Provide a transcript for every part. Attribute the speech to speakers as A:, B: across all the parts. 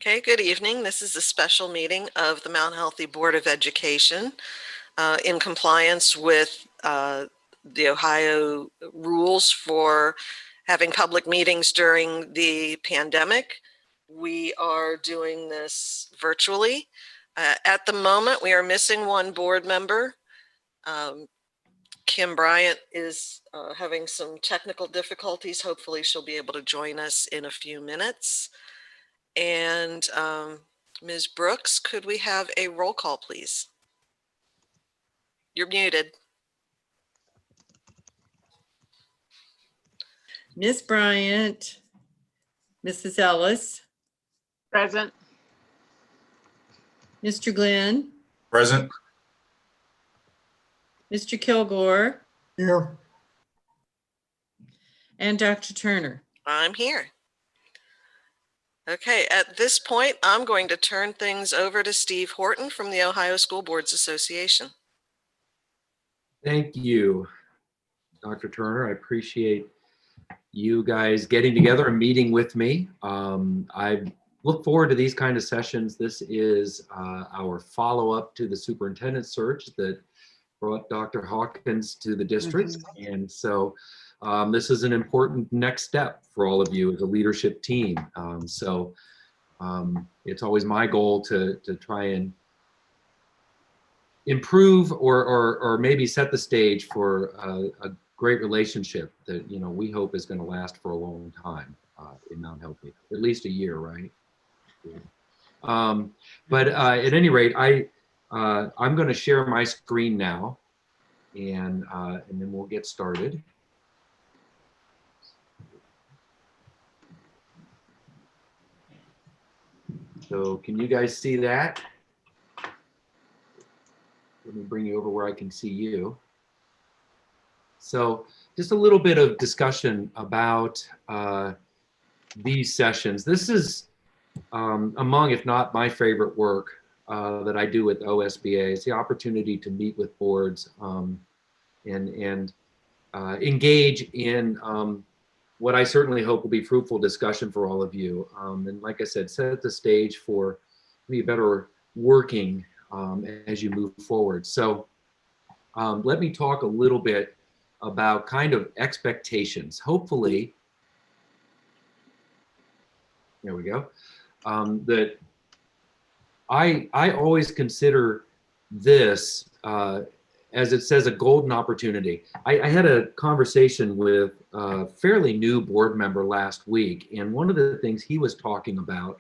A: Okay, good evening. This is a special meeting of the Mount Healthy Board of Education in compliance with the Ohio rules for having public meetings during the pandemic. We are doing this virtually. At the moment, we are missing one board member. Kim Bryant is having some technical difficulties. Hopefully she'll be able to join us in a few minutes. And Ms. Brooks, could we have a roll call, please? You're muted.
B: Ms. Bryant, Mrs. Ellis,
C: Present.
B: Mr. Glenn,
D: Present.
B: Mr. Kilgore,
D: Here.
B: and Dr. Turner.
A: I'm here. Okay, at this point, I'm going to turn things over to Steve Horton from the Ohio School Boards Association.
E: Thank you, Dr. Turner. I appreciate you guys getting together and meeting with me. I look forward to these kind of sessions. This is our follow-up to the superintendent search that brought Dr. Hawkins to the district. And so this is an important next step for all of you as a leadership team. It's always my goal to try and improve or maybe set the stage for a great relationship that we hope is going to last for a long time in Mount Healthy, at least a year, right? But at any rate, I'm going to share my screen now, and then we'll get started. So can you guys see that? Let me bring you over where I can see you. So just a little bit of discussion about these sessions. This is among, if not my favorite work that I do with OSBA. It's the opportunity to meet with boards and engage in what I certainly hope will be fruitful discussion for all of you. And like I said, set the stage for maybe better working as you move forward. So let me talk a little bit about kind of expectations. Hopefully, there we go, that I always consider this, as it says, a golden opportunity. I had a conversation with a fairly new board member last week, and one of the things he was talking about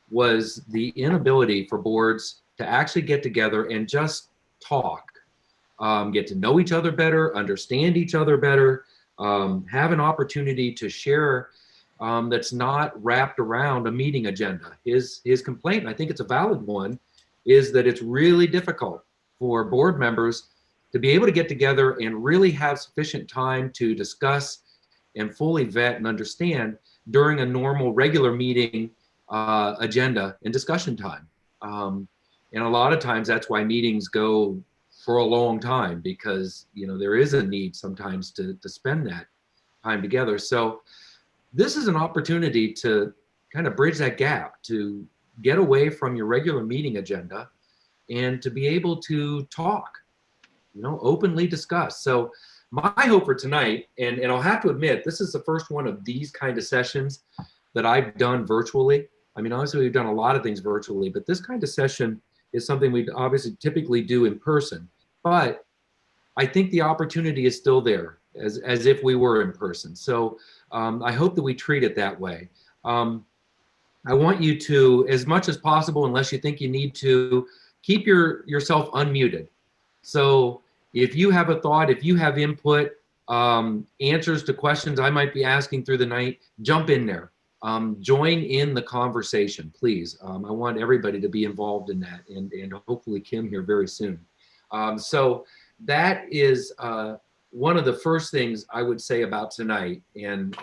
E: was the inability for boards to actually get together and just talk, get to know each other better, understand each other better, have an opportunity to share that's not wrapped around a meeting agenda. His complaint, and I think it's a valid one, is that it's really difficult for board members to be able to get together and really have sufficient time to discuss and fully vet and understand during a normal regular meeting agenda and discussion time. And a lot of times that's why meetings go for a long time, because there is a need sometimes to spend that time together. So this is an opportunity to kind of bridge that gap, to get away from your regular meeting agenda and to be able to talk, openly discuss. So my hope for tonight, and I'll have to admit, this is the first one of these kind of sessions that I've done virtually. I mean, obviously we've done a lot of things virtually, but this kind of session is something we obviously typically do in person. But I think the opportunity is still there, as if we were in person. So I hope that we treat it that way. I want you to, as much as possible, unless you think you need to, keep yourself unmuted. So if you have a thought, if you have input, answers to questions I might be asking through the night, jump in there. Join in the conversation, please. I want everybody to be involved in that, and hopefully Kim here very soon. So that is one of the first things I would say about tonight and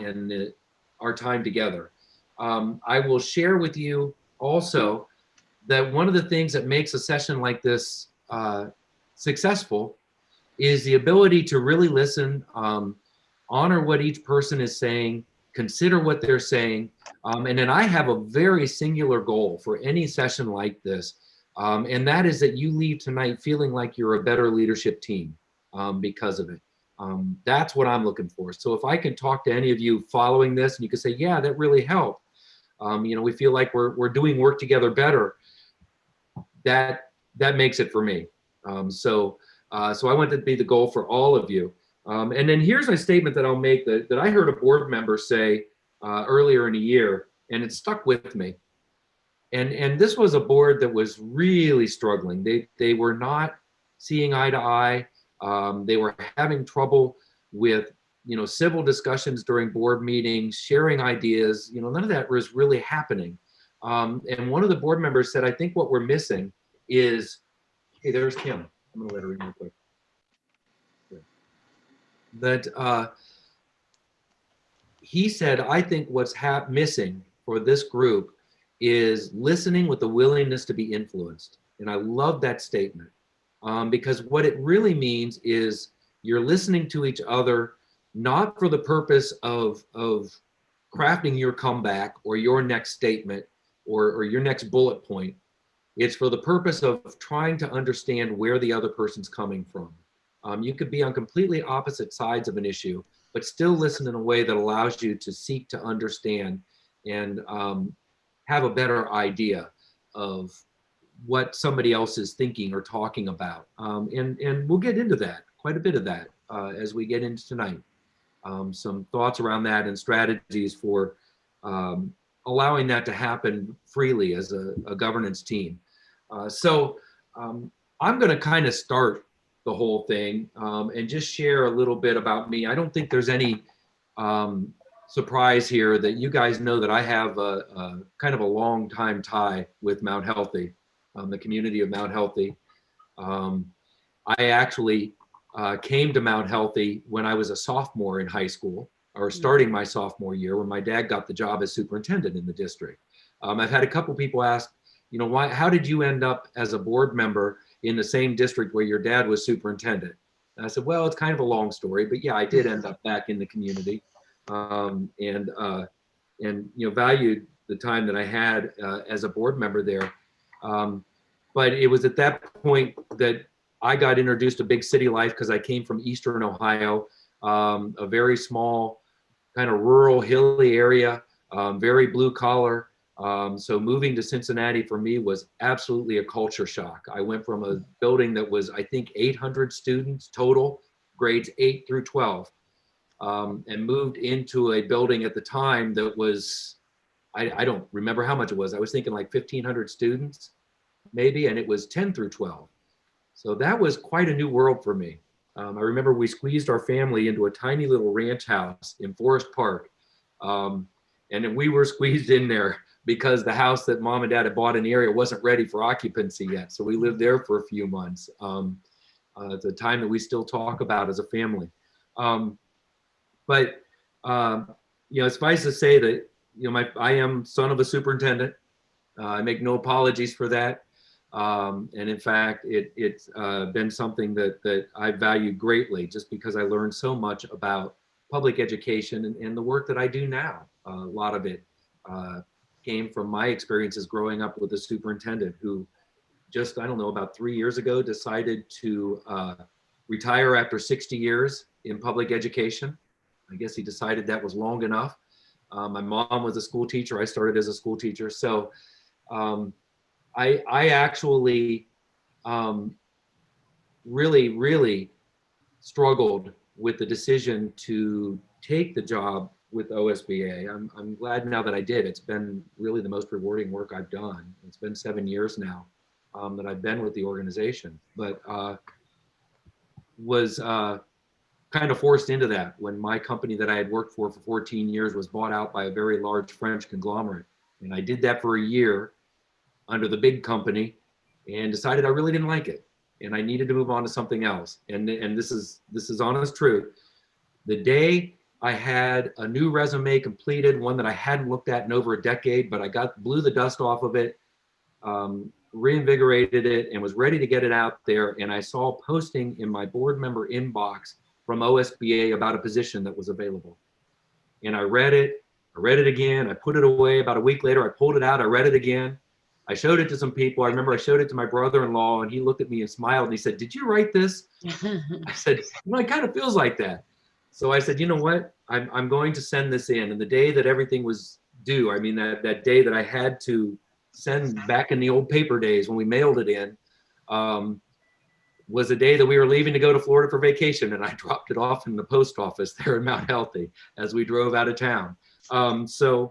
E: our time together. I will share with you also that one of the things that makes a session like this successful is the ability to really listen, honor what each person is saying, consider what they're saying. And then I have a very singular goal for any session like this. And that is that you leave tonight feeling like you're a better leadership team because of it. That's what I'm looking for. So if I can talk to any of you following this and you can say, yeah, that really helped. We feel like we're doing work together better. That makes it for me. So I want that to be the goal for all of you. And then here's a statement that I'll make that I heard a board member say earlier in the year, and it stuck with me. And this was a board that was really struggling. They were not seeing eye to eye. They were having trouble with civil discussions during board meetings, sharing ideas. None of that was really happening. And one of the board members said, I think what we're missing is, hey, there's Kim. I'm gonna let her in real quick. That he said, I think what's missing for this group is listening with the willingness to be influenced. And I love that statement because what it really means is you're listening to each other, not for the purpose of crafting your comeback or your next statement or your next bullet point. It's for the purpose of trying to understand where the other person's coming from. You could be on completely opposite sides of an issue, but still listen in a way that allows you to seek to understand and have a better idea of what somebody else is thinking or talking about. And we'll get into that, quite a bit of that as we get into tonight. Some thoughts around that and strategies for allowing that to happen freely as a governance team. So I'm going to kind of start the whole thing and just share a little bit about me. I don't think there's any surprise here that you guys know that I have a kind of a long time tie with Mount Healthy, the community of Mount Healthy. I actually came to Mount Healthy when I was a sophomore in high school, or starting my sophomore year when my dad got the job as superintendent in the district. I've had a couple people ask, how did you end up as a board member in the same district where your dad was superintendent? And I said, well, it's kind of a long story, but yeah, I did end up back in the community and valued the time that I had as a board member there. But it was at that point that I got introduced to big city life because I came from Eastern Ohio, a very small kind of rural hilly area, very blue collar. So moving to Cincinnati for me was absolutely a culture shock. I went from a building that was, I think, 800 students total, grades 8 through 12, and moved into a building at the time that was, I don't remember how much it was. I was thinking like 1,500 students, maybe, and it was 10 through 12. So that was quite a new world for me. I remember we squeezed our family into a tiny little ranch house in Forest Park. And then we were squeezed in there because the house that mom and dad had bought in the area wasn't ready for occupancy yet. So we lived there for a few months. It's a time that we still talk about as a family. Suffice to say that, I am son of a superintendent. I make no apologies for that. And in fact, it's been something that I value greatly just because I learned so much about public education and the work that I do now. A lot of it came from my experiences growing up with a superintendent who just, I don't know, about 3 years ago decided to retire after 60 years in public education. I guess he decided that was long enough. My mom was a school teacher. I started as a school teacher. So I actually really struggled with the decision to take the job with OSBA. I'm glad now that I did. It's been really the most rewarding work I've done. It's been 7 years now that I've been with the organization, but was kind of forced into that when my company that I had worked for 14 years was bought out by a very large French conglomerate. And I did that for a year under the big company and decided I really didn't like it and I needed to move on to something else. And this is honest truth. The day I had a new resume completed, one that I hadn't looked at in over a decade, but I blew the dust off of it, reinvigorated it, and was ready to get it out there. And I saw a posting in my board member inbox from OSBA about a position that was available. And I read it I read it again. I put it away. About a week later, I pulled it out. I read it again. I showed it to some people. I remember I showed it to my brother-in-law, and he looked at me and smiled, and he said, "Did you write this?" I said, "It kind of feels like that." So I said, "You know what? I'm going to send this in." And the day that everything was due, I mean, that day that I had to send back in the old paper days when we mailed it in, was the day that we were leaving to go to Florida for vacation. And I dropped it off in the post office there in Mount Healthy as we drove out of town. The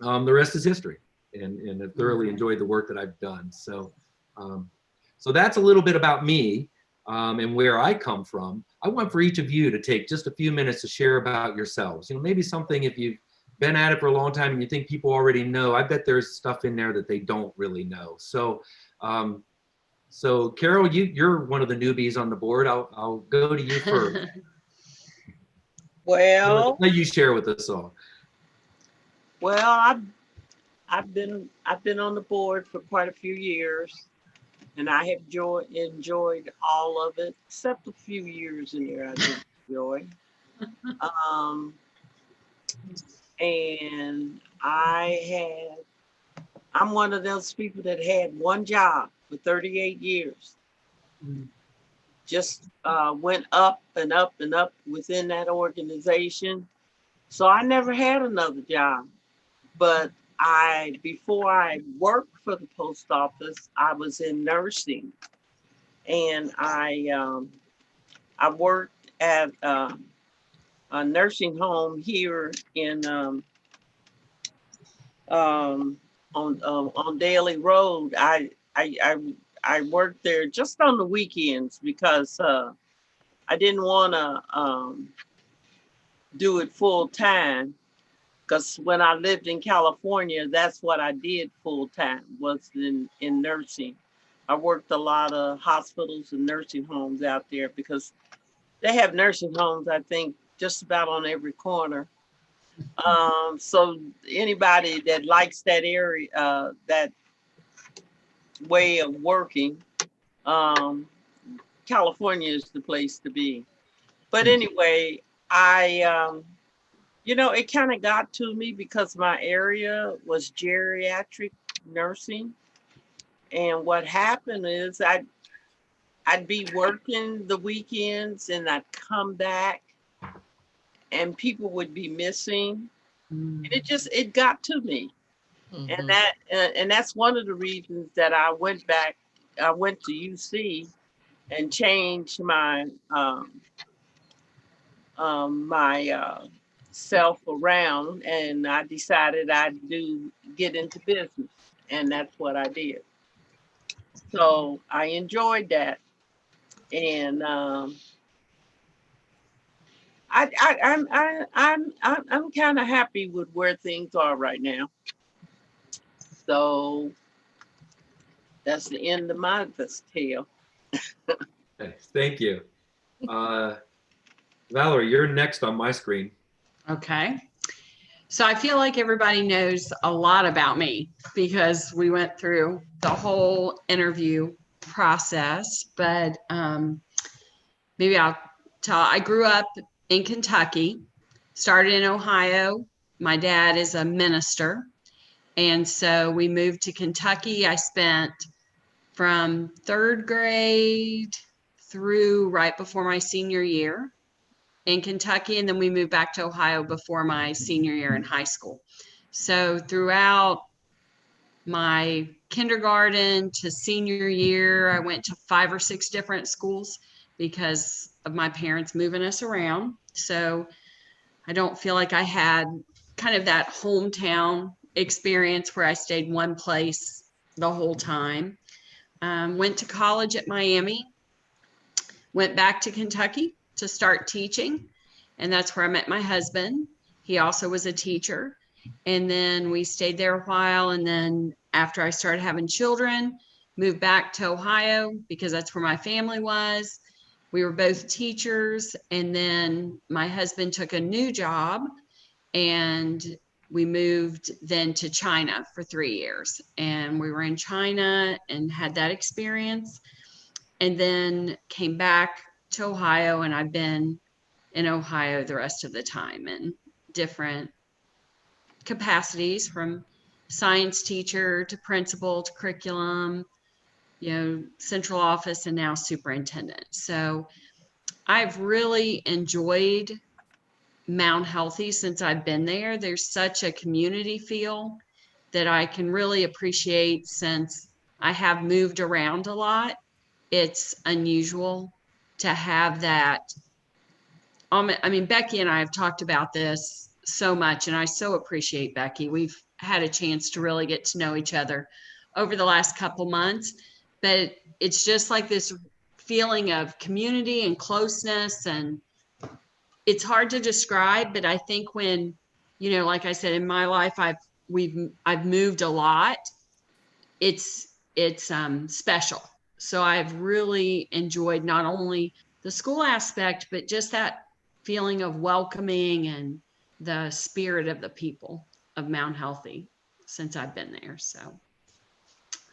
E: rest is history. And I've thoroughly enjoyed the work that I've done. So that's a little bit about me and where I come from. I want for each of you to take just a few minutes to share about yourselves. Maybe something, if you've been at it for a long time and you think people already know, I bet there's stuff in there that they don't really know. So Carol, you're one of the newbies on the board. I'll go to you first.
C: Well,
E: Let you share with us all.
C: well, I've been on the board for quite a few years, and I have enjoyed all of it, except a few years in there I didn't enjoy. And I'm one of those people that had one job for 38 years. Just went up and up and up within that organization. So I never had another job. But before I worked for the post office, I was in nursing. And I worked at a nursing home here in on Daly Road. I worked there just on the weekends because I didn't want to do it full time. Because when I lived in California, that's what I did full time, was in nursing. I worked a lot of hospitals and nursing homes out there because they have nursing homes, I think, just about on every corner. So anybody that likes that area, that way of working, California is the place to be. But anyway, it kind of got to me because my area was geriatric nursing. And what happened is I'd be working the weekends and I'd come back and people would be missing. And it got to me. And that's one of the reasons that I went to UC and changed my self around, and I decided I'd get into business, and that's what I did. So I enjoyed that, and I'm kind of happy with where things are right now. So that's the end of my tale.
E: Thank you. Valerie, you're next on my screen.
D: Okay. So I feel like everybody knows a lot about me because we went through the whole interview process, but maybe I'll tell. I grew up in Kentucky, started in Ohio. My dad is a minister. And so we moved to Kentucky. I spent from third grade through right before my senior year in Kentucky, and then we moved back to Ohio before my senior year in high school. So throughout my kindergarten to senior year, I went to 5 or 6 different schools because of my parents moving us around. So I don't feel like I had kind of that hometown experience where I stayed one place the whole time. Went to college at Miami, went back to Kentucky to start teaching. And that's where I met my husband. He also was a teacher. And then we stayed there a while. And then after I started having children, moved back to Ohio because that's where my family was. We were both teachers. And then my husband took a new job and we moved then to China for 3 years. And we were in China and had that experience. And then came back to Ohio, and I've been in Ohio the rest of the time in different capacities, from science teacher to principal to curriculum, central office, and now superintendent. So I've really enjoyed Mount Healthy since I've been there. There's such a community feel that I can really appreciate since I have moved around a lot. It's unusual to have that. I mean, Becky and I have talked about this so much, and I so appreciate Becky. We've had a chance to really get to know each other over the last couple months, but it's just like this feeling of community and closeness, and it's hard to describe, but I think when, like I said, in my life, I've moved a lot. It's special. So I've really enjoyed not only the school aspect, but just that feeling of welcoming and the spirit of the people of Mount Healthy since I've been there. So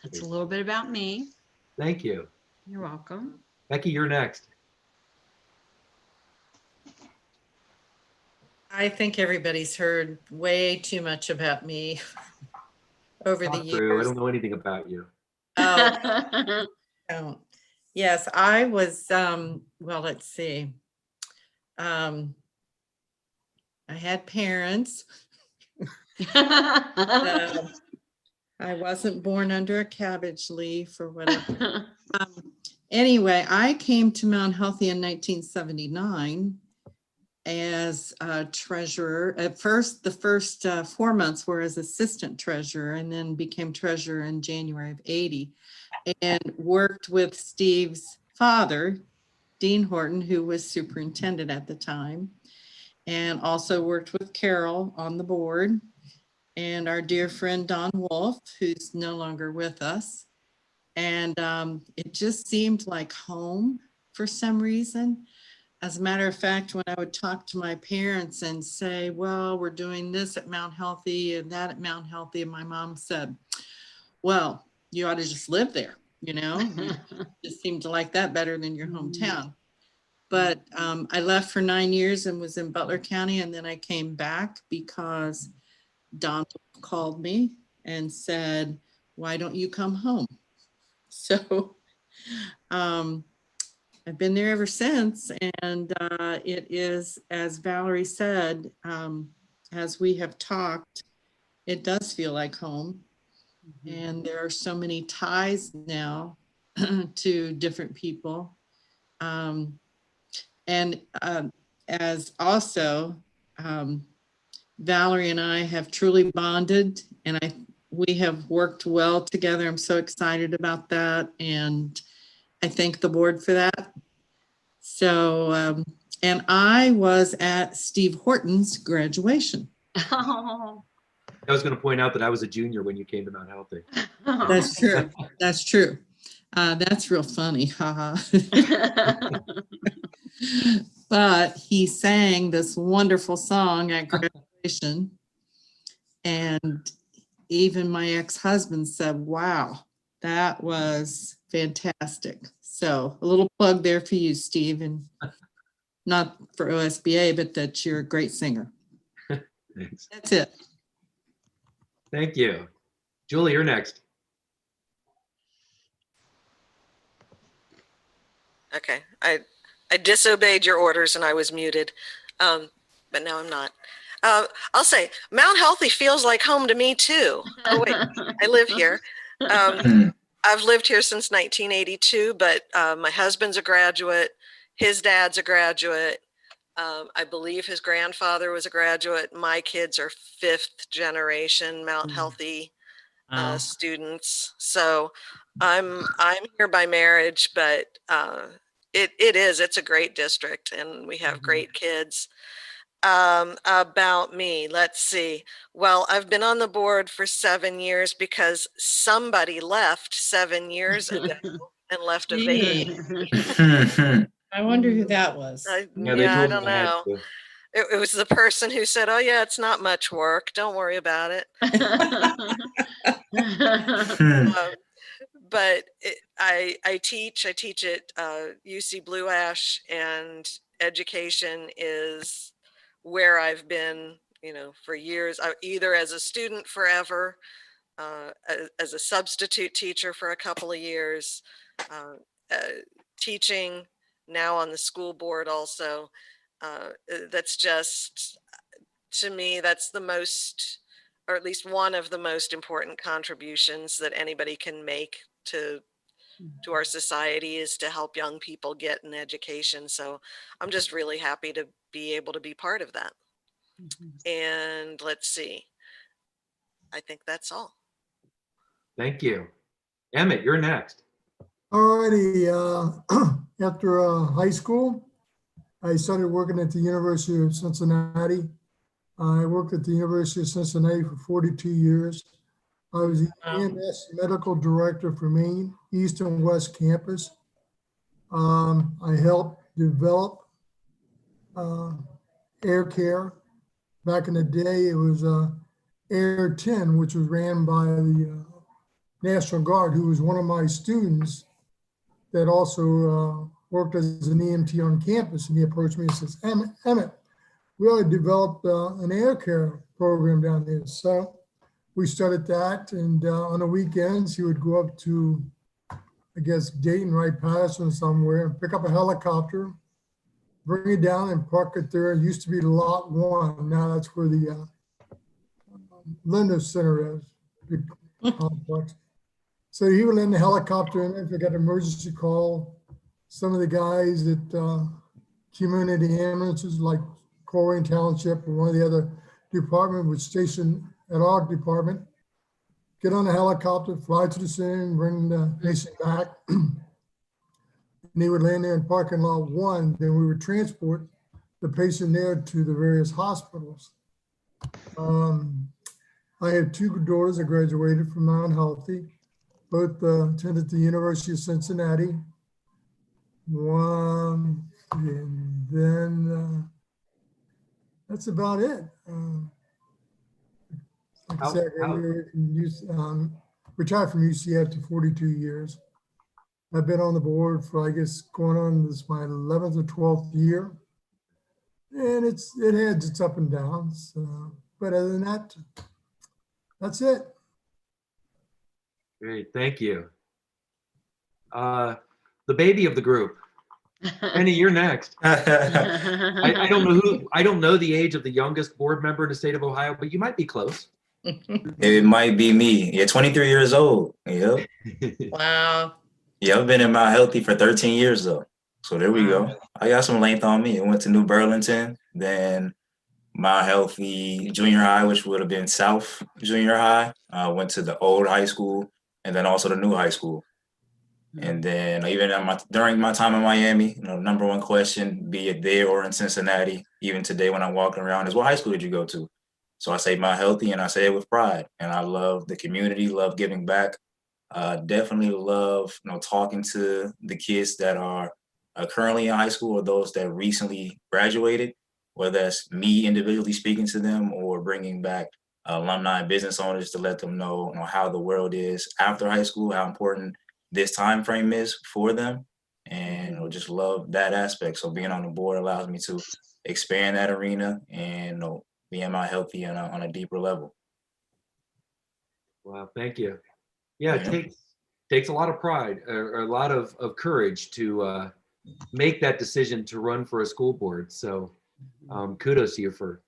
D: that's a little bit about me.
E: Thank you.
D: You're welcome.
E: Becky, you're next.
B: I think everybody's heard way too much about me over the
E: Not true. I
B: years.
E: don't know anything about you.
B: Oh, don't. Yes, I was, well, let's see. I had parents. I wasn't born under a cabbage leaf or whatever. Anyway, I came to Mount Healthy in 1979 as a treasurer. At first, the first 4 months were as assistant treasurer, and then became treasurer in January of 80, and worked with Steve's father, Dean Horton, who was superintendent at the time, and also worked with Carol on the board, and our dear friend Don Wolf, who's no longer with us. And it just seemed like home for some reason. As a matter of fact, when I would talk to my parents and say, well, we're doing this at Mount Healthy and that at Mount Healthy, and my mom said, well, you ought to just live there, you just seemed to like that better than your hometown. But I left for 9 years and was in Butler County, and then I came back because Don called me and said, why don't you come home? So I've been there ever since, and it is, as Valerie said, as we have talked, it does feel like home. And there are so many ties now to different people. And as also, Valerie and I have truly bonded, and we have worked well together. I'm so excited about that, and I thank the board for that. So, and I was at Steve Horton's graduation.
D: Oh.
E: I was going to point out that I was a junior when you came to Mount Healthy.
B: That's true. That's true. That's real funny. Haha. But he sang this wonderful song at graduation, and even my ex-husband said, wow, that was fantastic. So a little plug there for you, Steve, and not for OSBA, but that you're a great singer.
E: Thanks.
B: That's it.
E: Thank you. Julie, you're next.
A: Okay, I disobeyed your orders and I was muted, but now I'm not. I'll say Mount Healthy feels like home to me too. Oh wait, I live here. I've lived here since 1982, but my husband's a graduate. His dad's a graduate. I believe his grandfather was a graduate. My kids are 5th generation Mount Healthy students. So I'm here by marriage, but it's a great district, and we have great kids. About me, let's see. Well, I've been on the board for 7 years because somebody left 7 years ago and left a vacancy.
B: I wonder who that was.
E: Yeah, they
A: Yeah, I
E: told
A: don't
E: me I had
A: know.
E: to.
A: It was the person who said, oh yeah, it's not much work. Don't worry about it. But I teach at UC Blue Ash, and education is where I've been for years, either as a student forever, as a substitute teacher for a couple of years, teaching now on the school board also. That's just, to me, that's the most, or at least one of the most important contributions that anybody can make to our society, is to help young people get an education. So I'm just really happy to be able to be part of that. And let's see, I think that's all.
E: Thank you. Emmett, you're next.
F: Alrighty, after high school, I started working at the University of Cincinnati. I worked at the University of Cincinnati for 42 years. I was the EMS medical director for Maine, East and West campus. I helped develop air care. Back in the day, it was Air 10, which was ran by the National Guard, who was one of my students that also worked as an EMT on campus. And he approached me and says, Emmett, we ought to develop an air care program down there. So we started that. And on the weekends, he would go up to, I guess, Dayton, right, Patterson somewhere, and pick up a helicopter, bring it down and park it there. It used to be lot 1. Now that's where the Linda Center is, big complex. So he would land the helicopter, and if they got an emergency call, some of the guys at community ambulances like Corwin Township or one of the other department would station at our department, get on a helicopter, fly to the scene, bring the patient back. And he would land there in parking lot 1. Then we would transport the patient there to the various hospitals. I have 2 daughters that graduated from Mount Healthy. Both attended the University of Cincinnati. One, and then that's about it. Like I said, I graduated from retired from UC after 42 years. I've been on the board for, I guess, going on this my 11th or 12th year. And it has its up and downs. But other than that, that's it.
E: Great, thank you. The baby of the group, Penny, you're next. I don't know the age of the youngest board member in the state of Ohio, but you might be close.
G: It might be me. Yeah, 23 years old. Yep.
B: Wow.
G: Yeah, I've been in Mount Healthy for 13 years though. So there we go. I got some length on me. I went to New Burlington, then Mount Healthy Junior High, which would have been South Junior High. I went to the old high school and then also the new high school. And then even during my time in Miami, number one question, be it there or in Cincinnati, even today when I'm walking around, is what high school did you go to? So I say Mount Healthy, and I say it with pride. And I love the community, love giving back. Definitely love talking to the kids that are currently in high school or those that recently graduated, whether that's me individually speaking to them or bringing back alumni and business owners to let them know, how the world is after high school, how important this time frame is for them, and just love that aspect. So being on the board allows me to expand that arena and being Mount Healthy on a deeper level.
E: Wow, thank you. Yeah, it takes a lot of pride or a lot of courage to make that decision to run for a school board. So kudos to you for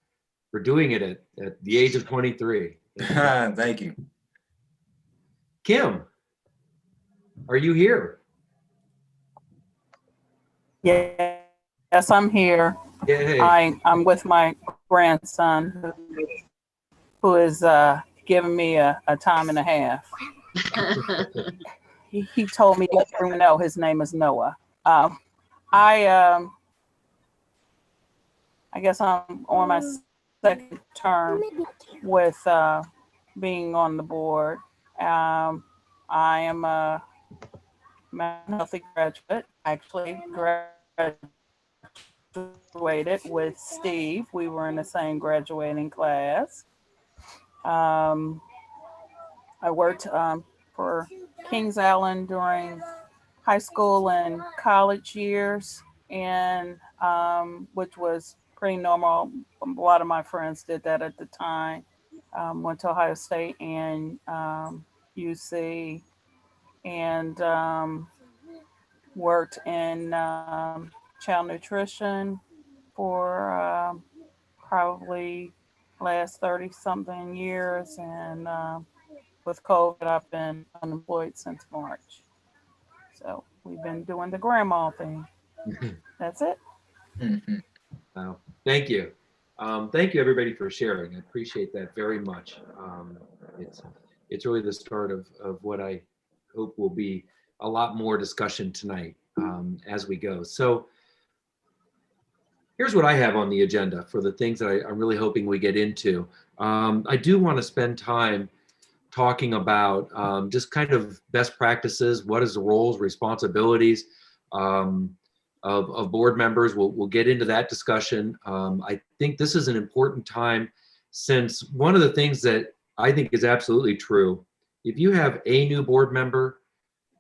E: doing it at the age of 23.
G: Thank you.
E: Kim, are you here?
H: Yes, I'm here.
E: Yay.
H: I'm with my grandson who is giving me a time and a half. He told me to let everyone know his name is Noah. I guess I'm on my second term with being on the board. I am a Mount Healthy graduate. Actually graduated with Steve. We were in the same graduating class. I worked for Kings Island during high school and college years, and which was pretty normal. A lot of my friends did that at the time. Went to Ohio State and UC, and worked in child nutrition for probably last 30 something years. And with COVID, I've been unemployed since March. So we've been doing the grandma thing. That's it.
G: Mhm.
E: Wow. Thank you. Thank you, everybody, for sharing. I appreciate that very much. It's really the start of what I hope will be a lot more discussion tonight as we go. So here's what I have on the agenda for the things that I'm really hoping we get into. I do want to spend time talking about just kind of best practices. What is the roles, responsibilities of board members? We'll get into that discussion. I think this is an important time, since one of the things that I think is absolutely true, if you have a new board member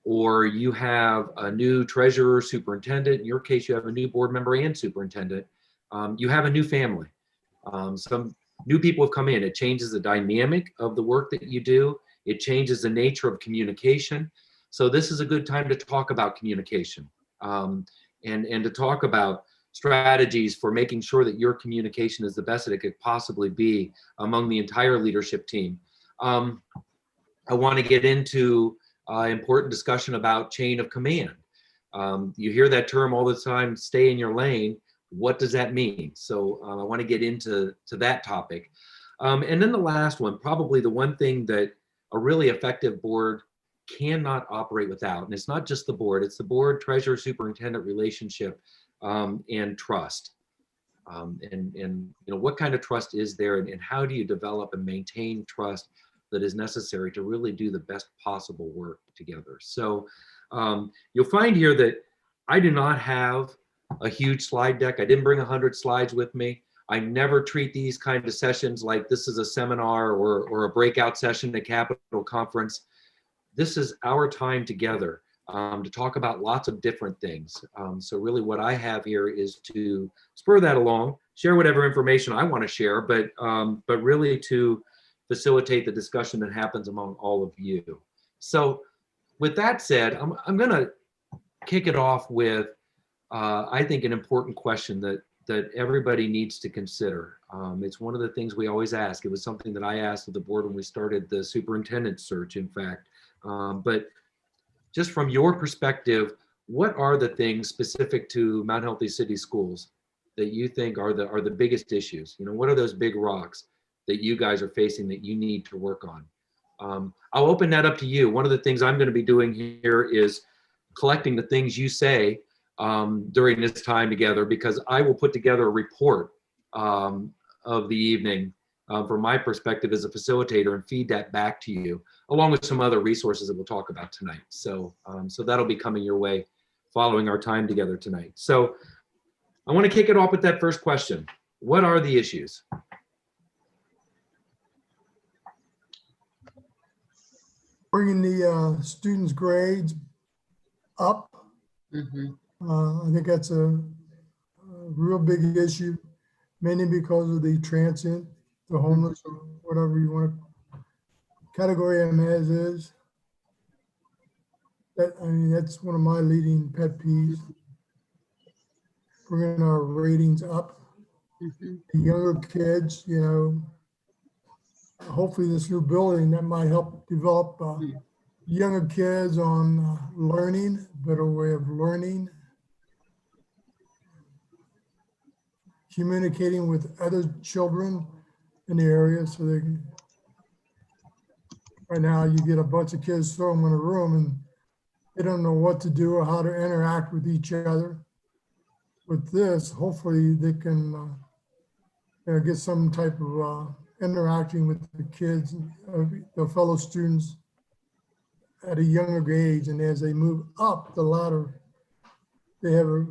E: or you have a new treasurer, superintendent, in your case, you have a new board member and superintendent, you have a new family. Some new people have come in. It changes the dynamic of the work that you do. It changes the nature of communication. So this is a good time to talk about communication and to talk about strategies for making sure that your communication is the best that it could possibly be among the entire leadership team. I want to get into important discussion about chain of command. You hear that term all the time, stay in your lane. What does that mean? So I want to get into that topic. And then the last one, probably the one thing that a really effective board cannot operate without, and it's not just the board, it's the board, treasurer, superintendent relationship, and trust. And you know, what kind of trust is there, and how do you develop and maintain trust that is necessary to really do the best possible work together? So you'll find here that I do not have a huge slide deck. I didn't bring 100 slides with me. I never treat these kind of sessions like this is a seminar or a breakout session at Capitol Conference. This is our time together to talk about lots of different things. So really what I have here is to spur that along, share whatever information I want to share, but really to facilitate the discussion that happens among all of you. So with that said, I'm going to kick it off with I think an important question that everybody needs to consider. It's one of the things we always ask. It was something that I asked of the board when we started the superintendent search, in fact. But just from your perspective, what are the things specific to Mount Healthy City Schools that you think are the biggest issues? You know, what are those big rocks that you guys are facing that you need to work on? I'll open that up to you. One of the things I'm going to be doing here is collecting the things you say during this time together, because I will put together a report of the evening from my perspective as a facilitator and feed that back to you, along with some other resources that we'll talk about tonight. So, so that'll be coming your way following our time together tonight. So I want to kick it off with that first question. What are the issues?
F: Bringing the students' grades up.
D: Mhm.
F: I think that's a real big issue, mainly because of the transient, the homeless, or whatever you want to category them as is. I mean, that's one of my leading pet peeves. Bringing our ratings up.
D: Mhm.
F: The younger kids, you know, hopefully this new building that might help develop younger kids on learning, better way of learning, communicating with other children in the area, so they can. Right now, you get a bunch of kids, throw them in a room, and they don't know what to do or how to interact with each other. With this, hopefully they can you know, get some type of interacting with the kids, the fellow students at a younger age, and as they move up the ladder, they have a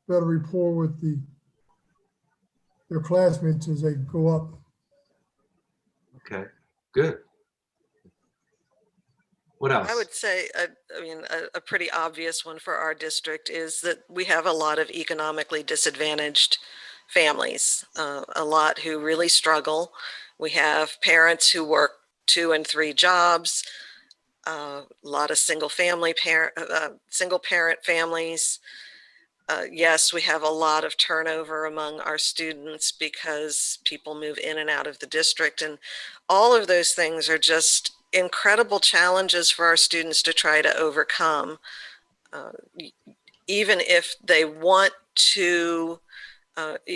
F: better rapport with their classmates as they go up.
E: Okay, good. What else?
A: I would say, I mean, a pretty obvious one for our district is that we have a lot of economically disadvantaged families, a lot who really struggle. We have parents who work 2 and 3 jobs, a lot of single parent families. Yes, we have a lot of turnover among our students because people move in and out of the district, and all of those things are just incredible challenges for our students to try to overcome. Even if they want to,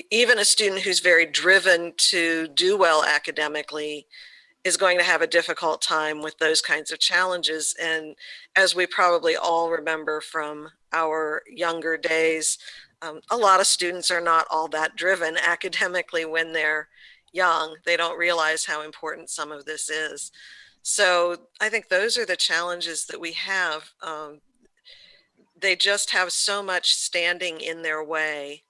A: even a student who's very driven to do well academically is going to have a difficult time with those kinds of challenges. And as we probably all remember from our younger days, a lot of students are not all that driven academically when they're young. They don't realize how important some of this is. So I think those are the challenges that we have. They just have so much standing in their way.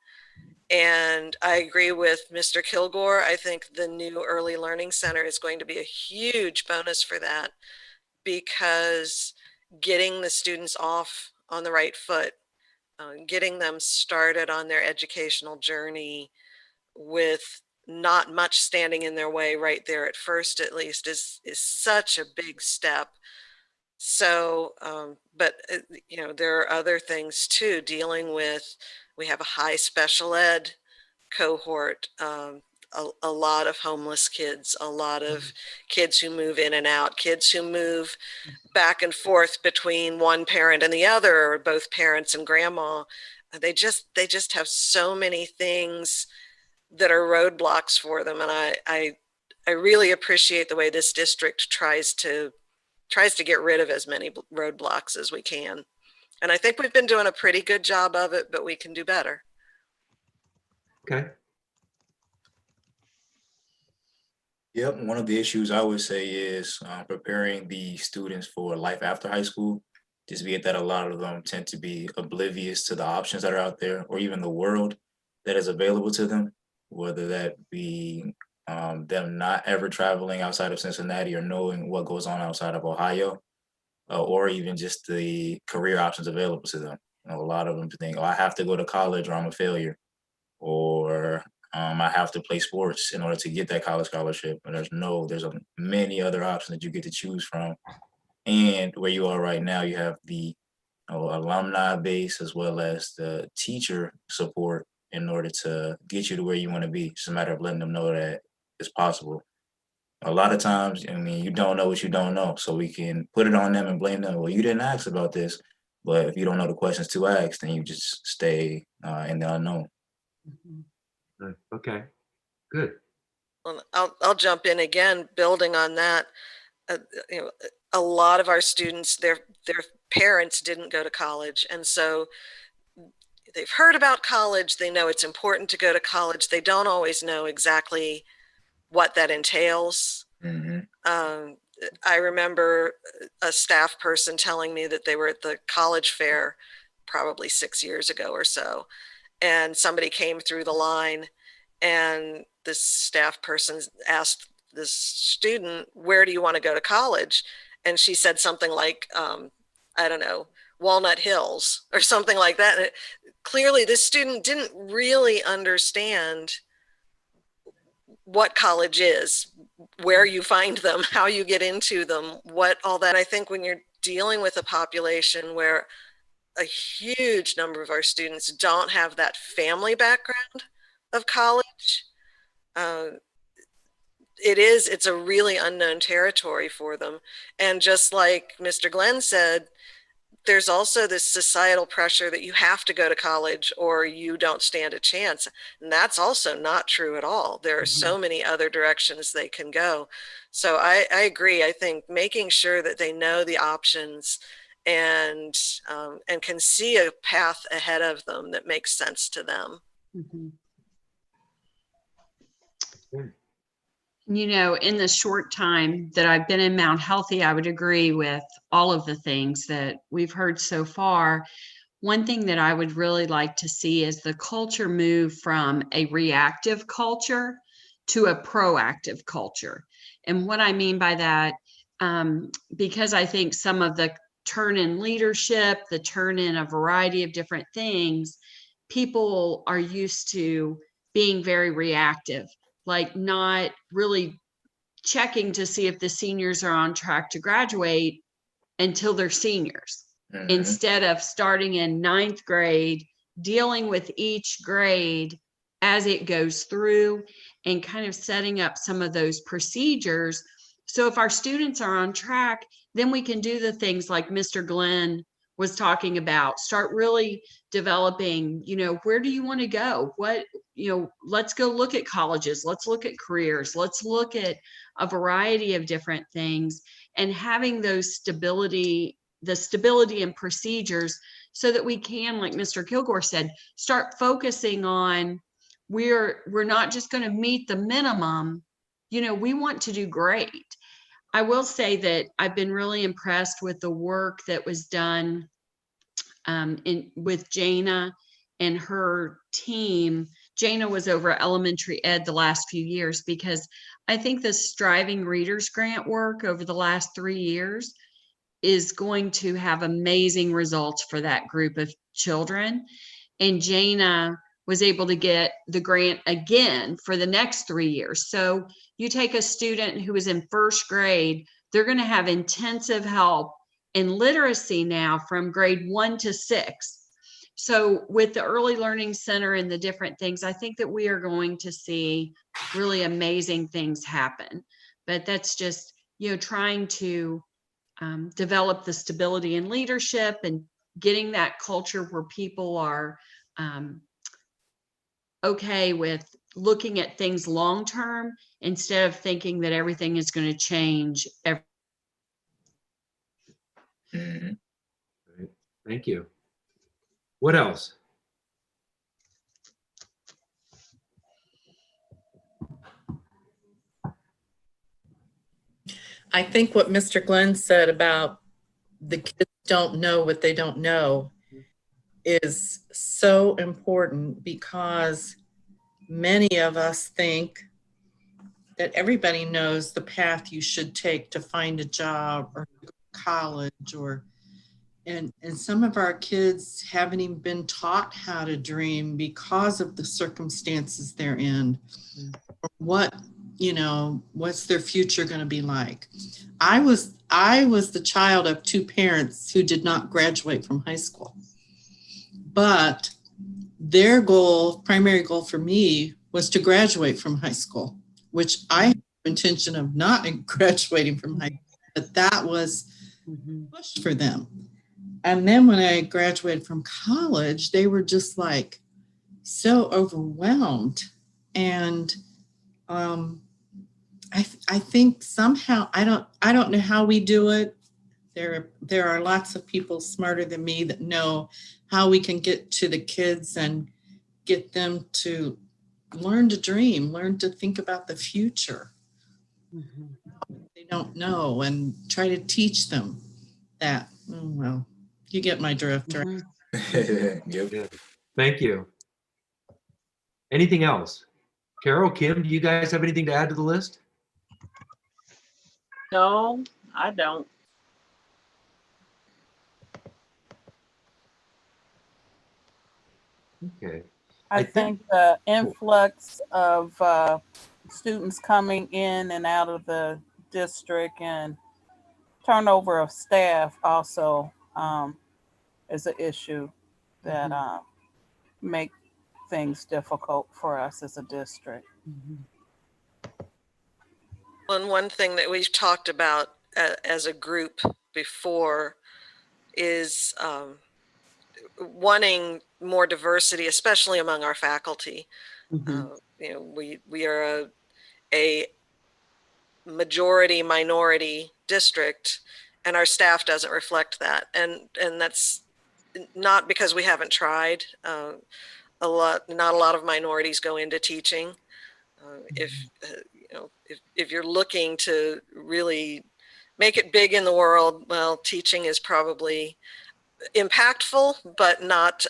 A: And I agree with Mr. Kilgore. I think the new Early Learning Center is going to be a huge bonus for that, because getting the students off on the right foot, getting them started on their educational journey with not much standing in their way right there at first, at least, is such a big step. So, but you know, there are other things too, dealing with, we have a high special ed cohort, a lot of homeless kids, a lot of kids who move in and out, kids who move back and forth between one parent and the other, or both parents and grandma. They just have so many things that are roadblocks for them. And I really appreciate the way this district tries to get rid of as many roadblocks as we can. And I think we've been doing a pretty good job of it, but we can do better.
E: Okay.
G: Yep, one of the issues I would say is preparing the students for life after high school, just be it that a lot of them tend to be oblivious to the options that are out there, or even the world that is available to them, whether that be them not ever traveling outside of Cincinnati or knowing what goes on outside of Ohio, or even just the career options available to them. You know, a lot of them think, oh, I have to go to college or I'm a failure, or I have to play sports in order to get that college scholarship. And there's many other options that you get to choose from. And where you are right now, you have the alumni base as well as the teacher support in order to get you to where you want to be. It's a matter of letting them know that it's possible. A lot of times, I mean, you don't know what you don't know. So we can put it on them and blame them. Well, you didn't ask about this. But if you don't know the questions to ask, then you just stay in the unknown.
E: Okay, good.
A: Well, I'll jump in again, building on that. You know, a lot of our students, their parents didn't go to college, and so they've heard about college. They know it's important to go to college. They don't always know exactly what that entails.
G: Mm-hmm.
A: I remember a staff person telling me that they were at the college fair probably 6 years ago or so, and somebody came through the line, and this staff person asked this student, where do you want to go to college? And she said something like, I don't know, Walnut Hills or something like that. And clearly this student didn't really understand what college is, where you find them, how you get into them, what all that. I think when you're dealing with a population where a huge number of our students don't have that family background of college, it's a really unknown territory for them. And just like Mr. Glenn said, there's also this societal pressure that you have to go to college or you don't stand a chance. And that's also not true at all. There are so many other directions they can go. So I agree. I think making sure that they know the options and can see a path ahead of them that makes sense to them.
D: Mm-hmm. You know, in the short time that I've been in Mount Healthy, I would agree with all of the things that we've heard so far. One thing that I would really like to see is the culture move from a reactive culture to a proactive culture. And what I mean by that, because I think some of the turn in leadership, the turn in a variety of different things, people are used to being very reactive, like not really checking to see if the seniors are on track to graduate until they're seniors, instead of starting in 9th grade, dealing with each grade as it goes through and kind of setting up some of those procedures. So if our students are on track, then we can do the things like Mr. Glenn was talking about, start really developing, where do you want to go? Let's go look at colleges. Let's look at careers. Let's look at a variety of different things, and having those stability and procedures so that we can, like Mr. Kilgore said, start focusing on, we're not just going to meet the minimum, we want to do great. I will say that I've been really impressed with the work that was done with Jana and her team. Jana was over elementary ed the last few years, because I think the Striving Readers Grant work over the last 3 years is going to have amazing results for that group of children. And Jana was able to get the grant again for the next 3 years. So you take a student who is in 1st grade, they're going to have intensive help in literacy now from grade 1 to 6. So with the Early Learning Center and the different things, I think that we are going to see really amazing things happen. But that's just, trying to develop the stability and leadership and getting that culture where people are okay with looking at things long term instead of thinking that everything is going to change every.
E: Right. Thank you. What else?
B: I think what Mr. Glenn said about the kids don't know what they don't know is so important, because many of us think that everybody knows the path you should take to find a job or college, and some of our kids haven't even been taught how to dream because of the circumstances they're in. What's their future going to be like? I was the child of 2 parents who did not graduate from high school, but their primary goal for me was to graduate from high school, which I had no intention of not graduating from high school, but that was pushed for them. And then when I graduated from college, they were just like so overwhelmed. And I think somehow, I don't know how we do it. There are lots of people smarter than me that know how we can get to the kids and get them to learn to dream, learn to think about the future. They don't know, and try to teach them that. Oh, well, you get my drift, right?
E: Good. Thank you. Anything else? Carol, Kim, do you guys have anything to add to the list?
C: No, I don't.
E: Okay.
H: I think the influx of students coming in and out of the district and turnover of staff also is an issue that make things difficult for us as a district.
A: And one thing that we've talked about as a group before is wanting more diversity, especially among our faculty. We are a majority minority district, and our staff doesn't reflect that. And that's not because we haven't tried. Not a lot of minorities go into teaching. If you're looking to really make it big in the world, well, teaching is probably impactful, but not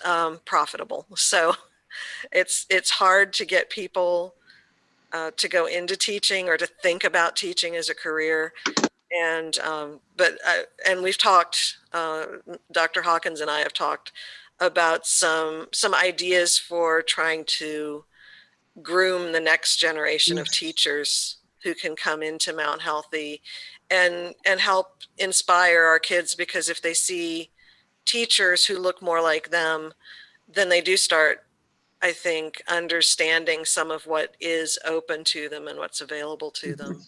A: profitable. So it's hard to get people to go into teaching or to think about teaching as a career. And we've talked, Dr. Hawkins and I have talked about some ideas for trying to groom the next generation of teachers who can come into Mount Healthy and help inspire our kids, because if they see teachers who look more like them, then they do start, I think, understanding some of what is open to them and what's available to them.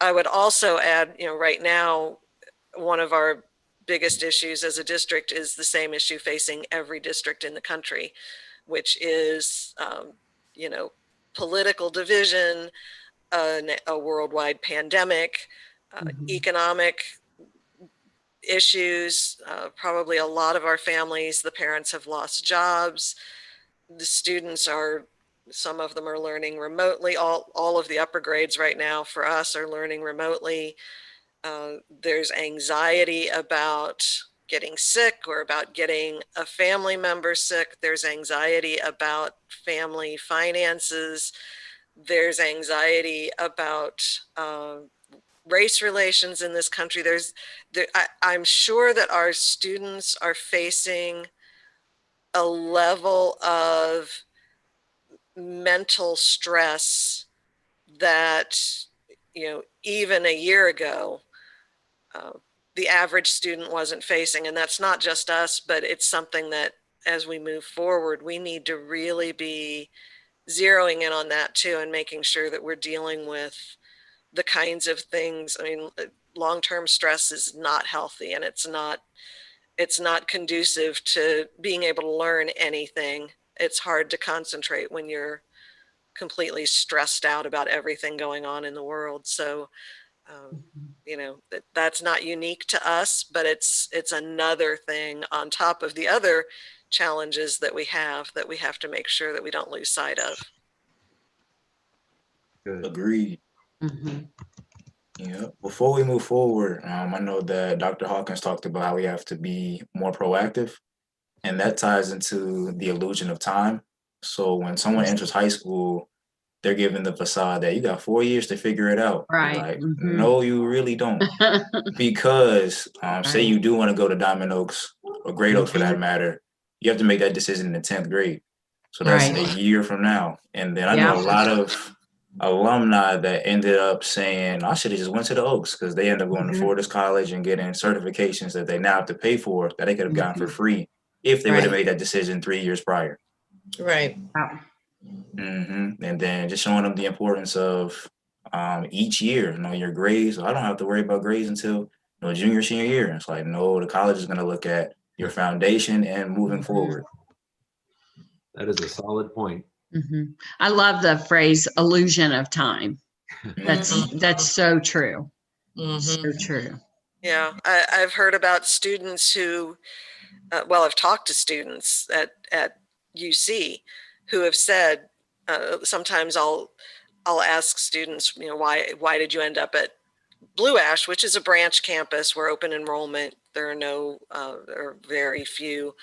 A: I would also add, right now, one of our biggest issues as a district is the same issue facing every district in the country, which is, political division, a worldwide pandemic, economic issues. Probably a lot of our families, the parents have lost jobs. The students some of them are learning remotely. All of the upper grades right now for us are learning remotely. There's anxiety about getting sick or about getting a family member sick. There's anxiety about family finances. There's anxiety about race relations in this country. I'm sure that our students are facing a level of mental stress that, even a year ago, the average student wasn't facing. And that's not just us, but it's something that as we move forward, we need to really be zeroing in on that too, and making sure that we're dealing with the kinds of things. I mean, long-term stress is not healthy, and it's not conducive to being able to learn anything. It's hard to concentrate when you're completely stressed out about everything going on in the world. So, that's not unique to us, but it's another thing on top of the other challenges that we have to make sure that we don't lose sight of.
E: Good.
G: Agreed.
D: Mm-hmm.
G: Yeah. Before we move forward, I know that Dr. Hawkins talked about how we have to be more proactive, and that ties into the illusion of time. So when someone enters high school, they're given the facade that you got 4 years to figure it out.
D: Right.
G: Like,
D: Mhm.
G: no, you really don't. Because say
D: Right.
G: you do want to go to Diamond Oaks or Great Oaks for that matter, you have to make that decision in the 10th grade. So that's
D: Right.
G: a year from now. And then I know
D: Yeah.
G: a lot of alumni that ended up saying, I should have just went to the Oaks, because they end up going to Fortis College and getting certifications that they now have to pay for that they could have gotten for free if they would have
B: Right.
G: made that decision 3 years prior.
B: Right.
G: And then just showing them the importance of each year, your grades. So I don't have to worry about grades until junior, senior year. And it's like, no, the college is going to look at your foundation and moving forward.
E: That is a solid point.
D: Mm-hmm. I love the phrase illusion of time. That's so true. So true.
A: Yeah, I've heard about students who, I've talked to students at UC who have said, sometimes I'll ask students, why did you end up at Blue Ash, which is a branch campus. We're open enrollment. There are very few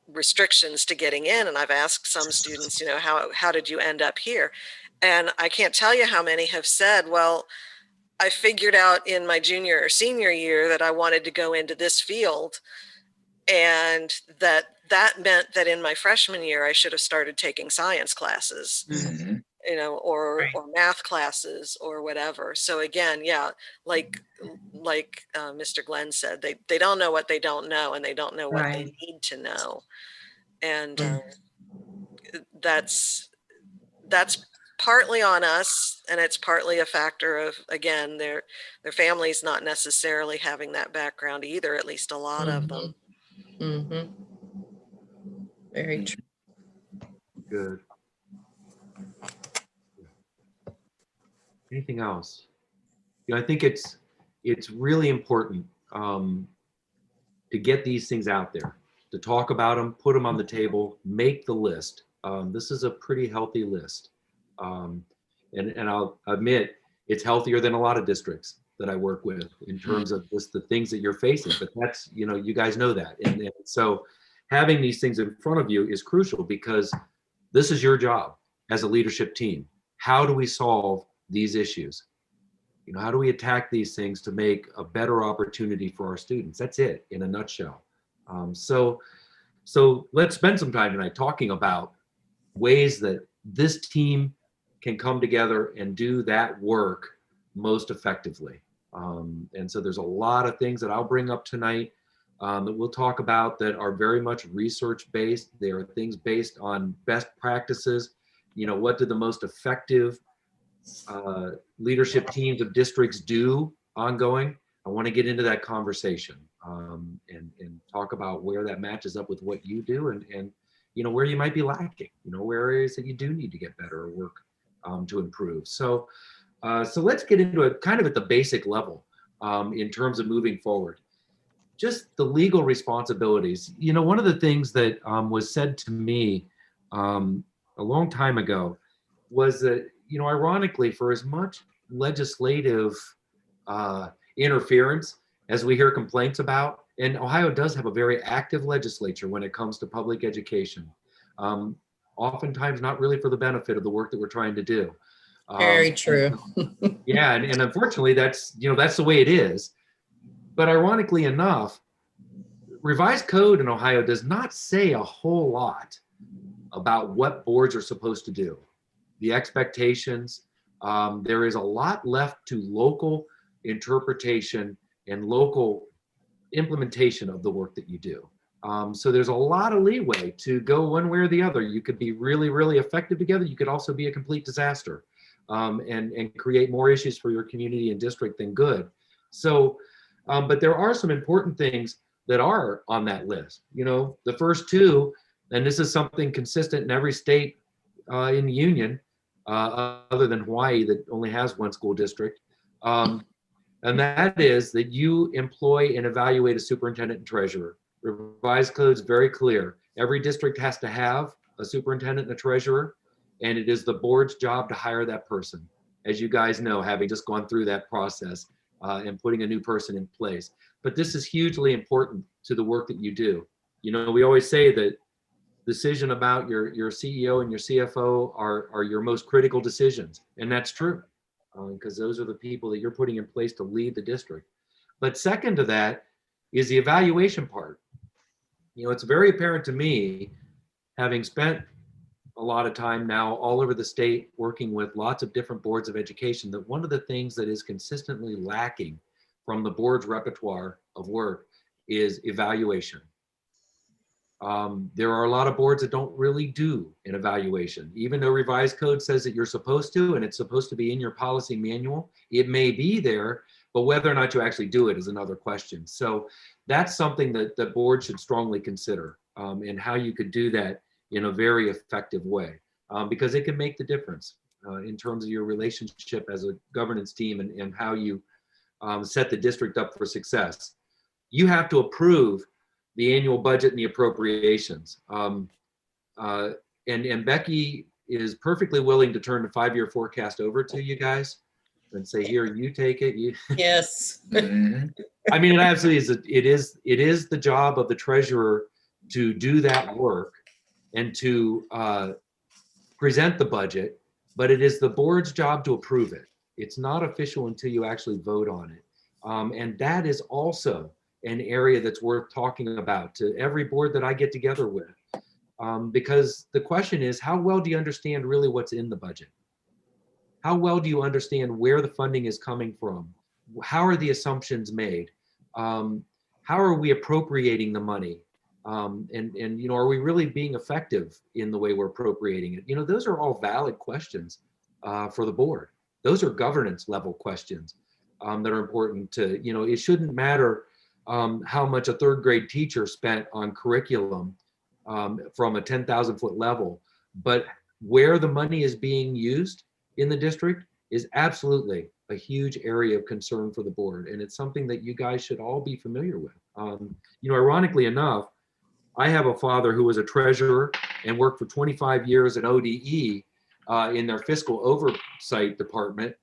A: restrictions to getting in. And I've asked some students, how did you end up here? And I can't tell you how many have said, well, I figured out in my junior or senior year that I wanted to go into this field, and that meant that in my freshman year I should have started taking science classes, or math classes or whatever. So again, like Mr. Glenn said, they don't know what they don't know, and they don't know what they need to know, and that's partly on us, and it's partly a factor of, again, their families not necessarily having that background either, at least a lot of them.
B: Very true.
E: Good. Anything else? I think it's really important to get these things out there, to talk about them, put them on the table, make the list. This is a pretty healthy list. And I'll admit it's healthier than a lot of districts that I work with in terms of just the things that you're facing, but that's, you guys know that. And so having these things in front of you is crucial, because this is your job as a leadership team. How do we solve these issues? How do we attack these things to make a better opportunity for our students? That's it in a nutshell. So let's spend some time tonight talking about ways that this team can come together and do that work most effectively. And so there's a lot of things that I'll bring up tonight that we'll talk about that are very much research-based. They are things based on best practices. You know, what do the most effective leadership teams of districts do ongoing? I want to get into that conversation and talk about where that matches up with what you do and you know, where you might be lacking, you know, where areas that you do need to get better or work to improve. So let's get into it kind of at the basic level in terms of moving forward. Just the legal responsibilities. You know, one of the things that was said to me a long time ago was that, you know, ironically, for as much legislative interference as we hear complaints about, and Ohio does have a very active legislature when it comes to public education, oftentimes not really for the benefit of the work that we're trying to do.
B: Very true.
E: Yeah, and unfortunately, that's, you know, that's the way it is. But ironically enough, revised code in Ohio does not say a whole lot about what boards are supposed to do. The expectations, there is a lot left to local interpretation and local implementation of the work that you do. So there's a lot of leeway to go one way or the other. You could be really, really effective together. You could also be a complete disaster and create more issues for your community and district than good. So, but there are some important things that are on that list. You know, the first two, and this is something consistent in every state in the union, other than Hawaii that only has one school district. And that is that you employ and evaluate a superintendent and treasurer. Revised code's very clear. Every district has to have a superintendent and a treasurer, and it is the board's job to hire that person. As you guys know, having just gone through that process and putting a new person in place. But this is hugely important to the work that you do. You know, we always say that decision about your CEO and your CFO are your most critical decisions. And that's true, because those are the people that you're putting in place to lead the district. But second to that is the evaluation part. You know, it's very apparent to me, having spent a lot of time now all over the state working with lots of different boards of education, that one of the things that is consistently lacking from the board's repertoire of work is evaluation. There are a lot of boards that don't really do an evaluation. Even though revised code says that you're supposed to, and it's supposed to be in your policy manual, it may be there, but whether or not you actually do it is another question. So that's something that the board should strongly consider, and how you could do that in a very effective way, because it can make the difference in terms of your relationship as a governance team and how you set the district up for success. You have to approve the annual budget and the appropriations. And Becky is perfectly willing to turn the 5-year forecast over to you guys and say, here, you take it.
B: Yes.
E: I mean, it absolutely is. It is the job of the treasurer to do that work and to present the budget, but it is the board's job to approve it. It's not official until you actually vote on it. And that is also an area that's worth talking about to every board that I get together with. Because the question is, how well do you understand really what's in the budget? How well do you understand where the funding is coming from? How are the assumptions made? How are we appropriating the money? And you know, are we really being effective in the way we're appropriating it? You know, those are all valid questions for the board. Those are governance level questions that are important to, you know, it shouldn't matter how much a 3rd grade teacher spent on curriculum from a 10,000 foot level, but where the money is being used in the district is absolutely a huge area of concern for the board. And it's something that you guys should all be familiar with. You know, ironically enough, I have a father who was a treasurer and worked for 25 years at ODE in their fiscal oversight department,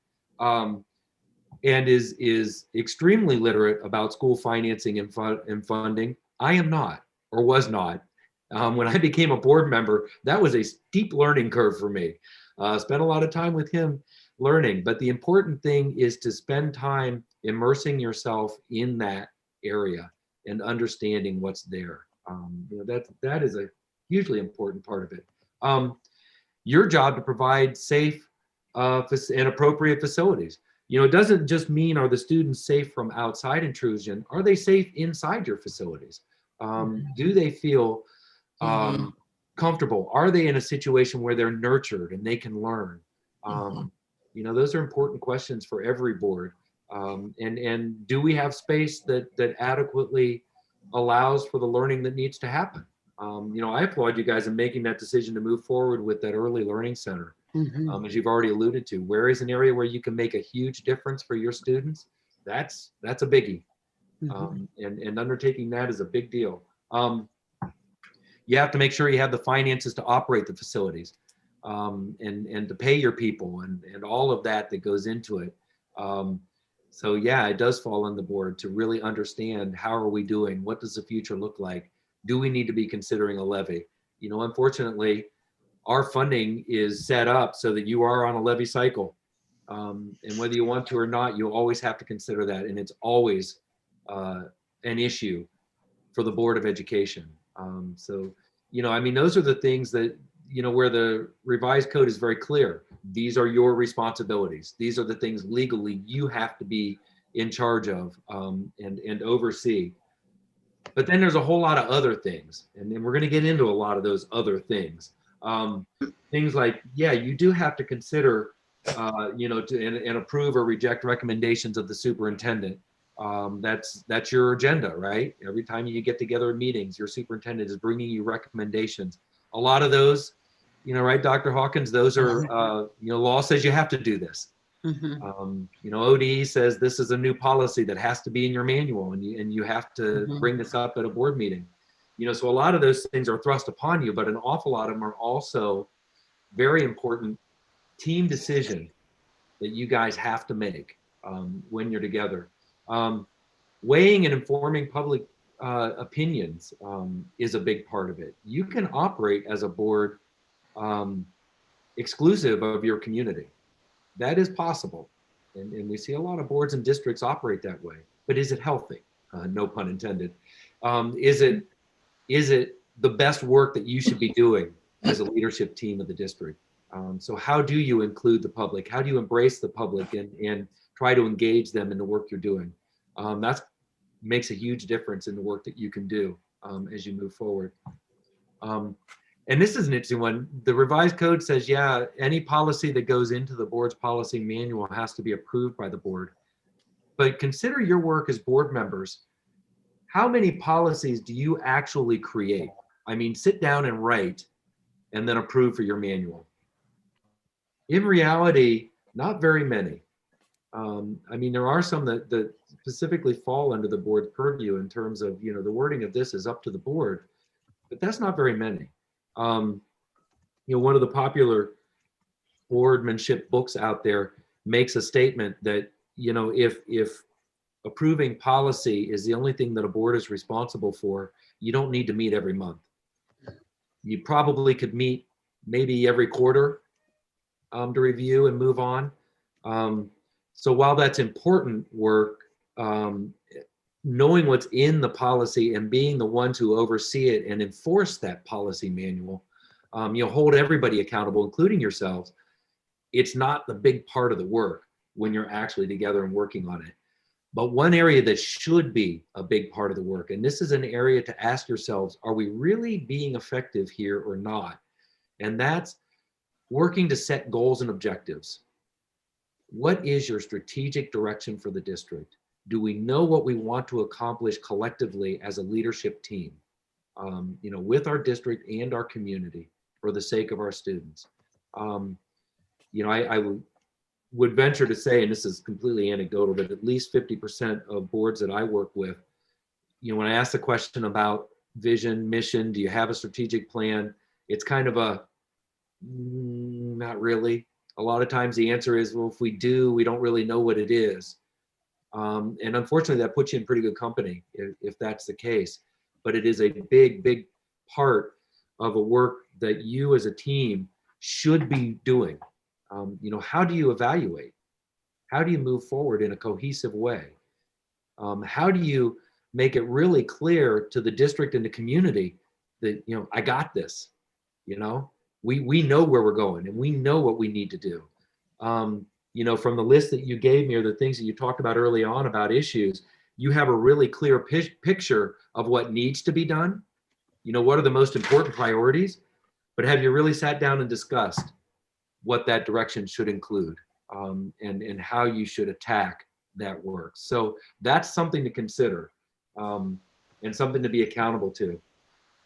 E: and is extremely literate about school financing and funding. I am not, or was not. When I became a board member, that was a steep learning curve for me. Spent a lot of time with him learning, but the important thing is to spend time immersing yourself in that area and understanding what's there. You know, that is a hugely important part of it. your job to provide safe and appropriate facilities. You know, it doesn't just mean are the students safe from outside intrusion, are they safe inside your facilities? Do they feel comfortable? Are they in a situation where they're nurtured and they can learn? You know, those are important questions for every board. And do we have space that adequately allows for the learning that needs to happen? You know, I applaud you guys in making that decision to move forward with that early learning center. As you've already alluded to, where is an area where you can make a huge difference for your students? That's a biggie. And undertaking that is a big deal. You have to make sure you have the finances to operate the facilities, and to pay your people and all of that goes into it. So yeah, it does fall on the board to really understand how are we doing? What does the future look like? Do we need to be considering a levy? You know, unfortunately, our funding is set up so that you are on a levy cycle. And whether you want to or not, you always have to consider that. And it's always an issue for the Board of Education. So, you know, I mean, those are the things that, you know, where the revised code is very clear. These are your responsibilities. These are the things legally you have to be in charge of and oversee. But then there's a whole lot of other things. And then we're going to get into a lot of those other things. Things like, yeah, you do have to consider, you know, and approve or reject recommendations of the superintendent. That's your agenda, right? Every time you get together in meetings, your superintendent is bringing you recommendations. A lot of those, you know, right, Dr. Hawkins, those are, you know, law says you have to do this. You know, ODE says this is a new policy that has to be in your manual, and you have to bring this up at a board meeting. You know, so a lot of those things are thrust upon you, but an awful lot of them are also very important team decision that you guys have to make when you're together. Weighing and informing public opinions is a big part of it. You can operate as a board exclusive of your community. That is possible. And we see a lot of boards and districts operate that way. But is it healthy? No pun intended. Is it the best work that you should be doing as a leadership team of the district? So how do you include the public? How do you embrace the public and try to engage them in the work you're doing? That makes a huge difference in the work that you can do as you move forward. And this is an interesting one. The revised code says, yeah, any policy that goes into the board's policy manual has to be approved by the board. But consider your work as board members. How many policies do you actually create? I mean, sit down and write and then approve for your manual. In reality, not very many. I mean, there are some that specifically fall under the board's purview in terms of, you know, the wording of this is up to the board, but that's not very many. You know, one of the popular boardmanship books out there makes a statement that, you know, if approving policy is the only thing that a board is responsible for, you don't need to meet every month. You probably could meet maybe every quarter to review and move on. So while that's important work, knowing what's in the policy and being the ones who oversee it and enforce that policy manual, you know, hold everybody accountable, including yourselves. It's not the big part of the work when you're actually together and working on it. But one area that should be a big part of the work, and this is an area to ask yourselves, are we really being effective here or not? And that's working to set goals and objectives. What is your strategic direction for the district? Do we know what we want to accomplish collectively as a leadership team, you know, with our district and our community for the sake of our students? You know, I would venture to say, and this is completely anecdotal, that at least 50% of boards that I work with, you know, when I ask the question about vision, mission, do you have a strategic plan? It's kind of a, not really. A lot of times the answer is, well, if we do, we don't really know what it is. And unfortunately, that puts you in pretty good company if that's the case. But it is a big, big part of a work that you as a team should be doing. You know, how do you evaluate? How do you move forward in a cohesive way? How do you make it really clear to the district and the community that, you know, I got this, you know? We know where we're going and we know what we need to do. You know, from the list that you gave me or the things that you talked about early on about issues, you have a really clear picture of what needs to be done. You know, what are the most important priorities, but have you really sat down and discussed what that direction should include, and how you should attack that work? So that's something to consider, and something to be accountable to.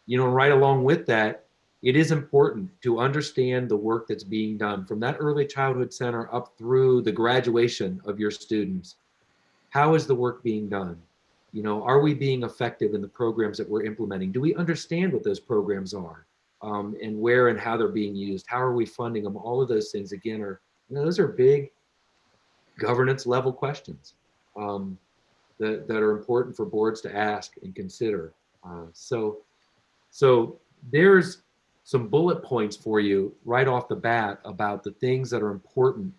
E: You know, right along with that, it is important to understand the work that's being done from that early childhood center up through the graduation of your students. How is the work being done? You know, are we being effective in the programs that we're implementing? Do we understand what those programs are, and where and how they're being used? How are we funding them? All of those things, again, are, you know, those are big governance level questions, that are important for boards to ask and consider. So there's some bullet points for you right off the bat about the things that are important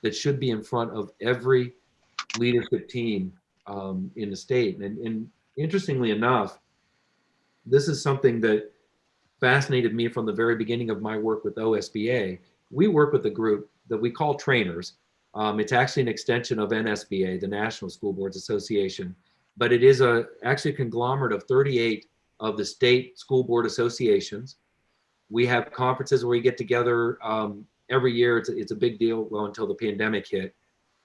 E: that should be in front of every leadership team in the state. And interestingly enough, this is something that fascinated me from the very beginning of my work with OSBA. We work with a group that we call trainers. It's actually an extension of NSBA, the National School Boards Association, but it is actually a conglomerate of 38 of the state school board associations. We have conferences where we get together every year. It's a big deal, well, until the pandemic hit.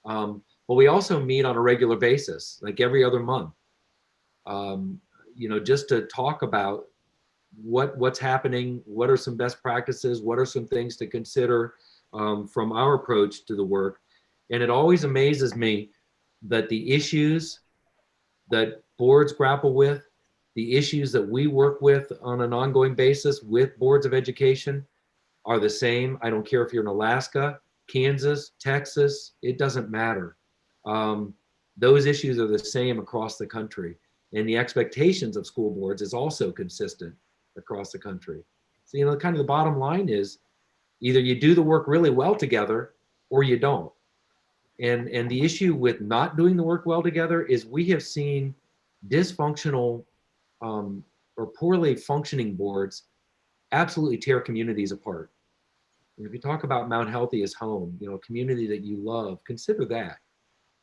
E: But we also meet on a regular basis, like every other month, you know, just to talk about what's happening, what are some best practices, what are some things to consider from our approach to the work. And it always amazes me that the issues that boards grapple with, the issues that we work with on an ongoing basis with boards of education are the same. I don't care if you're in Alaska, Kansas, Texas, it doesn't matter. Those issues are the same across the country. And the expectations of school boards is also consistent across the country. So, you know, kind of the bottom line is either you do the work really well together or you don't. And the issue with not doing the work well together is we have seen dysfunctional or poorly functioning boards absolutely tear communities apart. And if you talk about Mount Healthy as home, you know, a community that you love, consider that.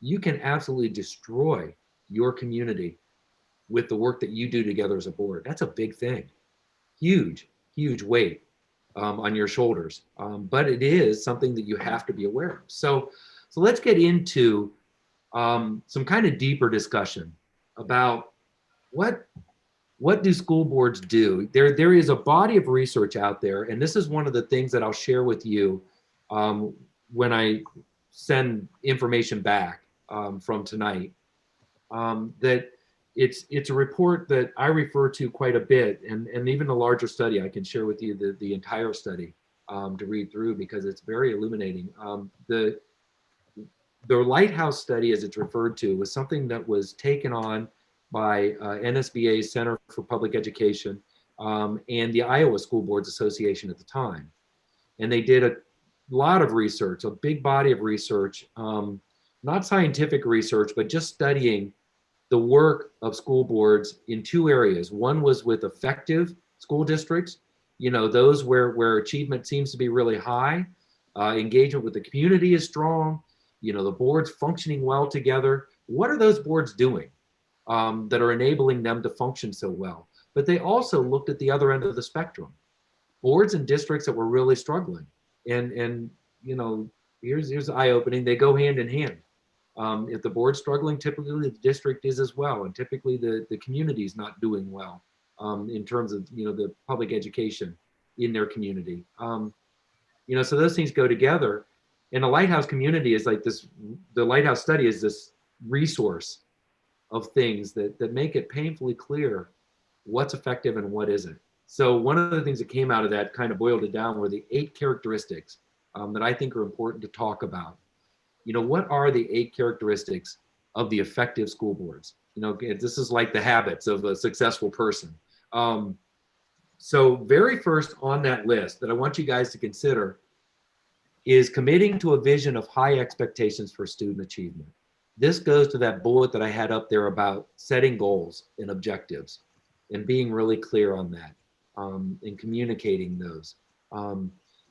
E: You can absolutely destroy your community with the work that you do together as a board. That's a big thing. Huge, huge weight on your shoulders. But it is something that you have to be aware of. So let's get into some kind of deeper discussion about what do school boards do? There is a body of research out there, and this is one of the things that I'll share with you when I send information back from tonight. That it's a report that I refer to quite a bit, and even a larger study. I can share with you the entire study to read through because it's very illuminating. The Lighthouse Study, as it's referred to, was something that was taken on by NSBA's Center for Public Education and the Iowa School Boards Association at the time. And they did a lot of research, a big body of research, not scientific research, but just studying the work of school boards in two areas. One was with effective school districts, you know, those where achievement seems to be really high, engagement with the community is strong, you know, the boards functioning well together. What are those boards doing that are enabling them to function so well? But they also looked at the other end of the spectrum, boards and districts that were really struggling. And you know, here's eye-opening, they go hand in hand. If the board's struggling, typically the district is as well. And typically the community is not doing well in terms of, you know, the public education in their community. You know, so those things go together. And the Lighthouse community is like this, the Lighthouse Study is this resource of things that make it painfully clear what's effective and what isn't. So one of the things that came out of that, kind of boiled it down, were the 8 characteristics that I think are important to talk about. You know, what are the 8 characteristics of the effective school boards? You know, this is like the habits of a successful person. So very first on that list that I want you guys to consider is committing to a vision of high expectations for student achievement. This goes to that bullet that I had up there about setting goals and objectives and being really clear on that and communicating those.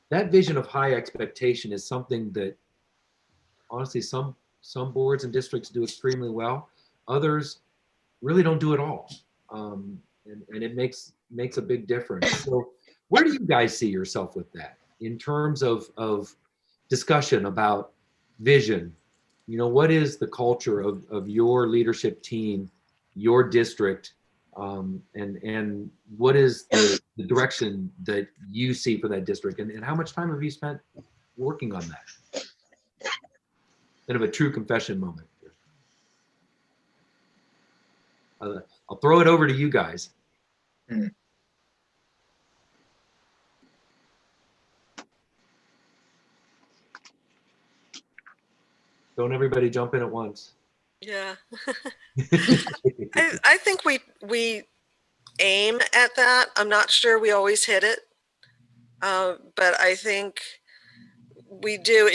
E: That vision of high expectation is something that honestly some boards and districts do extremely well. Others really don't do it all. And it makes a big difference. So where do you guys see yourself with that in terms of discussion about vision? You know, what is the culture of your leadership team, your district, and what is the direction that you see for that district, and how much time have you spent working on that? Kind of a true confession moment. I'll throw it over to you guys. Don't everybody jump in at once.
A: Yeah. I think we aim at that. I'm not sure we always hit it, but I think we do.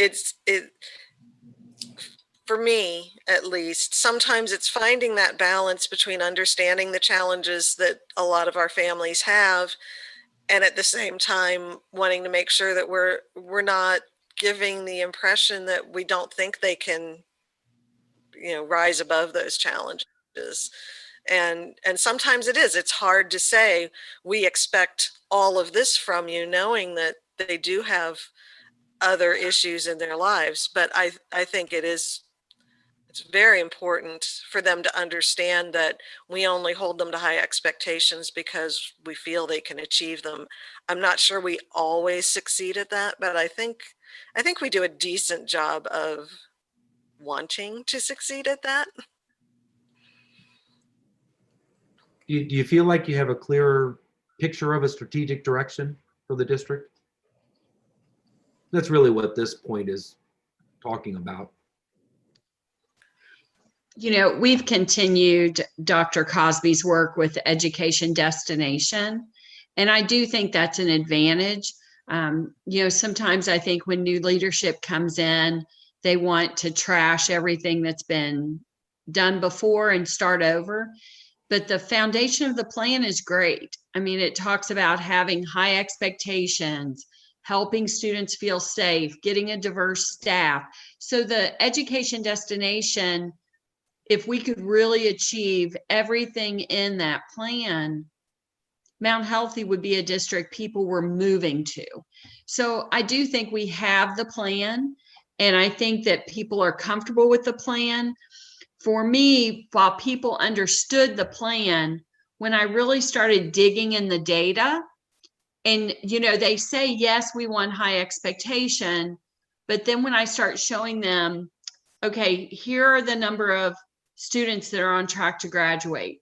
A: For me, at least, sometimes it's finding that balance between understanding the challenges that a lot of our families have, and at the same time wanting to make sure that we're not giving the impression that we don't think they can, rise above those challenges. And sometimes it's hard to say, we expect all of this from you, knowing that they do have other issues in their lives. But I think it's very important for them to understand that we only hold them to high expectations because we feel they can achieve them. I'm not sure we always succeed at that, but I think we do a decent job of wanting to succeed at that.
E: Do you feel like you have a clearer picture of a strategic direction for the district? That's really what this point is talking about.
D: We've continued Dr. Cosby's work with Education Destination, and I do think that's an advantage. Sometimes I think when new leadership comes in, they want to trash everything that's been done before and start over. But the foundation of the plan is great. I mean, it talks about having high expectations, helping students feel safe, getting a diverse staff. So the Education Destination, if we could really achieve everything in that plan, Mount Healthy would be a district people were moving to. So I do think we have the plan, and I think that people are comfortable with the plan. For me, while people understood the plan, when I really started digging in the data, and they say, yes, we want high expectation, but then when I start showing them, okay, here are the number of students that are on track to graduate.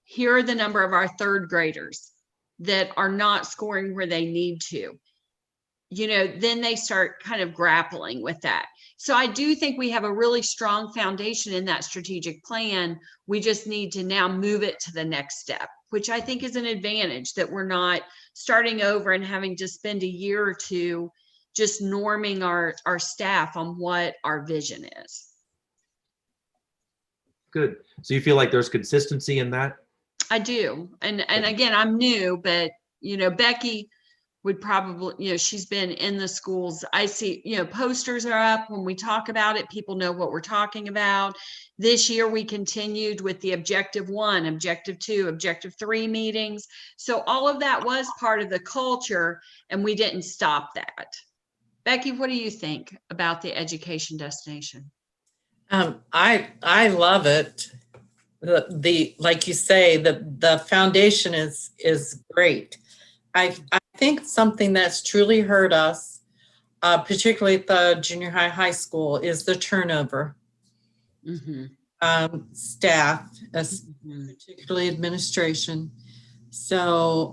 D: Here are the number of our third graders that are not scoring where they need to. Then they start kind of grappling with that. So I do think we have a really strong foundation in that strategic plan. We just need to now move it to the next step, which I think is an advantage, that we're not starting over and having to spend a year or two just norming our staff on what our vision is.
E: Good. So you feel like there's consistency in that?
D: I do. And again, I'm new, but Becky would probably, she's been in the schools. I see, posters are up when we talk about it. People know what we're talking about. This year we continued with the Objective 1, Objective 2, Objective 3 meetings. So all of that was part of the culture, and we didn't stop that. Becky, what do you think about the Education Destination?
B: I love it. Like you say, the foundation is great. I think something that's truly hurt us, particularly at the junior high school, is the turnover. Staff, particularly administration. So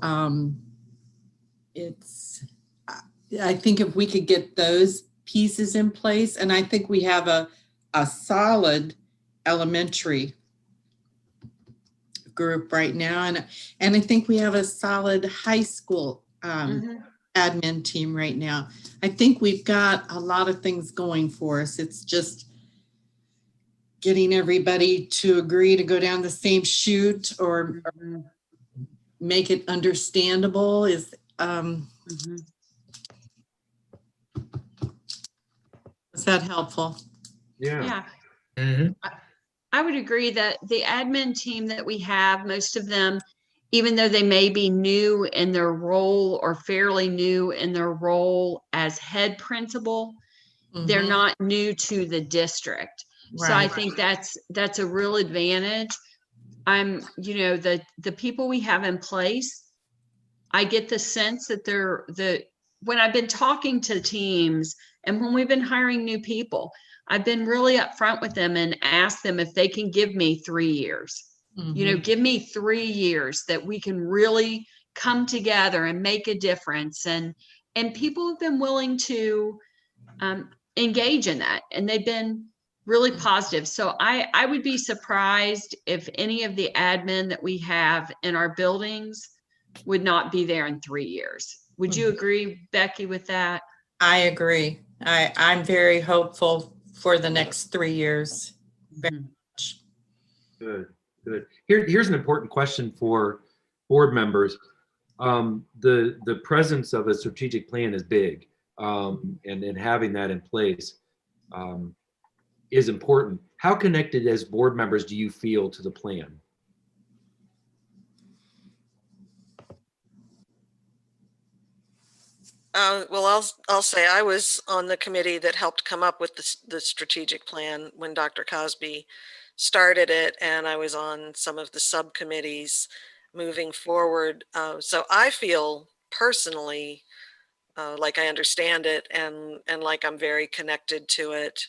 B: I think if we could get those pieces in place, and I think we have a solid elementary group right now, and I think we have a solid high school admin team right now. I think we've got a lot of things going for us. It's just getting everybody to agree to go down the same chute or make it understandable is
D: Mhm.
B: Is that helpful?
E: Yeah.
D: Yeah.
G: Mhm.
D: I would agree that the admin team that we have, most of them, even though they may be new in their role or fairly new in their role as head principal, they're
B: Mhm.
D: not new to the district. So I
B: Right.
D: think that's a real advantage. The people we have in place, I get the sense that when I've been talking to teams and when we've been hiring new people, I've been really upfront with them and asked them if they can give me 3 years.
B: Mhm.
D: Give me 3 years that we can really come together and make a difference. And people have been willing to engage in that, and they've been really positive. So I would be surprised if any of the admin that we have in our buildings would not be there in 3 years. Would you agree, Becky, with that?
B: I agree. I'm very hopeful for the next 3 years.
D: Mhm.
E: Good, good. Here's an important question for board members. The presence of a strategic plan is big, and having that in place is important. How connected as board members do you feel to the plan?
A: Well, I'll say I was on the committee that helped come up with the strategic plan when Dr. Cosby started it, and I was on some of the subcommittees moving forward. So I feel personally like I understand it, and like I'm very connected to it.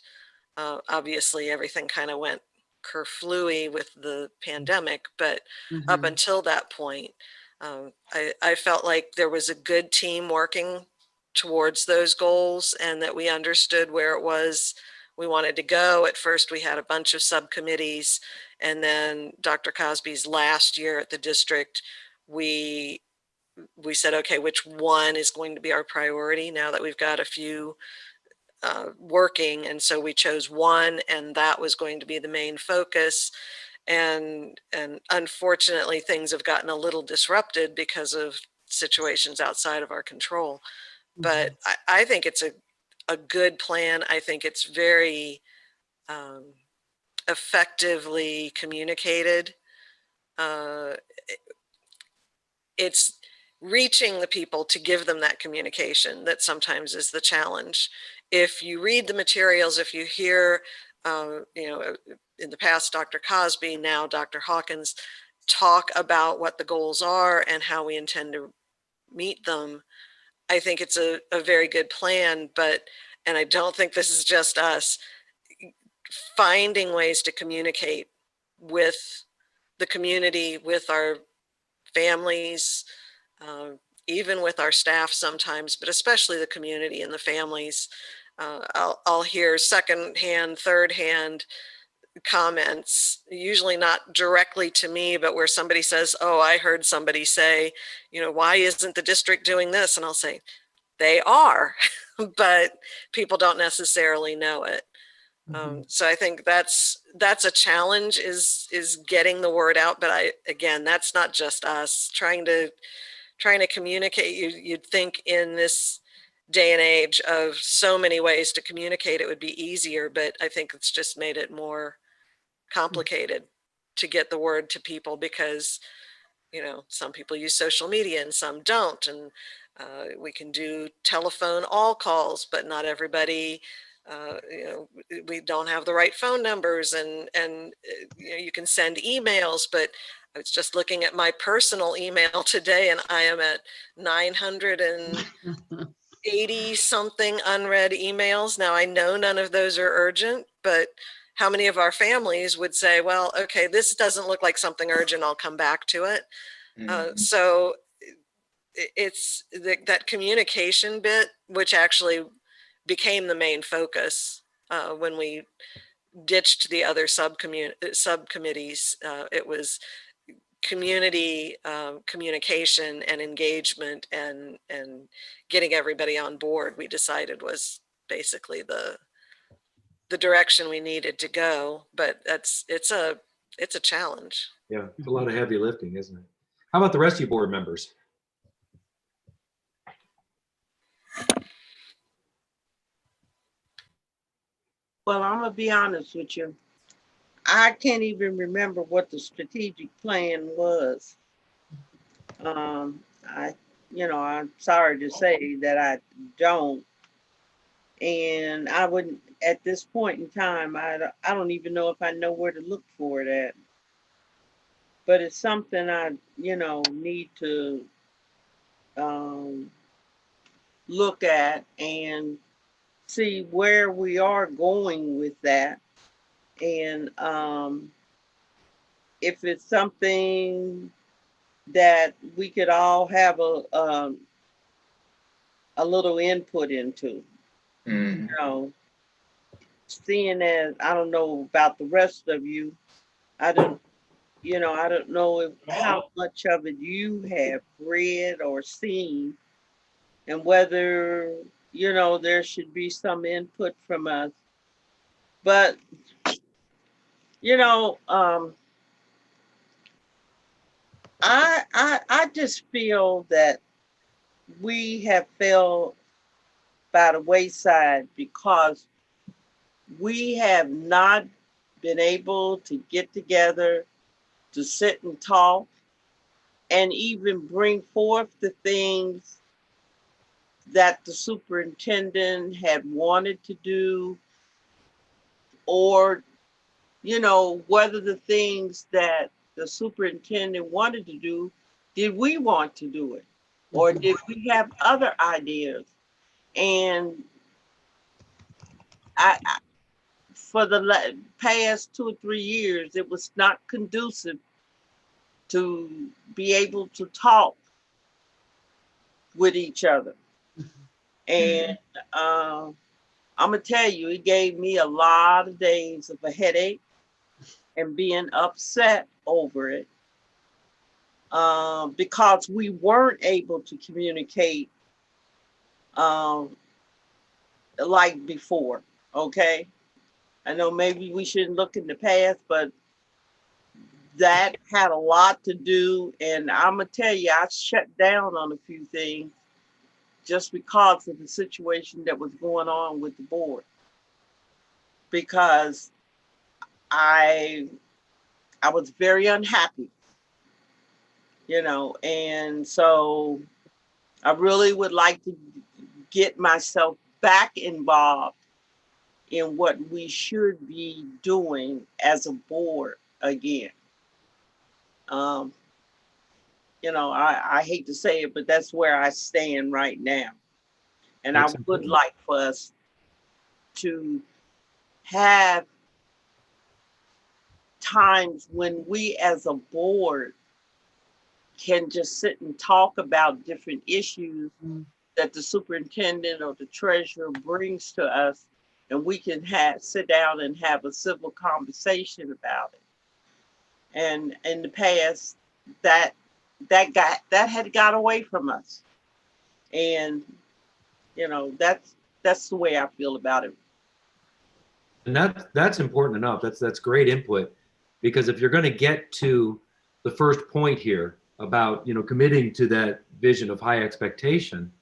A: Obviously, everything kind of went kerflooey with the pandemic, but up
D: Mhm.
A: until that point, I felt like there was a good team working towards those goals and that we understood where it was we wanted to go. At first, we had a bunch of subcommittees, and then Dr. Cosby's last year at the district, we said, okay, which one is going to be our priority now that we've got a few working? And so we chose one, and that was going to be the main focus. And unfortunately, things have gotten a little disrupted because of situations outside of our control. But I think it's a good plan. I think it's very effectively communicated. It's reaching the people to give them that communication that sometimes is the challenge. If you read the materials, if you hear, in the past, Dr. Cosby, now Dr. Hawkins, talk about what the goals are and how we intend to meet them, I think it's a very good plan. And I don't think this is just us, finding ways to communicate with the community, with our families, even with our staff sometimes, but especially the community and the families. I'll hear secondhand, third-hand comments, usually not directly to me, but where somebody says, oh, I heard somebody say, why isn't the district doing this? And I'll say, they are, but people don't necessarily know it. So I think that's a challenge, is getting the word out. But again, that's not just us trying to communicate. You'd think in this day and age of so many ways to communicate, it would be easier, but I think it's just made it more complicated to get the word to people because, some people use social media and some don't. And we can do telephone all calls, but not everybody, we don't have the right phone numbers, and you can send emails, but I was just looking at my personal email today, and I am at 980 something unread emails. Now, I know none of those are urgent, but how many of our families would say, well, okay, this doesn't look like something urgent, I'll come back to it. So it's that communication bit, which actually became the main focus when we ditched the other subcommittees. It was community communication and engagement, and getting everybody on board, we decided was basically the direction we needed to go. But it's a challenge.
E: Yeah, it's a lot of heavy lifting, isn't it? How about the rest of you board members?
C: Well, I'm gonna be honest with you. I can't even remember what the strategic plan was. I, I'm sorry to say that I don't. And I wouldn't, at this point in time, I don't even know if I know where to look for it at. But it's something I, need to um, look at and see where we are going with that. And if it's something that we could all have a little input into,
G: Mm.
C: seeing as I don't know about the rest of you, I don't, I don't know how much of it you have read or seen, and whether, there should be some input from us. But, you know, um, I just feel that we have fell by the wayside because we have not been able to get together to sit and talk and even bring forth the things that the superintendent had wanted to do, or, whether the things that the superintendent wanted to do, did we want to do it? Or did we have other ideas? And I for the past 2 or 3 years, it was not conducive to be able to talk with each other. And I'm gonna tell you, it gave me a lot of days of a headache and being upset over it, because we weren't able to communicate like before. Okay, I know maybe we shouldn't look in the past, but that had a lot to do. And I'm gonna tell you, I shut down on a few things just because of the situation that was going on with the board, because I was very unhappy, and so I really would like to get myself back involved in what we should be doing as a board again. Um, I hate to say it, but that's where I stand right now. And I would like for us to have times when we as a board can just sit and talk about different issues that the superintendent or the treasurer brings to us, and we can sit down and have a civil conversation about it. And in the past, that had got away from us, and that's the way I feel about it.
E: And that's important enough. That's great input, because if you're going to get to the first point here about committing to that vision of high expectation,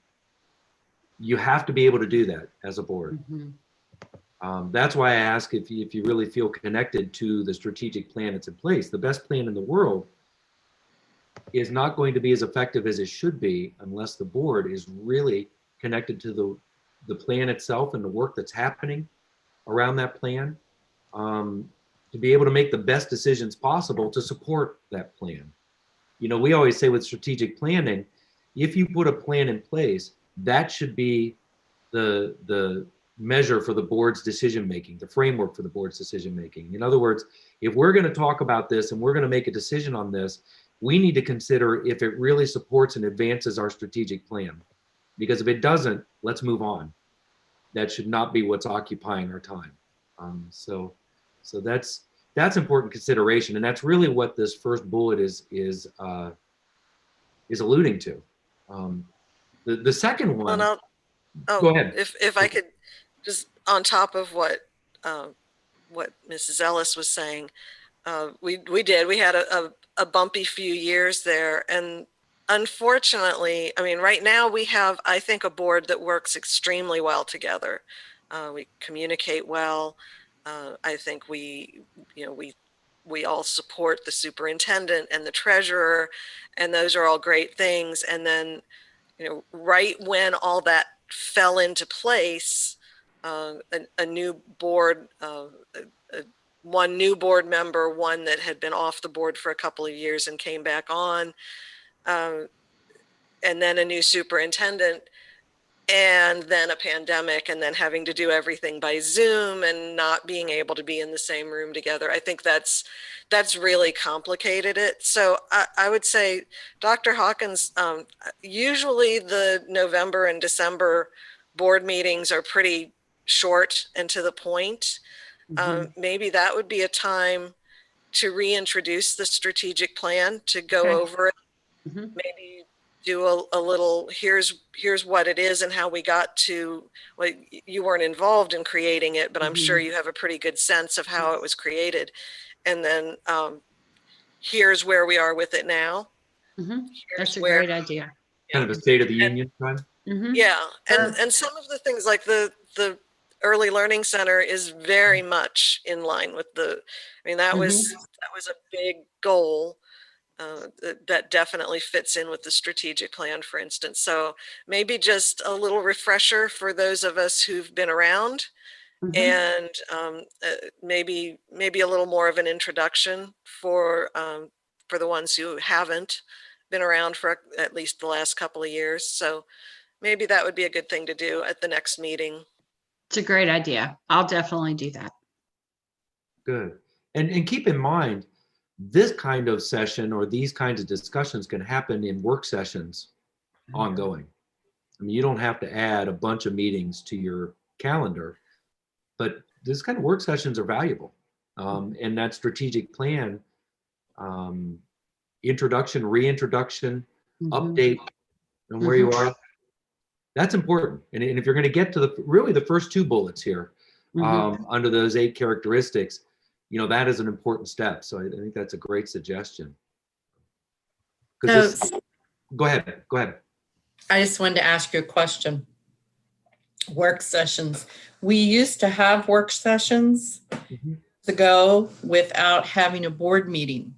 E: you have to be able to do that as a board. That's why I ask if you really feel connected to the strategic plan that's in place. The best plan in the world is not going to be as effective as it should be unless the board is really connected to the plan itself and the work that's happening around that plan, to be able to make the best decisions possible to support that plan. We always say with strategic planning, if you put a plan in place, that should be the measure for the board's decision making, the framework for the board's decision making. In other words, if we're going to talk about this and we're going to make a decision on this, we need to consider if it really supports and advances our strategic plan. Because if it doesn't, let's move on. That should not be what's occupying our time. So that's important consideration, and that's really what this first bullet is alluding to. The second one.
A: Well,
E: go ahead.
A: If I could just on top of what Mrs. Ellis was saying, we had a bumpy few years there, and unfortunately, I mean, right now we have, I think, a board that works extremely well together. We communicate well. I think we all support the superintendent and the treasurer, and those are all great things. And then, right when all that fell into place, a new board, one new board member, one that had been off the board for a couple of years and came back on, and then a new superintendent, and then a pandemic, and then having to do everything by Zoom and not being able to be in the same room together. I think that's really complicated it. So I would say, Dr. Hawkins, usually the November and December board meetings are pretty short and to the point. Maybe that would be a time to reintroduce the strategic plan, to go over it, maybe do a little, here's what it is and how we got to, well, you weren't involved in creating it, but I'm sure you have a pretty good sense of how it was created. And then here's where we are with it now.
D: That's a great idea.
E: Kind of a state of the union time.
A: Yeah, and some of the things like the Early Learning Center is very much in line with that was a big goal. That definitely fits in with the strategic plan, for instance. So maybe just a little refresher for those of us who've been around, and maybe a little more of an introduction for the ones who haven't been around for at least the last couple of years. So maybe that would be a good thing to do at the next meeting.
D: It's a great idea. I'll definitely do that.
E: Good. And keep in mind, this kind of session or these kinds of discussions can happen in work sessions ongoing. I mean, you don't have to add a bunch of meetings to your calendar, but this kind of work sessions are valuable. And that strategic plan, introduction, reintroduction, update on where you are, that's important. And if you're going to get to the first two bullets here, under those 8 characteristics, that is an important step. So I think that's a great suggestion. Go ahead.
B: I just wanted to ask you a question. Work sessions. We used to have work sessions ago without having a board meeting.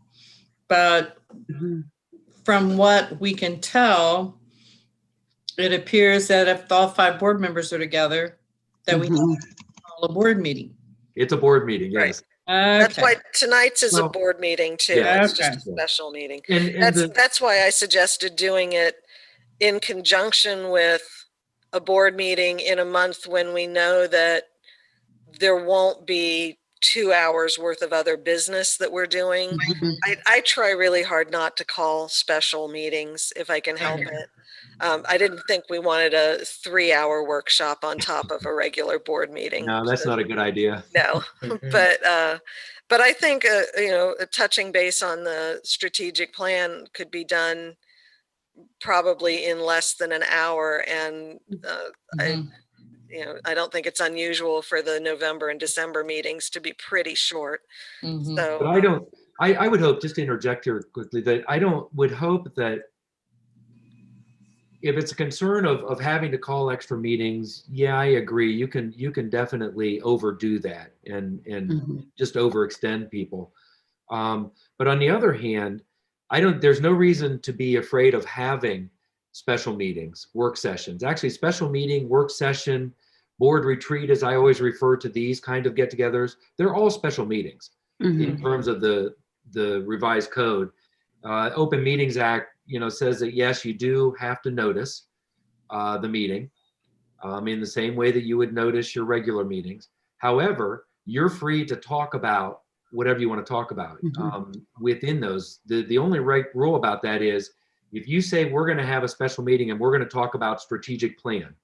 B: But from what we can tell, it appears that if all 5 board members are together, that we need to call a board meeting.
E: It's a board meeting, yes.
A: Right. That's why tonight's is a board meeting too.
E: Yeah,
A: it's just a special meeting.
E: And
A: that's why I suggested doing it in conjunction with a board meeting in a month when we know that there won't be 2 hours worth of other business that we're doing. I try really hard not to call special meetings if I can help it. I didn't think we wanted a 3-hour workshop on top of a regular board meeting.
E: No, that's not a good idea.
A: No, but I think touching base on the strategic plan could be done probably in less than an hour, and I don't think it's unusual for the November and December meetings to be pretty short. So,
E: but I would hope, just to interject here quickly, that would hope that if it's a concern of having to call extra meetings, yeah, I agree. You can definitely overdo that and just overextend people. But on the other hand, there's no reason to be afraid of having special meetings, work sessions. Actually, special meeting, work session, board retreat, as I always refer to these kind of get-togethers, they're all special meetings in terms of the revised code. Open Meetings Act, says that yes, you do have to notice the meeting in the same way that you would notice your regular meetings. However, you're free to talk about whatever you want to talk about within those. The only rule about that is if you say we're going to have a special meeting and we're going to talk about strategic plan,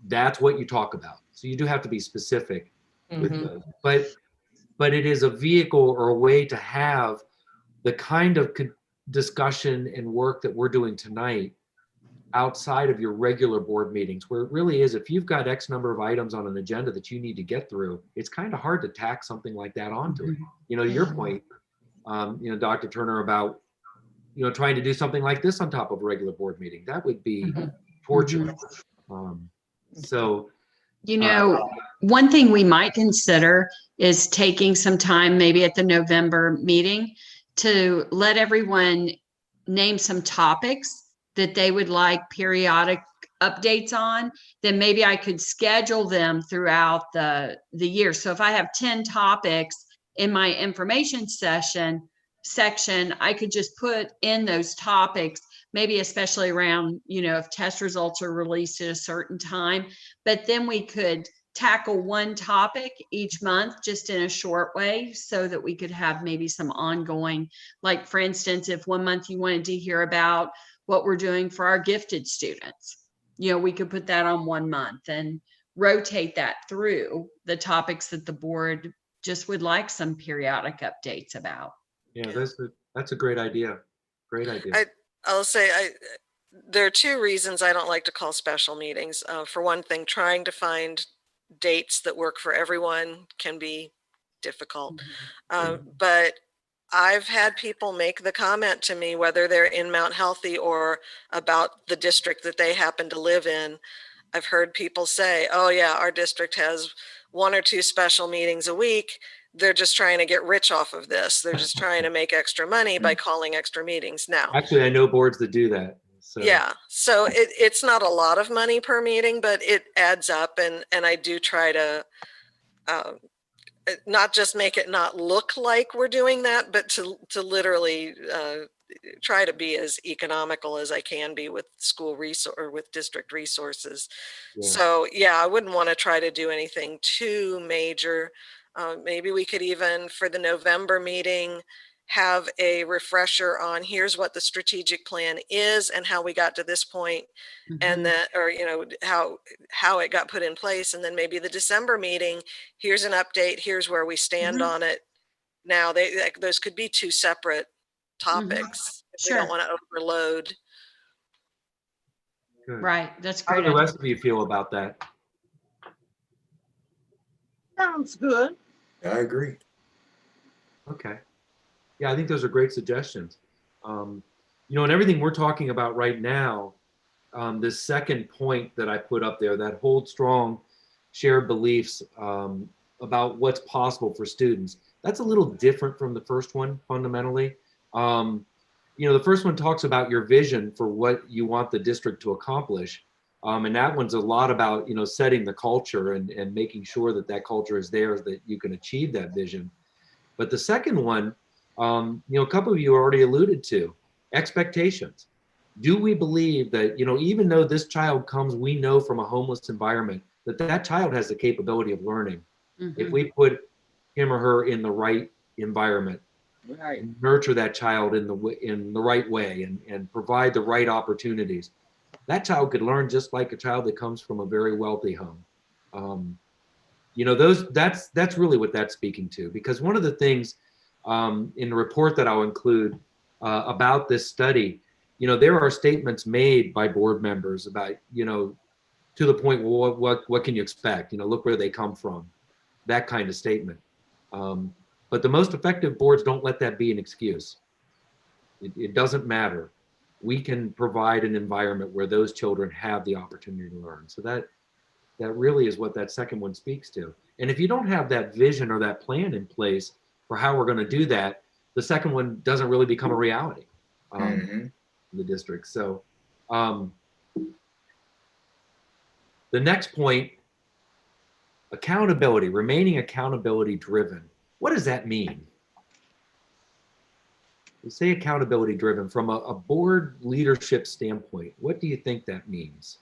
E: that's what you talk about. So you do have to be specific with those. But it is a vehicle or a way to have the kind of discussion and work that we're doing tonight outside of your regular board meetings, where it really is, if you've got X number of items on an agenda that you need to get through, it's kind of hard to tack something like that onto it. Your point, Dr. Turner, about, trying to do something like this on top of a regular board meeting, that would be torture. So
D: You know, one thing we might consider is taking some time, maybe at the November meeting, to let everyone name some topics that they would like periodic updates on. Then maybe I could schedule them throughout the year. So if I have 10 topics in my information section, I could just put in those topics, maybe especially around, you know, if test results are released at a certain time, but then we could tackle one topic each month just in a short way so that we could have maybe some ongoing, like for instance, if one month you wanted to hear about what we're doing for our gifted students, you know, we could put that on one month and rotate that through the topics that the board just would like some periodic updates about.
E: Yeah, that's a great idea. Great idea.
A: I'll say there are two reasons I don't like to call special meetings. For one thing, trying to find dates that work for everyone can be difficult. But I've had people make the comment to me, whether they're in Mount Healthy or about the district that they happen to live in. I've heard people say, oh yeah, our district has 1 or 2 special meetings a week. They're just trying to get rich off of this. They're just trying to make extra money by calling extra meetings now.
E: Actually, I know boards that do that. So.
A: Yeah, so it's not a lot of money per meeting, but it adds up, and I do try to not just make it not look like we're doing that, but to literally try to be as economical as I can be with school resource or with district resources.
E: Yeah.
A: So yeah, I wouldn't want to try to do anything too major. Maybe we could even, for the November meeting, have a refresher on here's what the strategic plan is and how we got to this point, and that, or you know, how it got put in place. And then maybe the December meeting, here's an update, here's where we stand on it now. Those could be 2 separate topics if we don't want to overload.
E: Good.
D: Right, that's
E: How
D: great.
E: do the rest of you feel about that?
C: Sounds good.
G: I agree.
E: Okay. Yeah, I think those are great suggestions. You know, and everything we're talking about right now, this second point that I put up there, that hold strong shared beliefs about what's possible for students, that's a little different from the first one fundamentally. You know, the first one talks about your vision for what you want the district to accomplish. And that one's a lot about, you know, setting the culture and making sure that that culture is there, that you can achieve that vision. But the second one, you know, a couple of you already alluded to, expectations. Do we believe that, you know, even though this child comes, we know from a homeless environment, that that child has the capability of learning. If we put him or her in the right environment, nurture that child in the right way and provide the right opportunities, that child could learn just like a child that comes from a very wealthy home. You know, that's really what that's speaking to, because one of the things in the report that I'll include about this study, you know, there are statements made by board members about, you know, to the point, well, what can you expect? You know, look where they come from, that kind of statement. But the most effective boards don't let that be an excuse. It doesn't matter. We can provide an environment where those children have the opportunity to learn. So that really is what that second one speaks to. And if you don't have that vision or that plan in place for how we're going to do that, the second one doesn't really become a reality in the district. So the next point, accountability, remaining accountability driven. What does that mean? We say accountability driven from a board leadership standpoint. What do you think that means?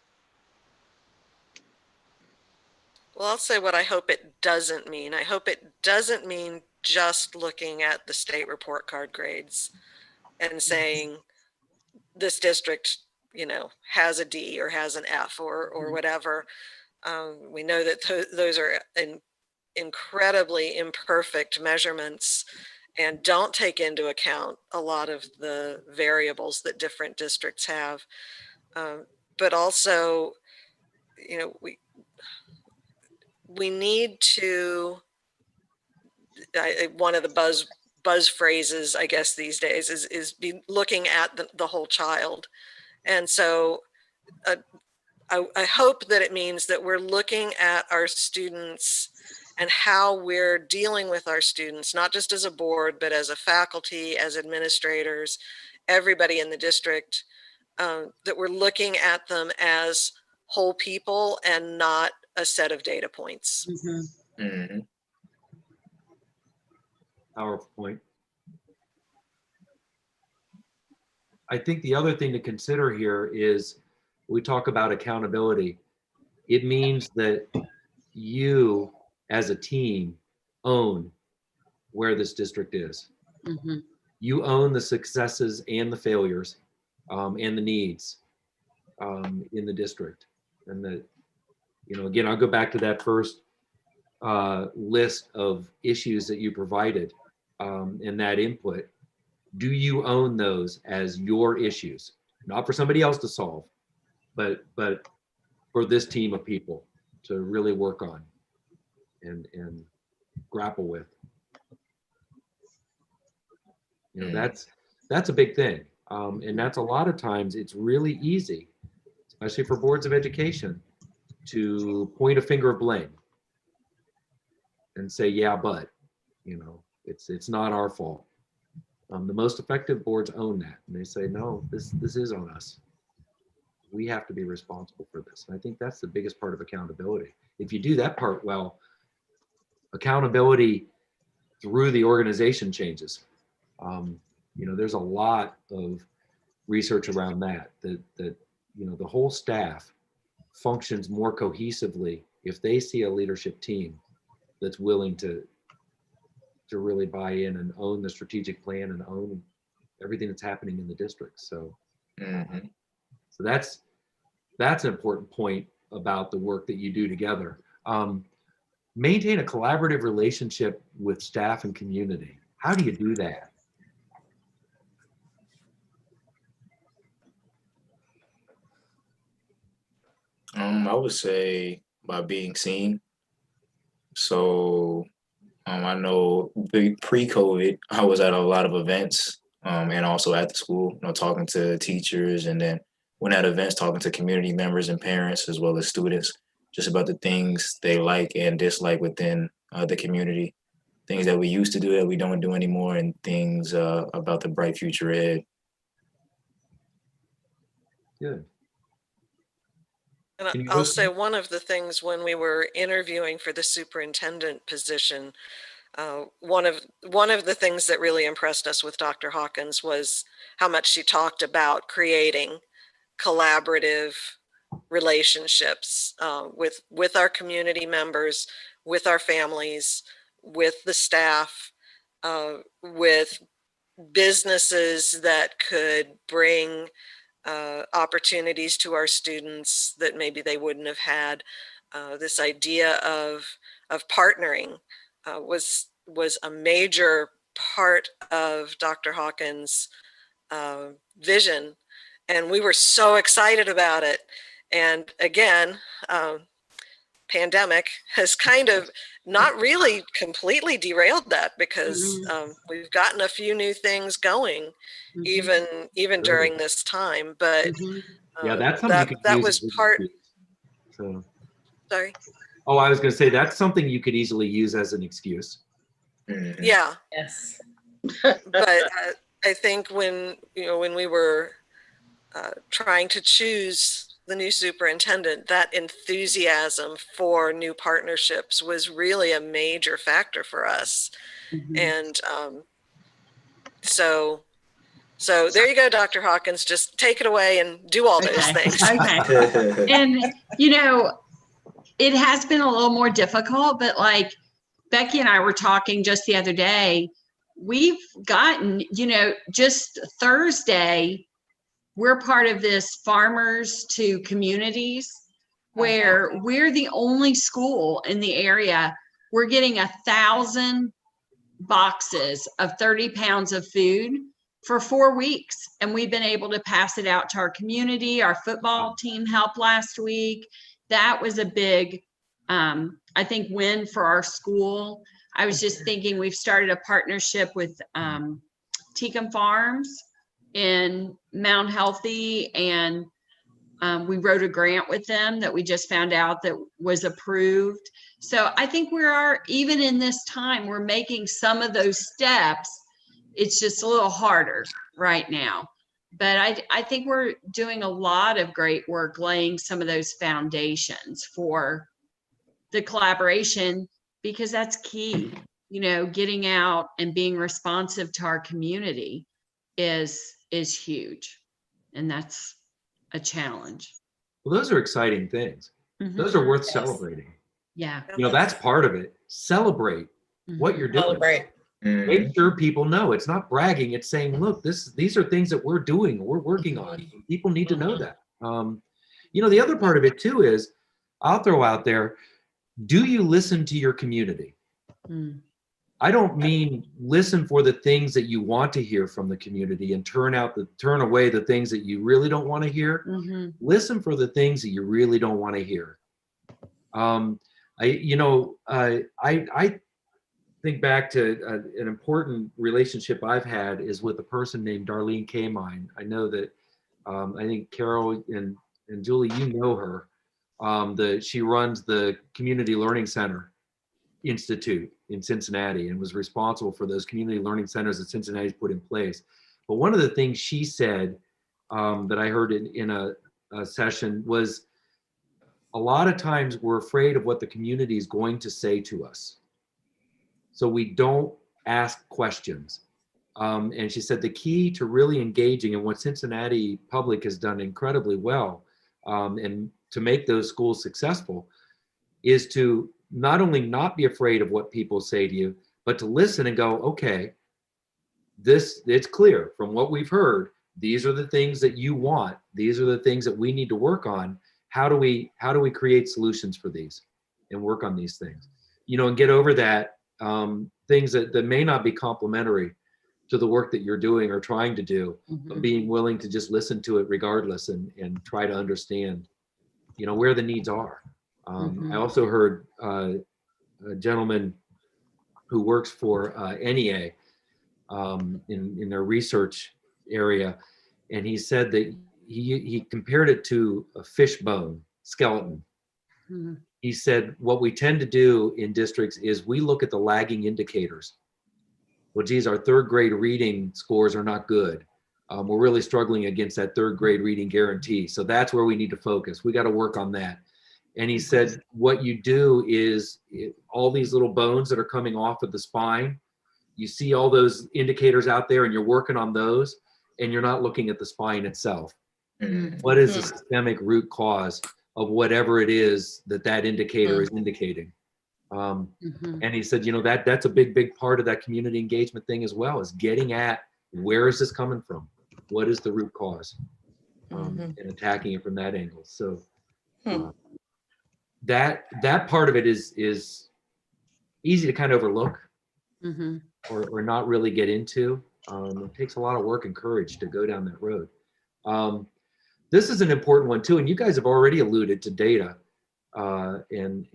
A: Well, I'll say what I hope it doesn't mean. I hope it doesn't mean just looking at the state report card grades and saying this district, you know, has a D or has an F or whatever. We know that those are incredibly imperfect measurements and don't take into account a lot of the variables that different districts have. But also, you know, we need to, one of the buzz phrases, I guess, these days is be looking at the whole child. And so I hope that it means that we're looking at our students and how we're dealing with our students, not just as a board, but as a faculty, as administrators, everybody in the district, that we're looking at them as whole people and not a set of data points.
G: Mhm.
E: Powerful point. I think the other thing to consider here is we talk about accountability. It means that you as a team own where this district is. You own the successes and the failures and the needs in the district. And that, you know, again, I'll go back to that first list of issues that you provided and that input. Do you own those as your issues? Not for somebody else to solve, but for this team of people to really work on and grapple with. You know, that's a big thing. And that's a lot of times it's really easy, especially for boards of education, to point a finger of blame and say, yeah, but, you know, it's not our fault. The most effective boards own that, and they say, no, this is on us. We have to be responsible for this. And I think that's the biggest part of accountability. If you do that part well, accountability through the organization changes. You know, there's a lot of research around that you know, the whole staff functions more cohesively if they see a leadership team that's willing to really buy in and own the strategic plan and own everything that's happening in the district. So, so that's an important point about the work that you do together. Maintain a collaborative relationship with staff and community. How do you do that?
G: I would say by being seen. So I know pre-COVID, I was at a lot of events and also at the school, you know, talking to teachers, and then when at events, talking to community members and parents as well as students, just about the things they like and dislike within the community, things that we used to do that we don't do anymore, and things about the bright future ahead.
E: Good.
A: And
E: Can you
A: I'll
E: listen?
A: say one of the things when we were interviewing for the superintendent position, one of the things that really impressed us with Dr. Hawkins was how much she talked about creating collaborative relationships with our community members, with our families, with the staff, with businesses that could bring opportunities to our students that maybe they wouldn't have had. This idea of partnering was a major part of Dr. Hawkins' vision, and we were so excited about it. And again, pandemic has kind of not really completely derailed that, because we've gotten a few new things going even during this time. But
E: Yeah, that's something you could
A: that
E: use
A: was
E: as an
A: part.
E: excuse. So,
A: Sorry.
E: oh, I was going to say that's something you could easily use as an excuse.
A: Yeah.
D: Yes.
A: But I think when we were trying to choose the new superintendent, that enthusiasm for new partnerships was really a major factor for us. And so there you go, Dr. Hawkins, just take it away and do all those things.
D: Okay. And, you know, it has been a little more difficult, but like Becky and I were talking just the other day, we've gotten, you know, just Thursday, we're part of this Farmers to Communities, where we're the only school in the area. We're getting 1,000 boxes of 30 pounds of food for 4 weeks. And we've been able to pass it out to our community. Our football team helped last week. That was a big, I think, win for our school. I was just thinking, we've started a partnership with Tecum Farms in Mount Healthy, and We wrote a grant with them that we just found out that was approved. So I think even in this time, we're making some of those steps. It's just a little harder right now. But I think we're doing a lot of great work laying some of those foundations for the collaboration, because that's key. Getting out and being responsive to our community is huge. And that's a challenge.
E: Well, those are exciting things. Those are worth celebrating.
D: Yeah.
E: That's part of it. Celebrate what you're doing.
A: Celebrate.
E: Make sure people know. It's not bragging. It's saying, look, these are things that we're doing, we're working on. People need to know that. The other part of it too is, I'll throw out there, do you listen to your community? I don't mean listen for the things that you want to hear from the community and turn away the things that you really don't want to hear. Listen for the things that you really don't want to hear. I think back to an important relationship I've had is with a person named Darlene Kamine. I know that I think Carol and Julie, you know her. She runs the Community Learning Center Institute in Cincinnati and was responsible for those community learning centers that Cincinnati's put in place. But one of the things she said that I heard in a session was, a lot of times we're afraid of what the community is going to say to us, so we don't ask questions. And she said the key to really engaging, and what Cincinnati Public has done incredibly well, and to make those schools successful, is to not only not be afraid of what people say to you, but to listen and go, okay, it's clear from what we've heard, these are the things that you want. These are the things that we need to work on. How do we create solutions for these and work on these things? And get over that, things that may not be complementary to the work that you're doing or trying to do, but being willing to just listen to it regardless and try to understand, where the needs are. I also heard a gentleman who works for NEA in their research area, and he said that he compared it to a fish bone skeleton. He said what we tend to do in districts is we look at the lagging indicators. Well, geez, our third grade reading scores are not good. We're really struggling against that third grade reading guarantee. So that's where we need to focus. We got to work on that. And he said, what you do is all these little bones that are coming off of the spine, you see all those indicators out there and you're working on those, and you're not looking at the spine itself. What is the systemic root cause of whatever it is that indicator is indicating? And he said, that's a big part of that community engagement thing as well, is getting at where is this coming from? What is the root cause? And attacking it from that angle. So that part of it is easy to kind of overlook or not really get into. It takes a lot of work and courage to go down that road. This is an important one too, and you guys have already alluded to data, and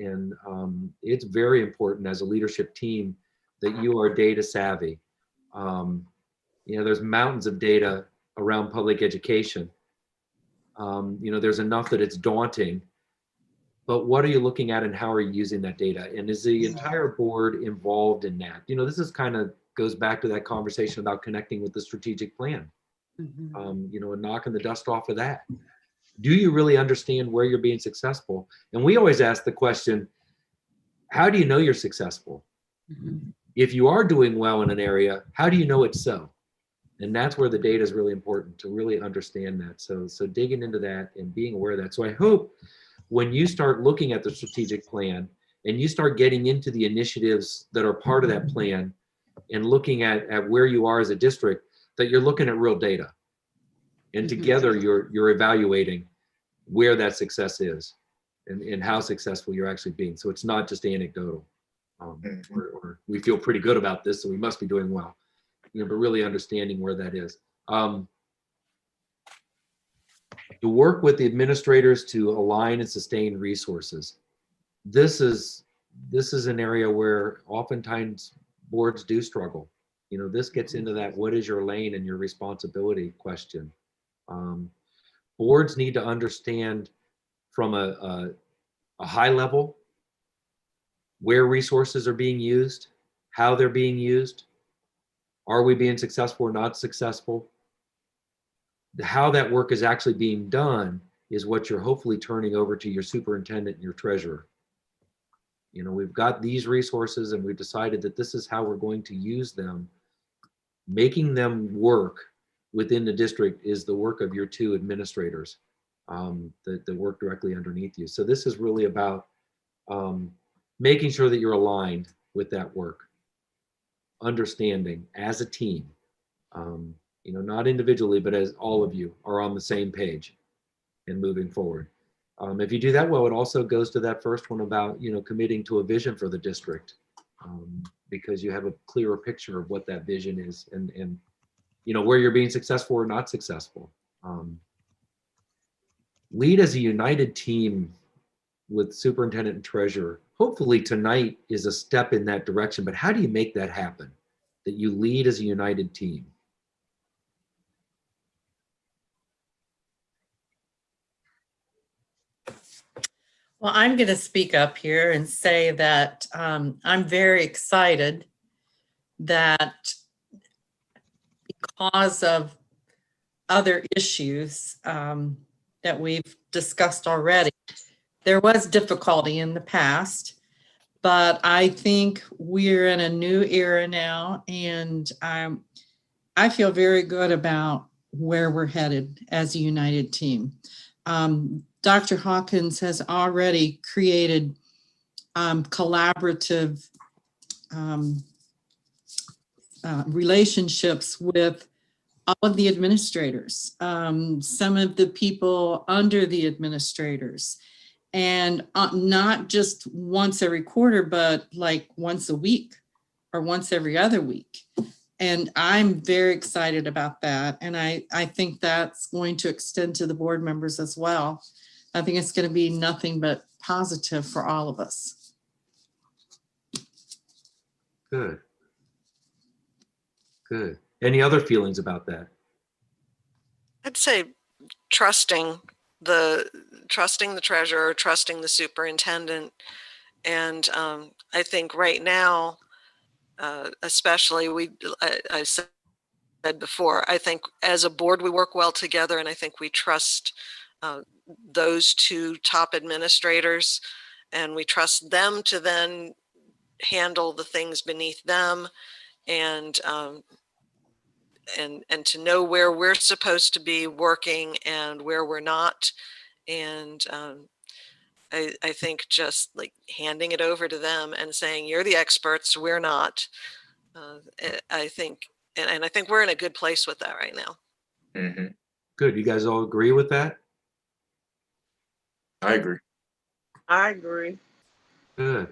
E: it's very important as a leadership team that you are data savvy. There's mountains of data around public education. There's enough that it's daunting, but what are you looking at and how are you using that data? And is the entire board involved in that? This is kind of goes back to that conversation about connecting with the strategic plan, and knocking the dust off of that. Do you really understand where you're being successful? And we always ask the question, how do you know you're successful? If you are doing well in an area, how do you know it's so? And that's where the data is really important, to really understand that. So digging into that and being aware of that. So I hope when you start looking at the strategic plan and you start getting into the initiatives that are part of that plan and looking at where you are as a district, that you're looking at real data. And together you're evaluating where that success is and how successful you're actually being. So it's not just anecdotal. Or we feel pretty good about this, so we must be doing well. But really understanding where that is. To work with the administrators to align and sustain resources. This is an area where oftentimes boards do struggle. This gets into that, what is your lane and your responsibility question. boards need to understand from a high level where resources are being used, how they're being used. Are we being successful or not successful? How that work is actually being done is what you're hopefully turning over to your superintendent and your treasurer. You know, we've got these resources and we've decided that this is how we're going to use them. Making them work within the district is the work of your two administrators that work directly underneath you. So this is really about making sure that you're aligned with that work, understanding as a team, you know, not individually, but as all of you are on the same page and moving forward. If you do that well, it also goes to that first one about, you know, committing to a vision for the district, because you have a clearer picture of what that vision is and you know, where you're being successful or not successful. Lead as a united team with superintendent and treasurer. Hopefully tonight is a step in that direction, but how do you make that happen? That you lead as a united team?
B: Well, I'm going to speak up here and say that I'm very excited that because of other issues that we've discussed already, there was difficulty in the past, but I think we're in a new era now, and I feel very good about where we're headed as a united team. Dr. Hawkins has already created collaborative relationships with all of the administrators, some of the people under the administrators, and not just once every quarter, but like once a week or once every other week. And I'm very excited about that. And I think that's going to extend to the board members as well. I think it's going to be nothing but positive for all of us.
E: Good. Good. Any other feelings about that?
A: I'd say trusting the treasurer, trusting the superintendent. And I think right now, especially I said before, I think as a board, we work well together, and I think we trust those two top administrators, and we trust them to then handle the things beneath them, and to know where we're supposed to be working and where we're not. And I think just like handing it over to them and saying, you're the experts, we're not. I think, and I think we're in a good place with that right now.
G: Mm-hmm.
E: Good. You guys all agree with that?
G: I agree.
C: I agree.
E: Good.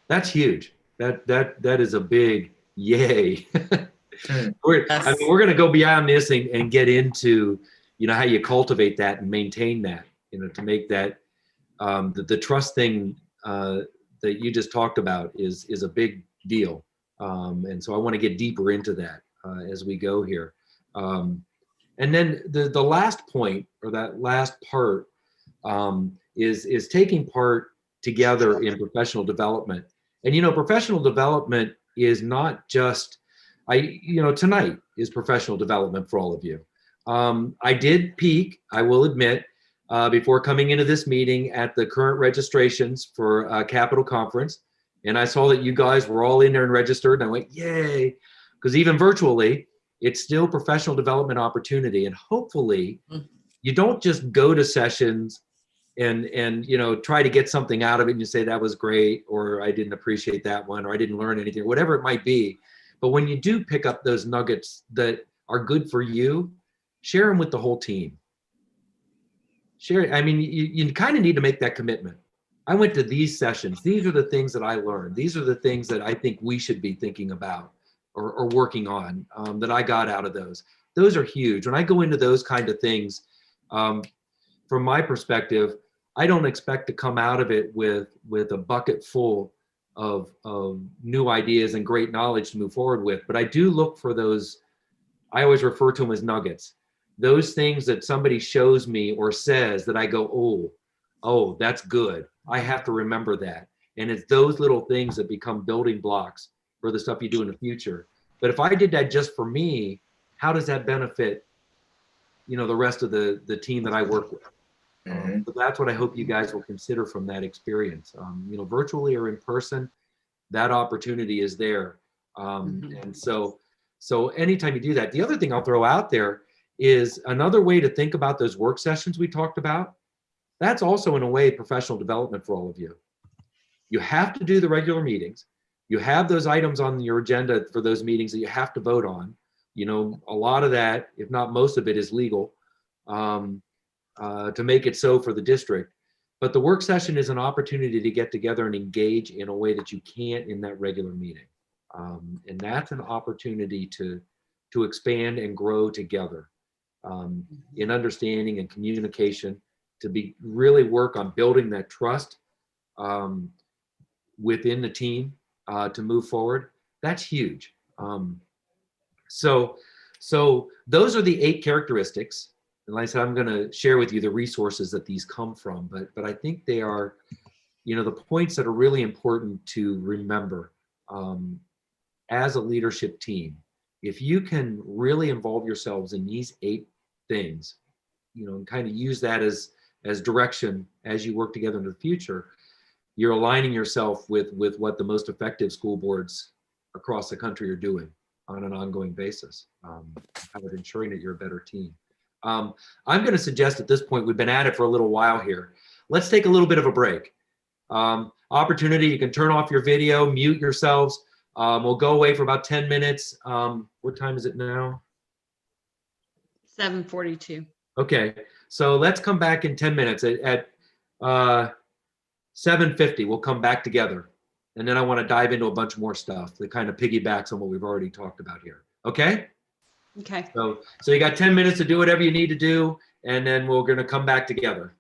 E: That's huge. That is a big yay. We're going to go beyond this and get into, you know, how you cultivate that and maintain that, you know, to make that the trust thing that you just talked about is a big deal. And so I want to get deeper into that as we go here. And then the last point, or that last part, is taking part together in professional development. And, you know, professional development is not just, tonight is professional development for all of you. I did peek, I will admit, before coming into this meeting at the current registrations for Capital Conference. And I saw that you guys were all in there and registered, and I went, yay. Because even virtually, it's still professional development opportunity. And hopefully you don't just go to sessions and you know, try to get something out of it and you say that was great, or I didn't appreciate that one, or I didn't learn anything, whatever it might be. But when you do pick up those nuggets that are good for you, share them with the whole team. Share. I mean, you kind of need to make that commitment. I went to these sessions. These are the things that I learned. These are the things that I think we should be thinking about or working on, that I got out of those. Those are huge. When I go into those kind of things, from my perspective, I don't expect to come out of it with a bucket full of new ideas and great knowledge to move forward with. But I do look for those, I always refer to them as nuggets. those things that somebody shows me or says that I go, oh, that's good. I have to remember that. And it's those little things that become building blocks for the stuff you do in the future. But if I did that just for me, how does that benefit, the rest of the team that I work with? So that's what I hope you guys will consider from that experience. Virtually or in person, that opportunity is there. And so anytime you do that, the other thing I'll throw out there is another way to think about those work sessions we talked about. That's also in a way professional development for all of you. You have to do the regular meetings. You have those items on your agenda for those meetings that you have to vote on. A lot of that, if not most of it, is legal to make it so for the district. But the work session is an opportunity to get together and engage in a way that you can't in that regular meeting. And that's an opportunity to expand and grow together in understanding and communication, to really work on building that trust within the team to move forward. That's huge. So those are the 8 characteristics. And like I said, I'm going to share with you the resources that these come from, but I think they are, the points that are really important to remember as a leadership team. If you can really involve yourselves in these 8 things, and kind of use that as direction as you work together in the future, you're aligning yourself with what the most effective school boards across the country are doing on an ongoing basis, kind of ensuring that you're a better team. I'm going to suggest at this point, we've been at it for a little while here. Let's take a little bit of a break. Opportunity, you can turn off your video, mute yourselves. We'll go away for about 10 minutes. What time is it now?
D: 7:42.
E: Okay, so let's come back in 10 minutes at 7:50. We'll come back together. And then I want to dive into a bunch more stuff that kind of piggybacks on what we've already talked about here. Okay?
D: Okay.
E: So you got 10 minutes to do whatever you need to do, and then we're going to come back together.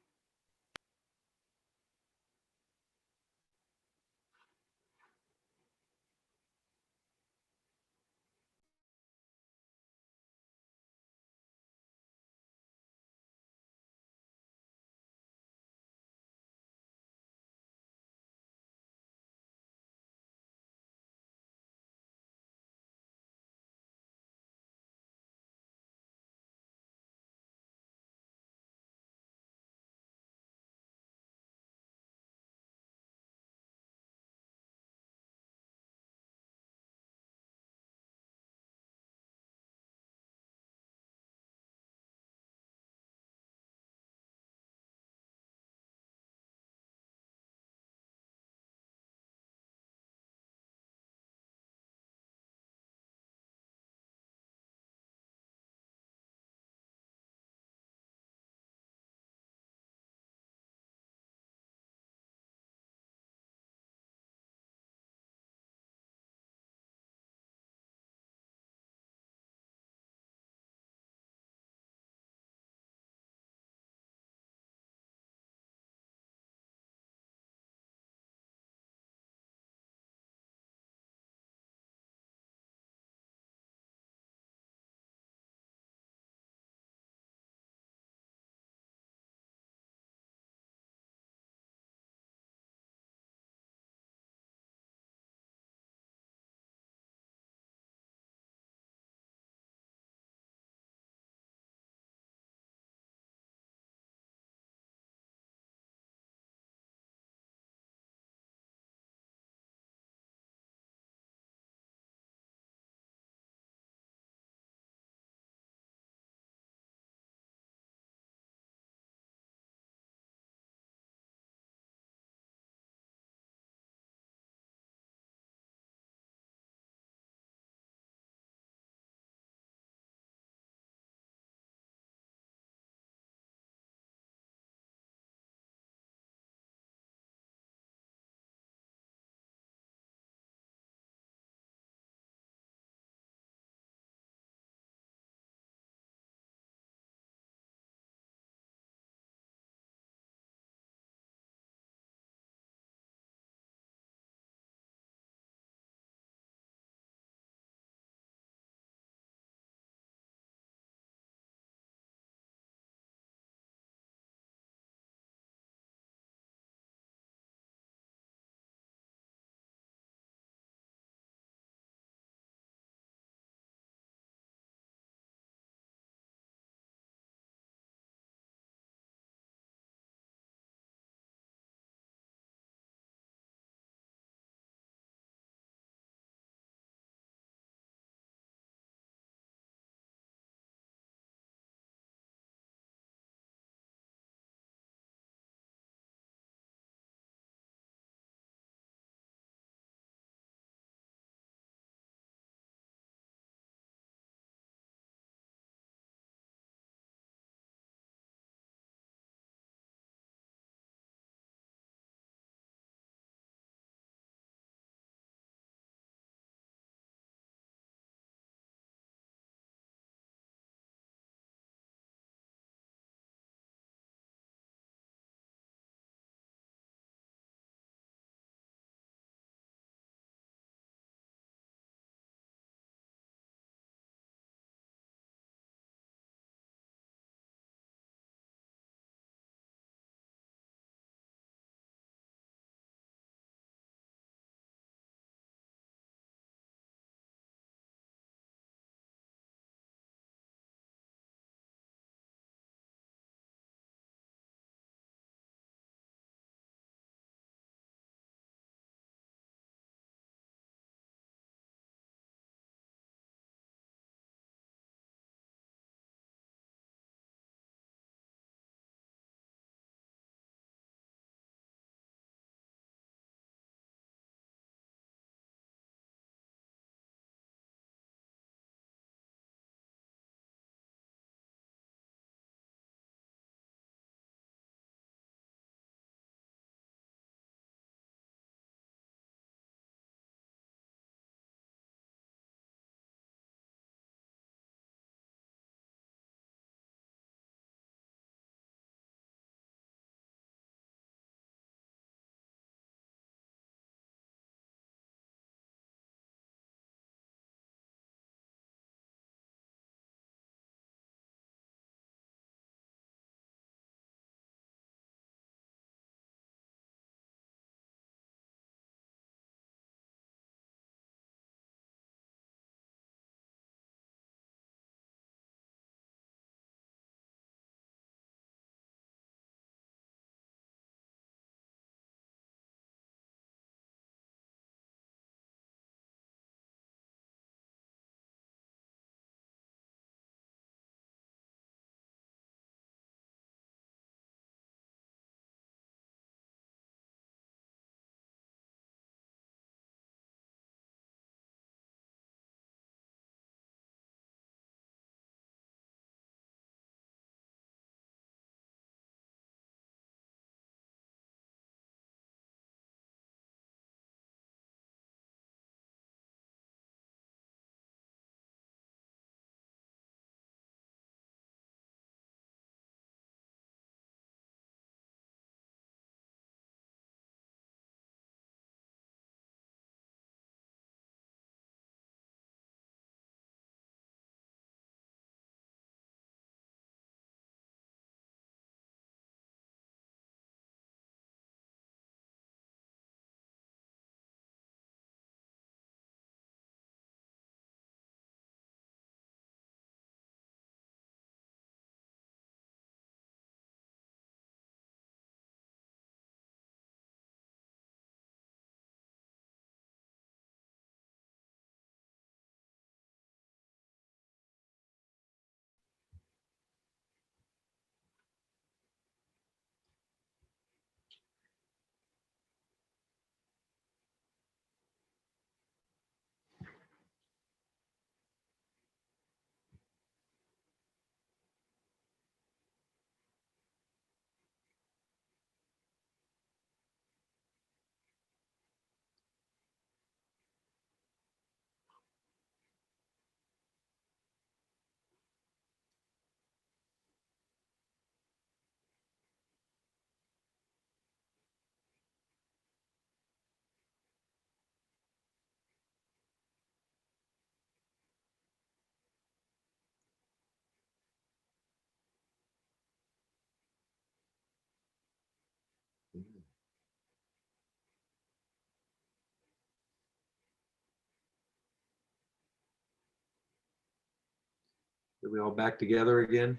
E: Are we all back together again?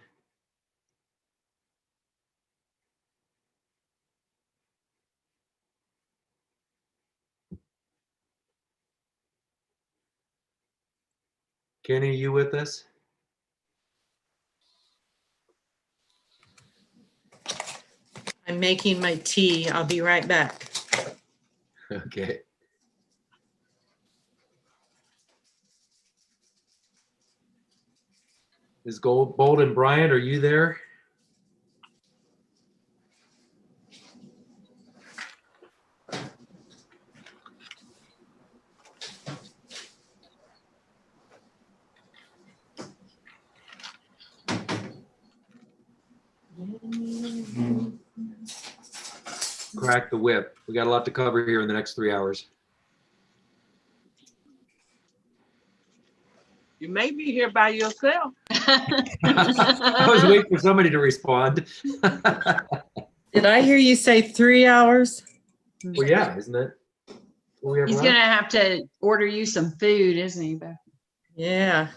E: Kenny, you with us?
B: I'm making my tea. I'll be right back.
E: Okay. Is Bold and Bryant, are you there? Crack the whip. We got a lot to cover here in the next 3 hours.
C: You may be here by yourself.
E: I was waiting for somebody to respond.
B: Did I hear you say 3 hours?
E: Well, yeah, isn't it? What we have
D: He's
E: left?
D: gonna have to order you some food, isn't he, Beth?
B: Yeah.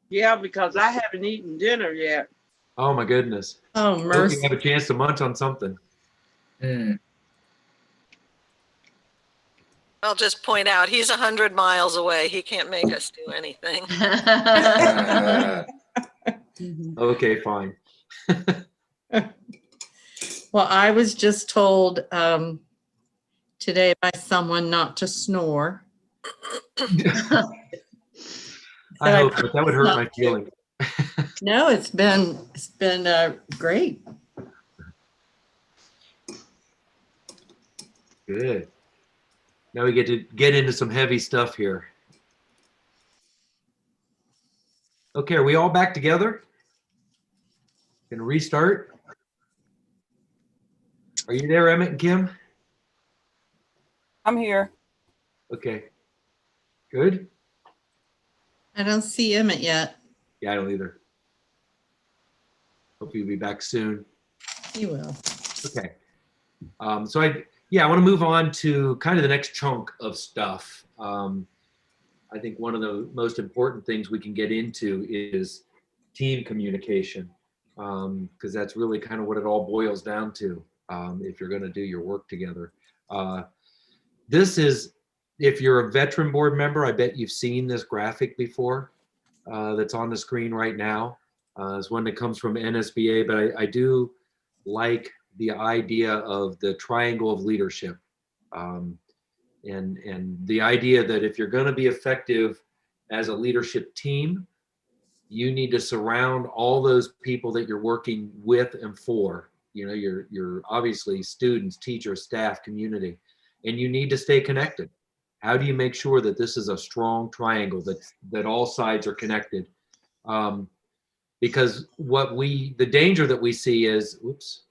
C: Yeah, because I haven't eaten dinner yet.
E: Oh my goodness.
B: Oh,
E: Hope you
B: mercy.
E: have a chance to munch on something.
A: I'll just point out, he's 100 miles away. He can't make us do anything.
E: Okay, fine.
B: Well, I was just told today by someone not to snore.
E: I hope, but that would hurt my feelings.
B: No, it's been great.
E: Good. Now we get to get into some heavy stuff here. Okay, are we all back together? Can restart? Are you there, Emmett and Kim?
H: I'm here.
E: Okay. Good?
B: I don't see Emmett yet.
E: Yeah, I don't either. Hope you'll be back soon.
B: He will.
E: Okay. So I want to move on to kind of the next chunk of stuff. I think one of the most important things we can get into is team communication, because that's really kind of what it all boils down to if you're going to do your work together. This is, if you're a veteran board member, I bet you've seen this graphic before that's on the screen right now. It's one that comes from NSBA, but I do like the idea of the triangle of leadership. And the idea that if you're going to be effective as a leadership team, you need to surround all those people that you're working with and for. You know, you're obviously students, teachers, staff, community, and you need to stay connected. How do you make sure that this is a strong triangle, that all sides are connected? Because the danger that we see is, oops,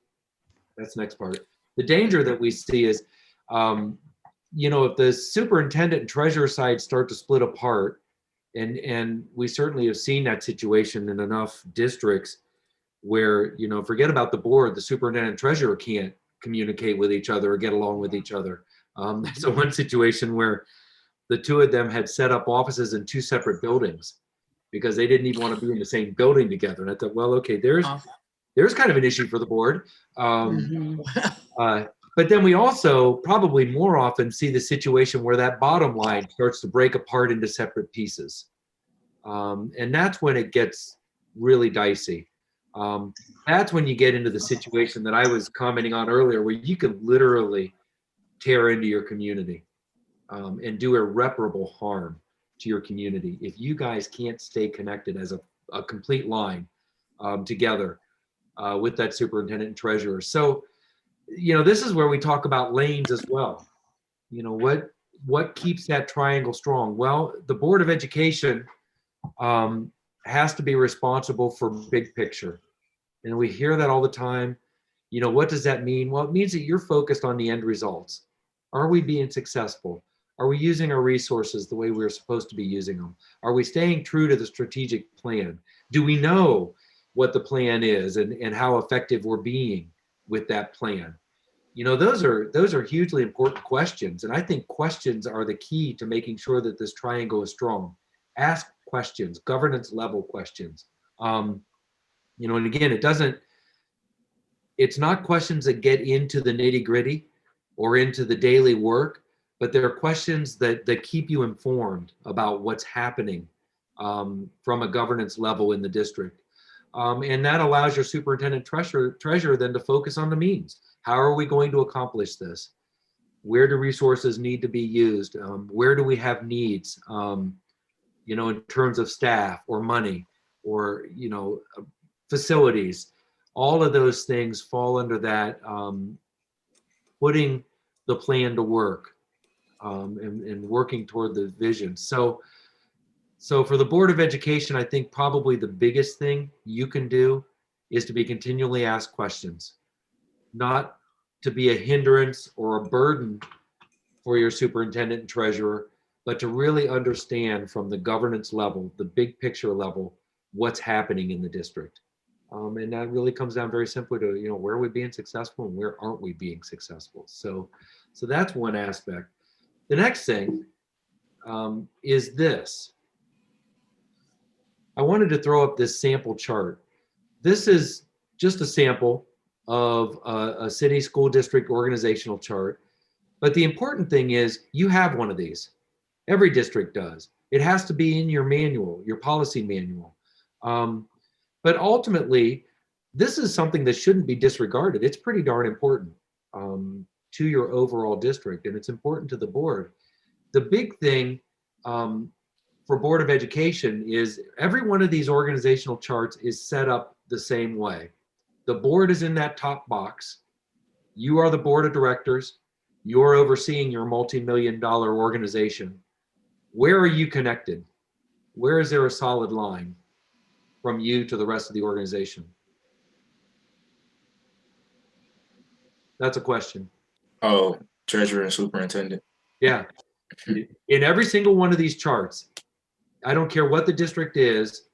E: that's the next part. The danger that we see is, if the superintendent and treasurer side start to split apart, and we certainly have seen that situation in enough districts where, forget about the board, the superintendent and treasurer can't communicate with each other or get along with each other. That's one situation where the two of them had set up offices in two separate buildings because they didn't even want to be in the same building together. And I thought, well, okay, there's kind of an issue for the board. But then we also probably more often see the situation where that bottom line starts to break apart into separate pieces. And that's when it gets really dicey. That's when you get into the situation that I was commenting on earlier, where you could literally tear into your community and do irreparable harm to your community if you guys can't stay connected as a complete line together with that superintendent and treasurer. So, this is where we talk about lanes as well. What keeps that triangle strong? Well, the Board of Education has to be responsible for big picture. And we hear that all the time. What does that mean? Well, it means that you're focused on the end results. Are we being successful? Are we using our resources the way we're supposed to be using them? Are we staying true to the strategic plan? Do we know what the plan is and how effective we're being with that plan? You know, those are hugely important questions. And I think questions are the key to making sure that this triangle is strong. Ask questions, governance level questions. You know, and again, it's not questions that get into the nitty gritty or into the daily work, but there are questions that keep you informed about what's happening from a governance level in the district. And that allows your superintendent treasurer then to focus on the means. How are we going to accomplish this? Where do resources need to be used? Where do we have needs, you know, in terms of staff or money or, you know, facilities? All of those things fall under that, putting the plan to work and working toward the vision. So for the Board of Education, I think probably the biggest thing you can do is to be continually asked questions, not to be a hindrance or a burden for your superintendent and treasurer, but to really understand from the governance level, the big picture level, what's happening in the district. And that really comes down very simply to, you know, where are we being successful and where aren't we being successful? So that's one aspect. The next thing is this. I wanted to throw up this sample chart. This is just a sample of a city school district organizational chart. But the important thing is you have one of these. Every district does. It has to be in your manual, your policy manual. But ultimately, this is something that shouldn't be disregarded. It's pretty darn important to your overall district, and it's important to the board. The big thing for Board of Education is every one of these organizational charts is set up the same way. The board is in that top box. You are the board of directors. You're overseeing your multi-million-dollar organization. Where are you connected? Where is there a solid line from you to the rest of the organization? That's a question.
G: Oh, treasurer and superintendent.
E: Yeah. In every single one of these charts, I don't care what the district is,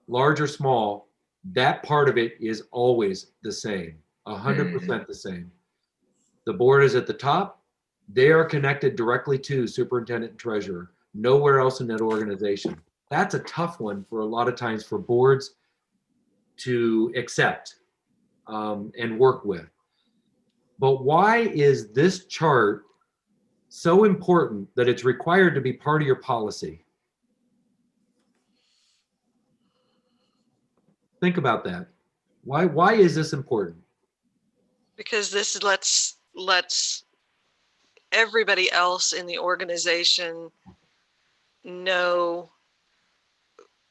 E: large or small, that part of it is always the same, 100% the same. The board is at the top. They are connected directly to superintendent and treasurer, nowhere else in that organization. That's a tough one for a lot of times for boards to accept and work with. But why is this chart so important that it's required to be part of your policy? Think about that. Why is this important?
A: Because this lets everybody else in the organization know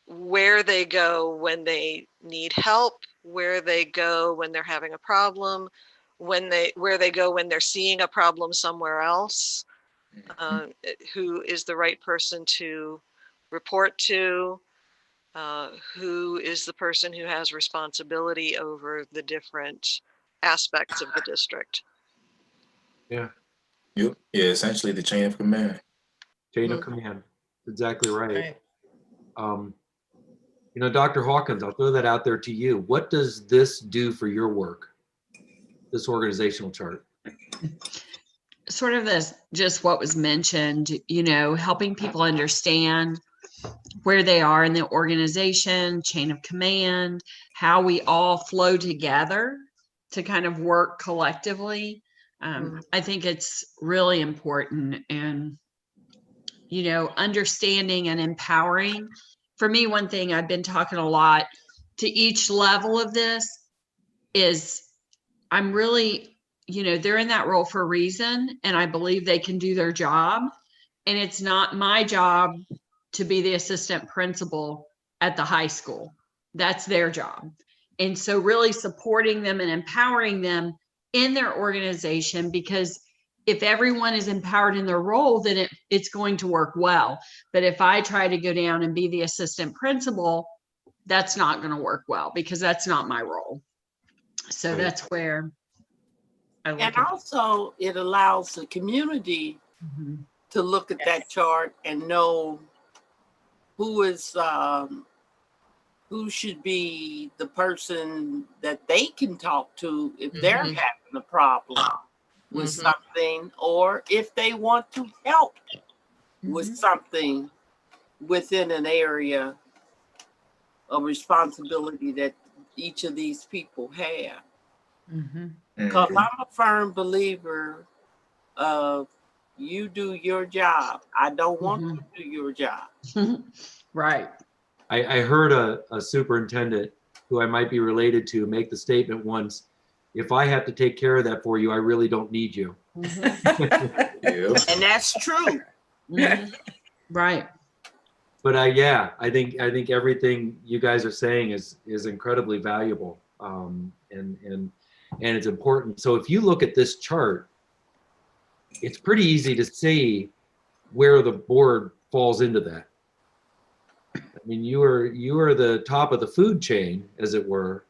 A: where they go when they need help, where they go when they're having a problem, where they go when they're seeing a problem somewhere else, who is the right person to report to, who is the person who has responsibility over the different aspects of the district.
E: Yeah.
G: Yep. Yeah, essentially the chain of command.
E: Chain of command. Exactly right.
B: Right.
E: You know, Dr. Hawkins, I'll throw that out there to you. What does this do for your work, this organizational chart?
D: Sort of this, just what was mentioned, you know, helping people understand where they are in the organization, chain of command, how we all flow together to kind of work collectively. I think it's really important, and, you know, understanding and empowering. For me, one thing I've been talking a lot to each level of this is I'm really, you know, they're in that role for a reason, and I believe they can do their job. And it's not my job to be the assistant principal at the high school. That's their job. And so really supporting them and empowering them in their organization, because if everyone is empowered in their role, then it's going to work well. But if I try to go down and be the assistant principal, that's not going to work well, because that's not my role. So that's where I look
C: And
D: at
C: also it allows the community to look at that chart and know who is who should be the person that they can talk to if they're
A: Mhm.
C: having a problem with
A: Mhm.
C: something, or if they want to help with something within an area of responsibility that each of these people have. Because
G: Mhm.
C: I'm a firm believer of you do your job. I don't want you to do your job.
D: Right.
E: I heard a superintendent who I might be related to make the statement once, if I have to take care of that for you, I really don't need you.
G: Yeah.
C: And that's true.
D: Right.
E: But yeah, I think everything you guys are saying is incredibly valuable, and it's important. So if you look at this chart, it's pretty easy to see where the board falls into that. I mean, you are the top of the food chain, as it were,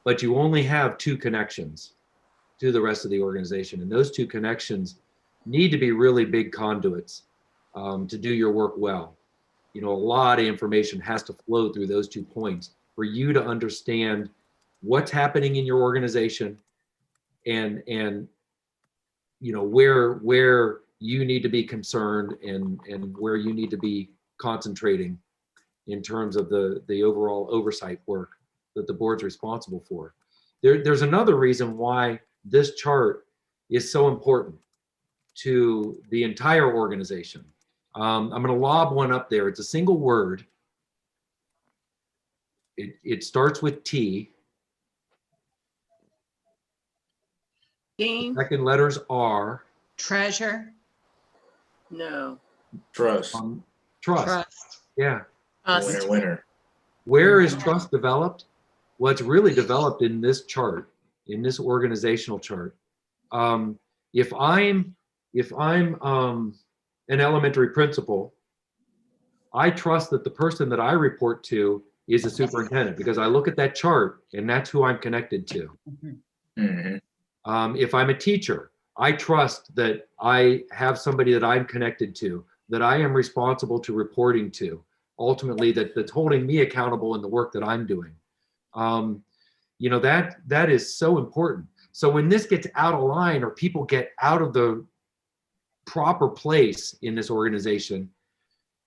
E: but you only have two connections to the rest of the organization, and those two connections need to be really big conduits to do your work well. You know, a lot of information has to flow through those 2 points for you to understand what's happening in your organization and you know where you need to be concerned and where you need to be concentrating in terms of the overall oversight work that the board's responsible for. There's another reason why this chart is so important to the entire organization. I'm going to lob one up there. It's a single word. It starts with T. The
C: Team?
E: second letters are
D: Treasure.
C: No.
G: Trust.
E: trust.
D: Trust.
E: Yeah.
G: Winner, winner.
E: Where is trust developed? Well, it's really developed in this chart, in this organizational chart. If I'm an elementary principal, I trust that the person that I report to is a superintendent because I look at that chart and that's who I'm connected to.
G: Mhm.
E: If I'm a teacher, I trust that I have somebody that I'm connected to, that I am responsible to reporting to, ultimately that's holding me accountable in the work that I'm doing. You know, that is so important. So when this gets out of line or people get out of the proper place in this organization,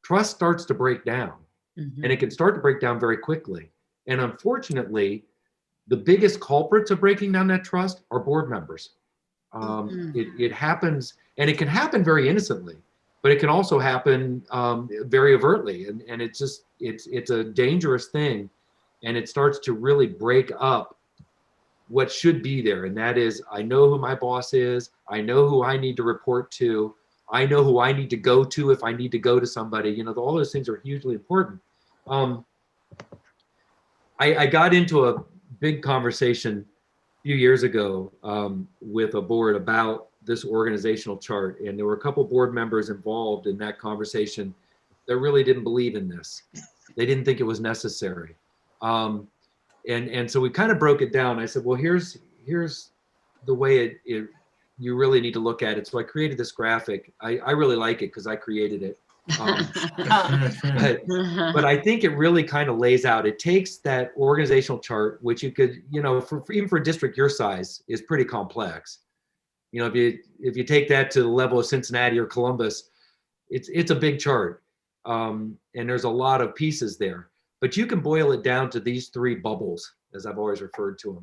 E: trust starts to break down, and it can start to break down very quickly. And unfortunately, the biggest culprits of breaking down that trust are board members. It happens, and it can happen very innocently, but it can also happen very overtly, and it's a dangerous thing, and it starts to really break up what should be there, and that is, I know who my boss is, I know who I need to report to, I know who I need to go to if I need to go to somebody. You know, all those things are hugely important. I got into a big conversation a few years ago with a board about this organizational chart, and there were a couple board members involved in that conversation that really didn't believe in this. They didn't think it was necessary. And so we kind of broke it down. I said, well, here's the way you really need to look at it. So I created this graphic. I really like it because I created it. But I think it really kind of lays out, it takes that organizational chart, which you could, you know, even for a district your size is pretty complex. You know, if you take that to the level of Cincinnati or Columbus, it's a big chart. And there's a lot of pieces there, but you can boil it down to these three bubbles, as I've always referred to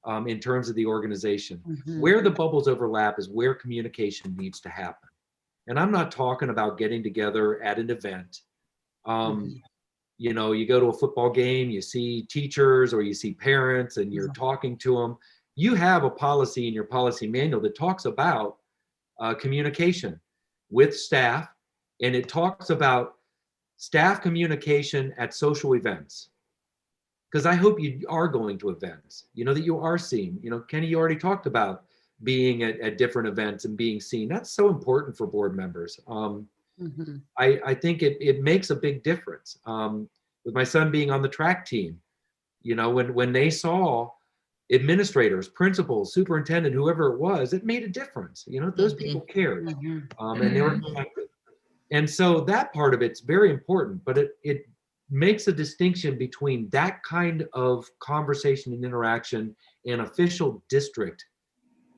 E: them, in terms of the organization. Where the bubbles overlap is where communication needs to happen. And I'm not talking about getting together at an event. You know, you go to a football game, you see teachers or you see parents and you're talking to them. You have a policy in your policy manual that talks about communication with staff, and it talks about staff communication at social events. Because I hope you are going to events, you know, that you are seeing. You know, Kenny, you already talked about being at different events and being seen. That's so important for board members. I think it makes a big difference. With my son being on the track team, you know, when they saw administrators, principals, superintendent, whoever it was, it made a difference. You know, those people cared, and they were connected. And so that part of it's very important, but it makes a distinction between that kind of conversation and interaction and official district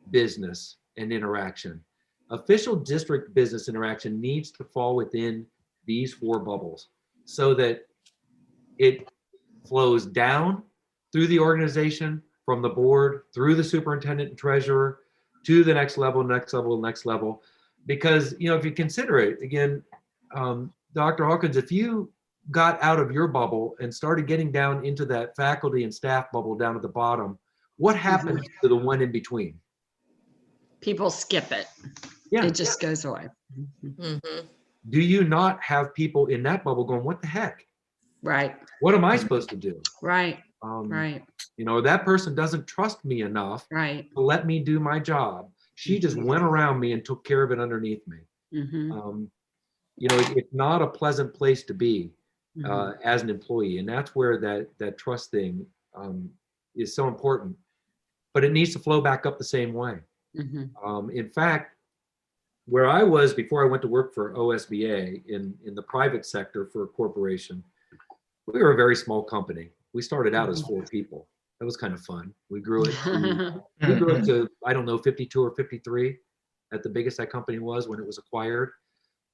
E: business and interaction. Official district business interaction needs to fall within these 4 bubbles so that it flows down through the organization, from the board, through the superintendent and treasurer, to the next level, next level, next level. Because, you know, if you consider it, again, Dr. Hawkins, if you got out of your bubble and started getting down into that faculty and staff bubble down at the bottom, what happens to the one in between?
D: People skip it.
E: Yeah.
D: It just goes away.
A: Mhm.
E: Do you not have people in that bubble going, what the heck?
D: Right,
E: What am I supposed to do?
D: right,
E: Um,
D: right,
E: You know, that person doesn't trust me enough
D: right.
E: to let me do my job. She just went around me and took care of it underneath me.
D: Mhm,
E: You know, it's not a pleasant place to be
D: mhm.
E: as an employee. And that's where that trust thing is so important. But it needs to flow back up the same way. In fact, where I was before I went to work for OSBA in the private sector for a corporation, we were a very small company. We started out as 4 people. That was kind of fun. We grew it to, I don't know, 52 or 53 at the biggest that company was when it was acquired.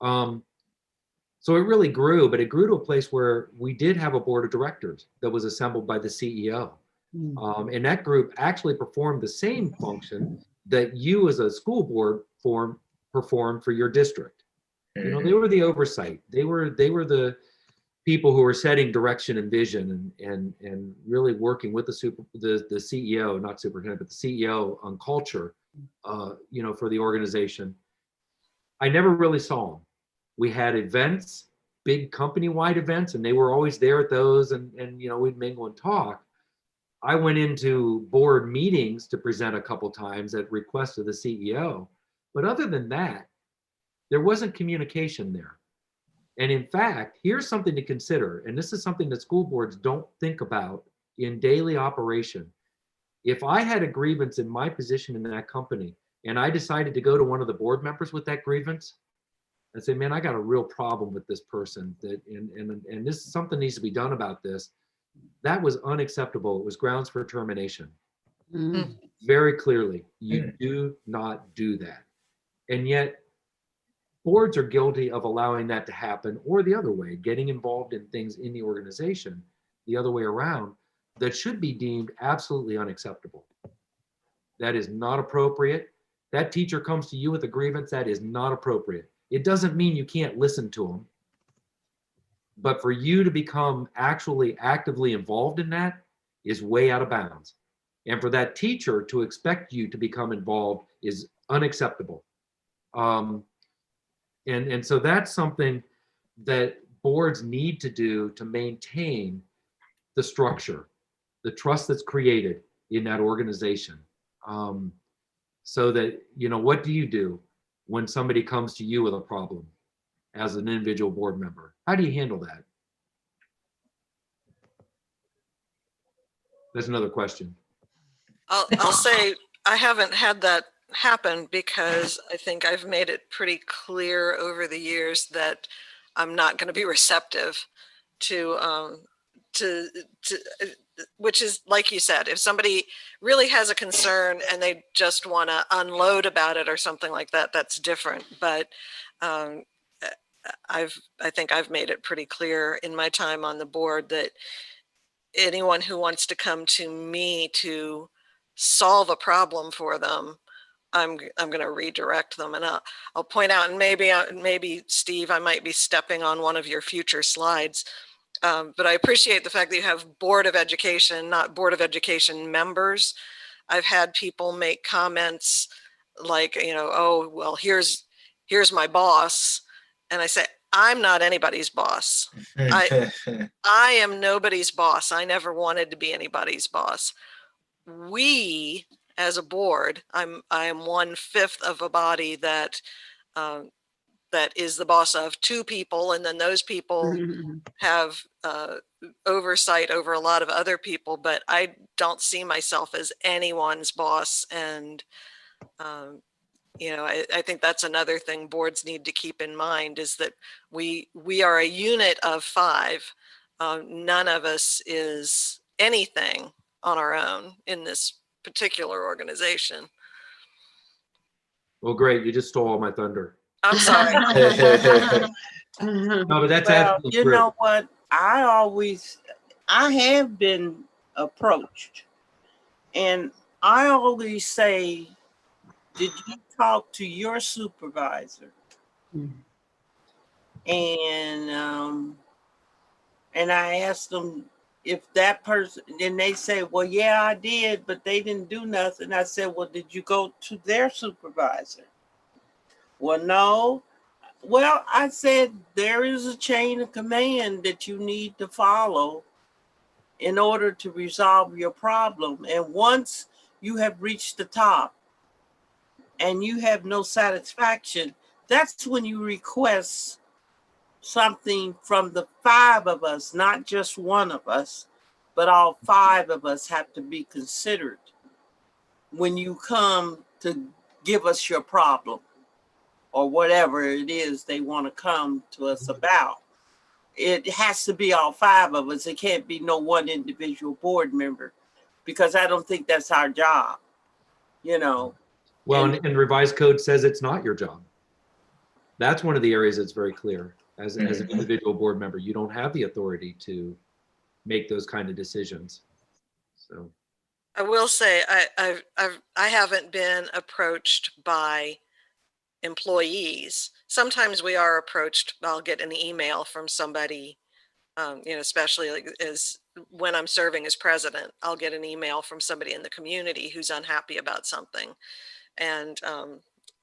E: So it really grew, but it grew to a place where we did have a board of directors that was assembled by the CEO. And that group actually performed the same function that you as a school board performed for your district. You know, they were the oversight. They were the people who were setting direction and vision and really working with the CEO, not superintendent, but the CEO on culture, you know, for the organization. I never really saw them. We had events, big company-wide events, and they were always there at those, and you know, we'd mingle and talk. I went into board meetings to present a couple times at request of the CEO, but other than that, there wasn't communication there. And in fact, here's something to consider, and this is something that school boards don't think about in daily operation. If I had a grievance in my position in that company, and I decided to go to one of the board members with that grievance and say, man, I got a real problem with this person, that and this something needs to be done about this, that was unacceptable. It was grounds for termination. Very clearly, you do not do that. And yet, boards are guilty of allowing that to happen, or the other way, getting involved in things in the organization, the other way around, that should be deemed absolutely unacceptable. That is not appropriate. That teacher comes to you with a grievance, that is not appropriate. It doesn't mean you can't listen to them, but for you to become actually actively involved in that is way out of bounds. And for that teacher to expect you to become involved is unacceptable. And so that's something that boards need to do to maintain the structure, the trust that's created in that organization. So that, you know, what do you do when somebody comes to you with a problem as an individual board member? How do you handle that? That's another question.
A: I'll say I haven't had that happen because I think I've made it pretty clear over the years that I'm not going to be receptive to which is, like you said, if somebody really has a concern and they just want to unload about it or something like that, that's different. But I think I've made it pretty clear in my time on the board that anyone who wants to come to me to solve a problem for them, I'm going to redirect them. And I'll point out, and maybe Steve, I might be stepping on one of your future slides, but I appreciate the fact that you have Board of Education, not Board of Education members. I've had people make comments like, you know, oh, well, here's my boss. And I say, I'm not anybody's boss. I am nobody's boss. I never wanted to be anybody's boss. We, as a board, I am 1/5 of a body that that is the boss of 2 people, and then those people have oversight over a lot of other people. But I don't see myself as anyone's boss, and you know, I think that's another thing boards need to keep in mind, is that we are a unit of 5. None of us is anything on our own in this particular organization.
E: Well, great. You just stole all my thunder.
A: I'm sorry.
E: No, but that's
C: Well,
E: absolutely
C: you
E: true.
C: know what? I have been approached, and I always say, did you talk to your supervisor? And I asked them if that person, then they say, well, yeah, I did, but they didn't do nothing. I said, well, did you go to their supervisor? Well, no. Well, I said, there is a chain of command that you need to follow in order to resolve your problem. And once you have reached the top and you have no satisfaction, that's when you request something from the 5 of us, not just one of us, but all 5 of us have to be considered when you come to give us your problem or whatever it is they want to come to us about. It has to be all 5 of us. It can't be no one individual board member, because I don't think that's our job, you know.
E: Well,
C: And-
E: and revised code says it's not your job. That's one of the areas that's very clear. As an individual board member, you don't have the authority to make those kind of decisions. So,
A: I will say I haven't been approached by employees. Sometimes we are approached. I'll get an email from somebody, you know, especially like as when I'm serving as president, I'll get an email from somebody in the community who's unhappy about something, and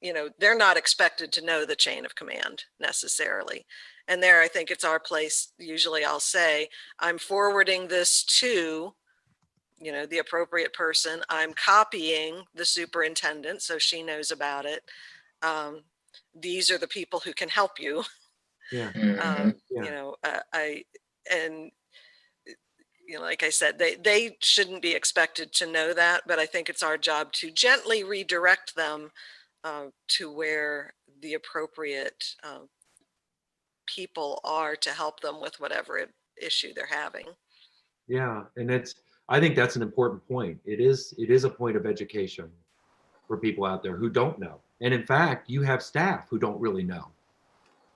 A: you know, they're not expected to know the chain of command necessarily. And there, I think it's our place. Usually, I'll say, I'm forwarding this to, you know, the appropriate person. I'm copying the superintendent so she knows about it. These are the people who can help you.
E: yeah.
A: You
E: Yeah.
A: know, and you know, like I said, they shouldn't be expected to know that, but I think it's our job to gently redirect them to where the appropriate people are to help them with whatever issue they're having.
E: Yeah, and I think that's an important point. It is a point of education for people out there who don't know. And in fact, you have staff who don't really know.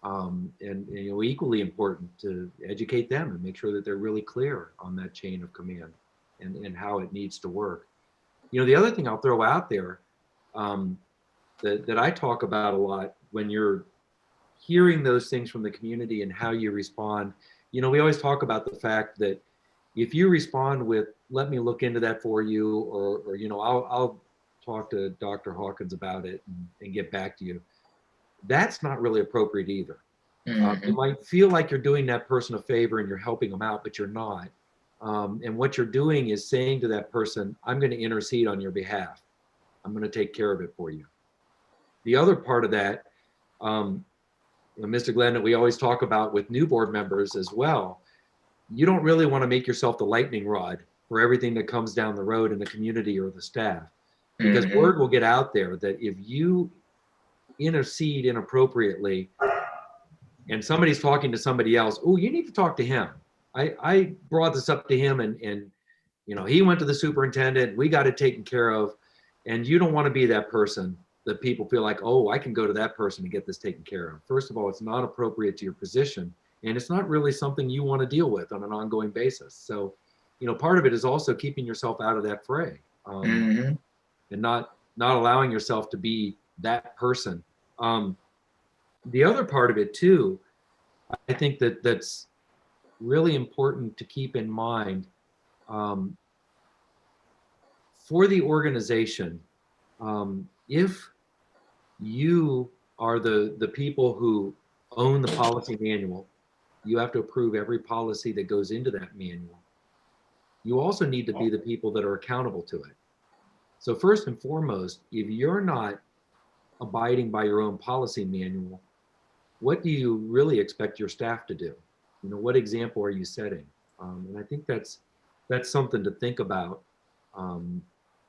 E: And you know, equally important to educate them and make sure that they're really clear on that chain of command and how it needs to work. You know, the other thing I'll throw out there that I talk about a lot when you're hearing those things from the community and how you respond, you know, we always talk about the fact that if you respond with, let me look into that for you, or you know, I'll talk to Dr. Hawkins about it and get back to you, that's not really appropriate either. You might feel like you're doing that person a favor and you're helping them out, but you're not. And what you're doing is saying to that person, I'm going to intercede on your behalf. I'm going to take care of it for you. The other part of that, Mr. Glenn, that we always talk about with new board members as well, you don't really want to make yourself the lightning rod for everything that comes down the road in the community or the staff, because word will get out there that if you intercede inappropriately and somebody's talking to somebody else, oh, you need to talk to him. I brought this up to him and you know, he went to the superintendent, we got it taken care of. And you don't want to be that person that people feel like, oh, I can go to that person to get this taken care of. First of all, it's not appropriate to your position, and it's not really something you want to deal with on an ongoing basis. So, you know, part of it is also keeping yourself out of that fray, and not allowing yourself to be that person. The other part of it too, I think that's really important to keep in mind for the organization. If you are the people who own the policy manual, you have to approve every policy that goes into that manual. You also need to be the people that are accountable to it. So first and foremost, if you're not abiding by your own policy manual, what do you really expect your staff to do? You know, what example are you setting? And I think that's something to think about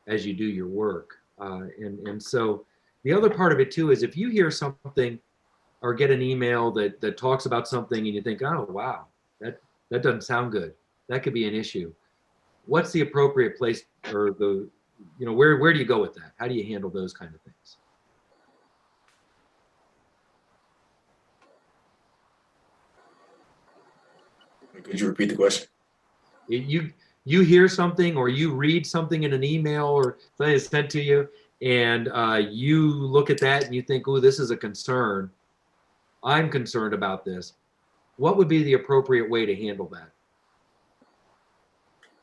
E: as you do your work. And so the other part of it too is if you hear something or get an email that talks about something and you think, oh, wow, That doesn't sound good. That could be an issue. What's the appropriate place, or the, you know, where do you go with that? How do you handle those kind of things?
G: Could you repeat the question?
E: You hear something, or you read something in an email or something that's sent to you, and you look at that and you think, oh, this is a concern. I'm concerned about this. What would be the appropriate way to handle that?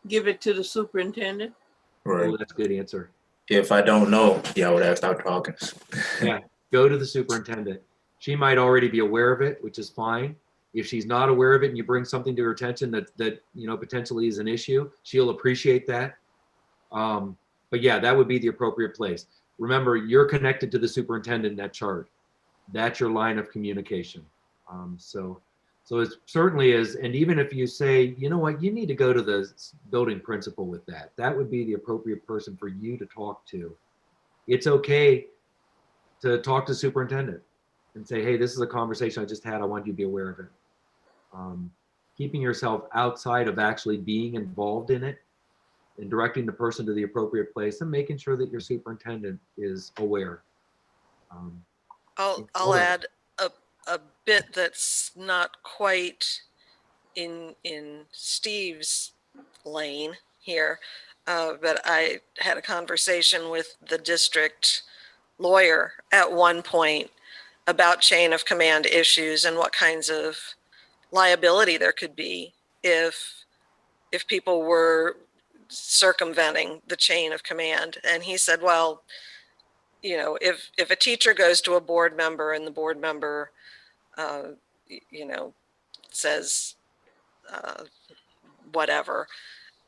C: Give it to the superintendent.
G: Right.
E: Oh, that's a good answer.
G: If I don't know, yeah, I would ask Dr. Hawkins.
E: Yeah, go to the superintendent. She might already be aware of it, which is fine. If she's not aware of it and you bring something to her attention that you know potentially is an issue, she'll appreciate that. But yeah, that would be the appropriate place. Remember, you're connected to the superintendent in that chart. That's your line of communication. So it certainly is. And even if you say, you know what, you need to go to the building principal with that, that would be the appropriate person for you to talk to. It's okay to talk to the superintendent and say, hey, this is a conversation I just had. I want you to be aware of it. Keeping yourself outside of actually being involved in it and directing the person to the appropriate place and making sure that your superintendent is aware.
A: I'll add a bit that's not quite in Steve's lane here, but I had a conversation with the district lawyer at one point about chain of command issues and what kinds of liability there could be if people were circumventing the chain of command. And he said, well, you know, if a teacher goes to a board member and the board member you know, says whatever,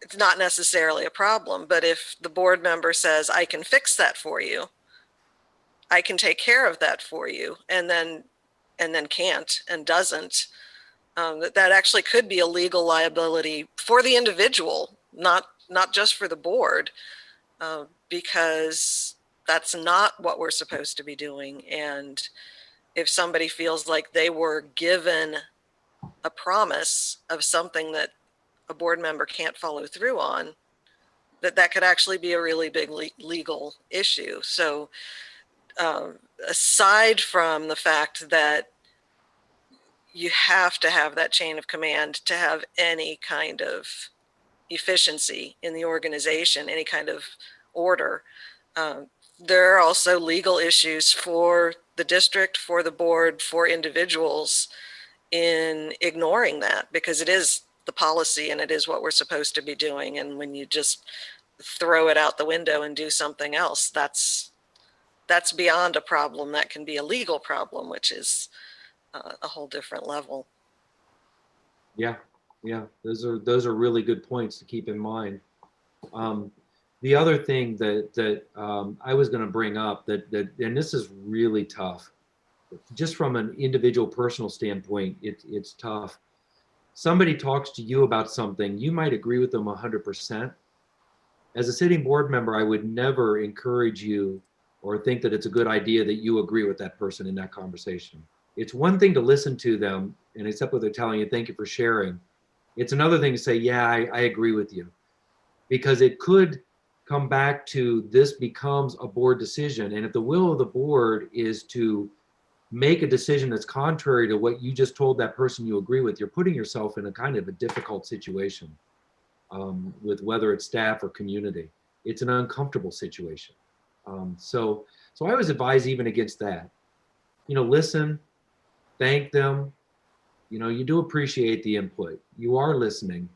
A: it's not necessarily a problem. But if the board member says, I can fix that for you, I can take care of that for you, and then can't and doesn't, that actually could be a legal liability for the individual, not just for the board, because that's not what we're supposed to be doing. And if somebody feels like they were given a promise of something that a board member can't follow through on, that could actually be a really big legal issue. So aside from the fact that you have to have that chain of command to have any kind of efficiency in the organization, any kind of order, there are also legal issues for the district, for the board, for individuals in ignoring that, because it is the policy and it is what we're supposed to be doing. And when you just throw it out the window and do something else, that's beyond a problem. That can be a legal problem, which is a whole different level.
E: Yeah, those are really good points to keep in mind. The other thing that I was going to bring up that and this is really tough, just from an individual personal standpoint, it's tough. Somebody talks to you about something, you might agree with them 100%. As a sitting board member, I would never encourage you or think that it's a good idea that you agree with that person in that conversation. It's one thing to listen to them and accept what they're telling you, thank you for sharing. It's another thing to say, yeah, I agree with you, because it could come back to this becomes a board decision. And if the will of the board is to make a decision that's contrary to what you just told that person you agree with, you're putting yourself in a kind of a difficult situation with whether it's staff or community. It's an uncomfortable situation. So I always advise even against that. You know, listen, thank them. You know, you do appreciate the input. You are listening,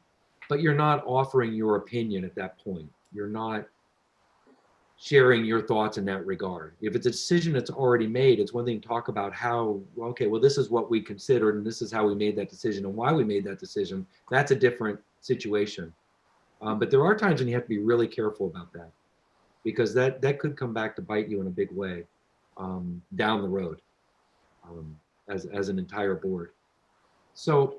E: but you're not offering your opinion at that point. You're not sharing your thoughts in that regard. If it's a decision that's already made, it's one thing to talk about how, okay, well, this is what we considered and this is how we made that decision and why we made that decision. That's a different situation. But there are times when you have to be really careful about that, because that could come back to bite you in a big way down the road as an entire board. So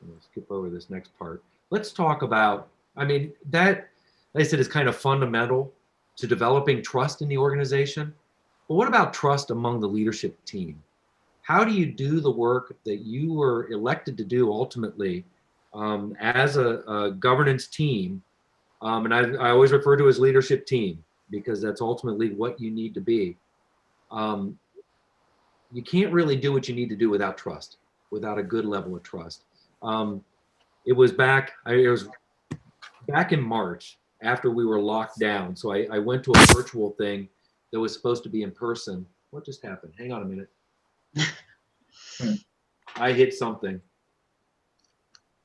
E: let's skip over this next part. Let's talk about, I mean, that, like I said, is kind of fundamental to developing trust in the organization. But what about trust among the leadership team? how do you do the work that you were elected to do ultimately as a governance team? And I always refer to as leadership team, because that's ultimately what you need to be. You can't really do what you need to do without trust, without a good level of trust. It was back in March after we were locked down. So I went to a virtual thing that was supposed to be in person. What just happened? Hang on a minute. I hit something.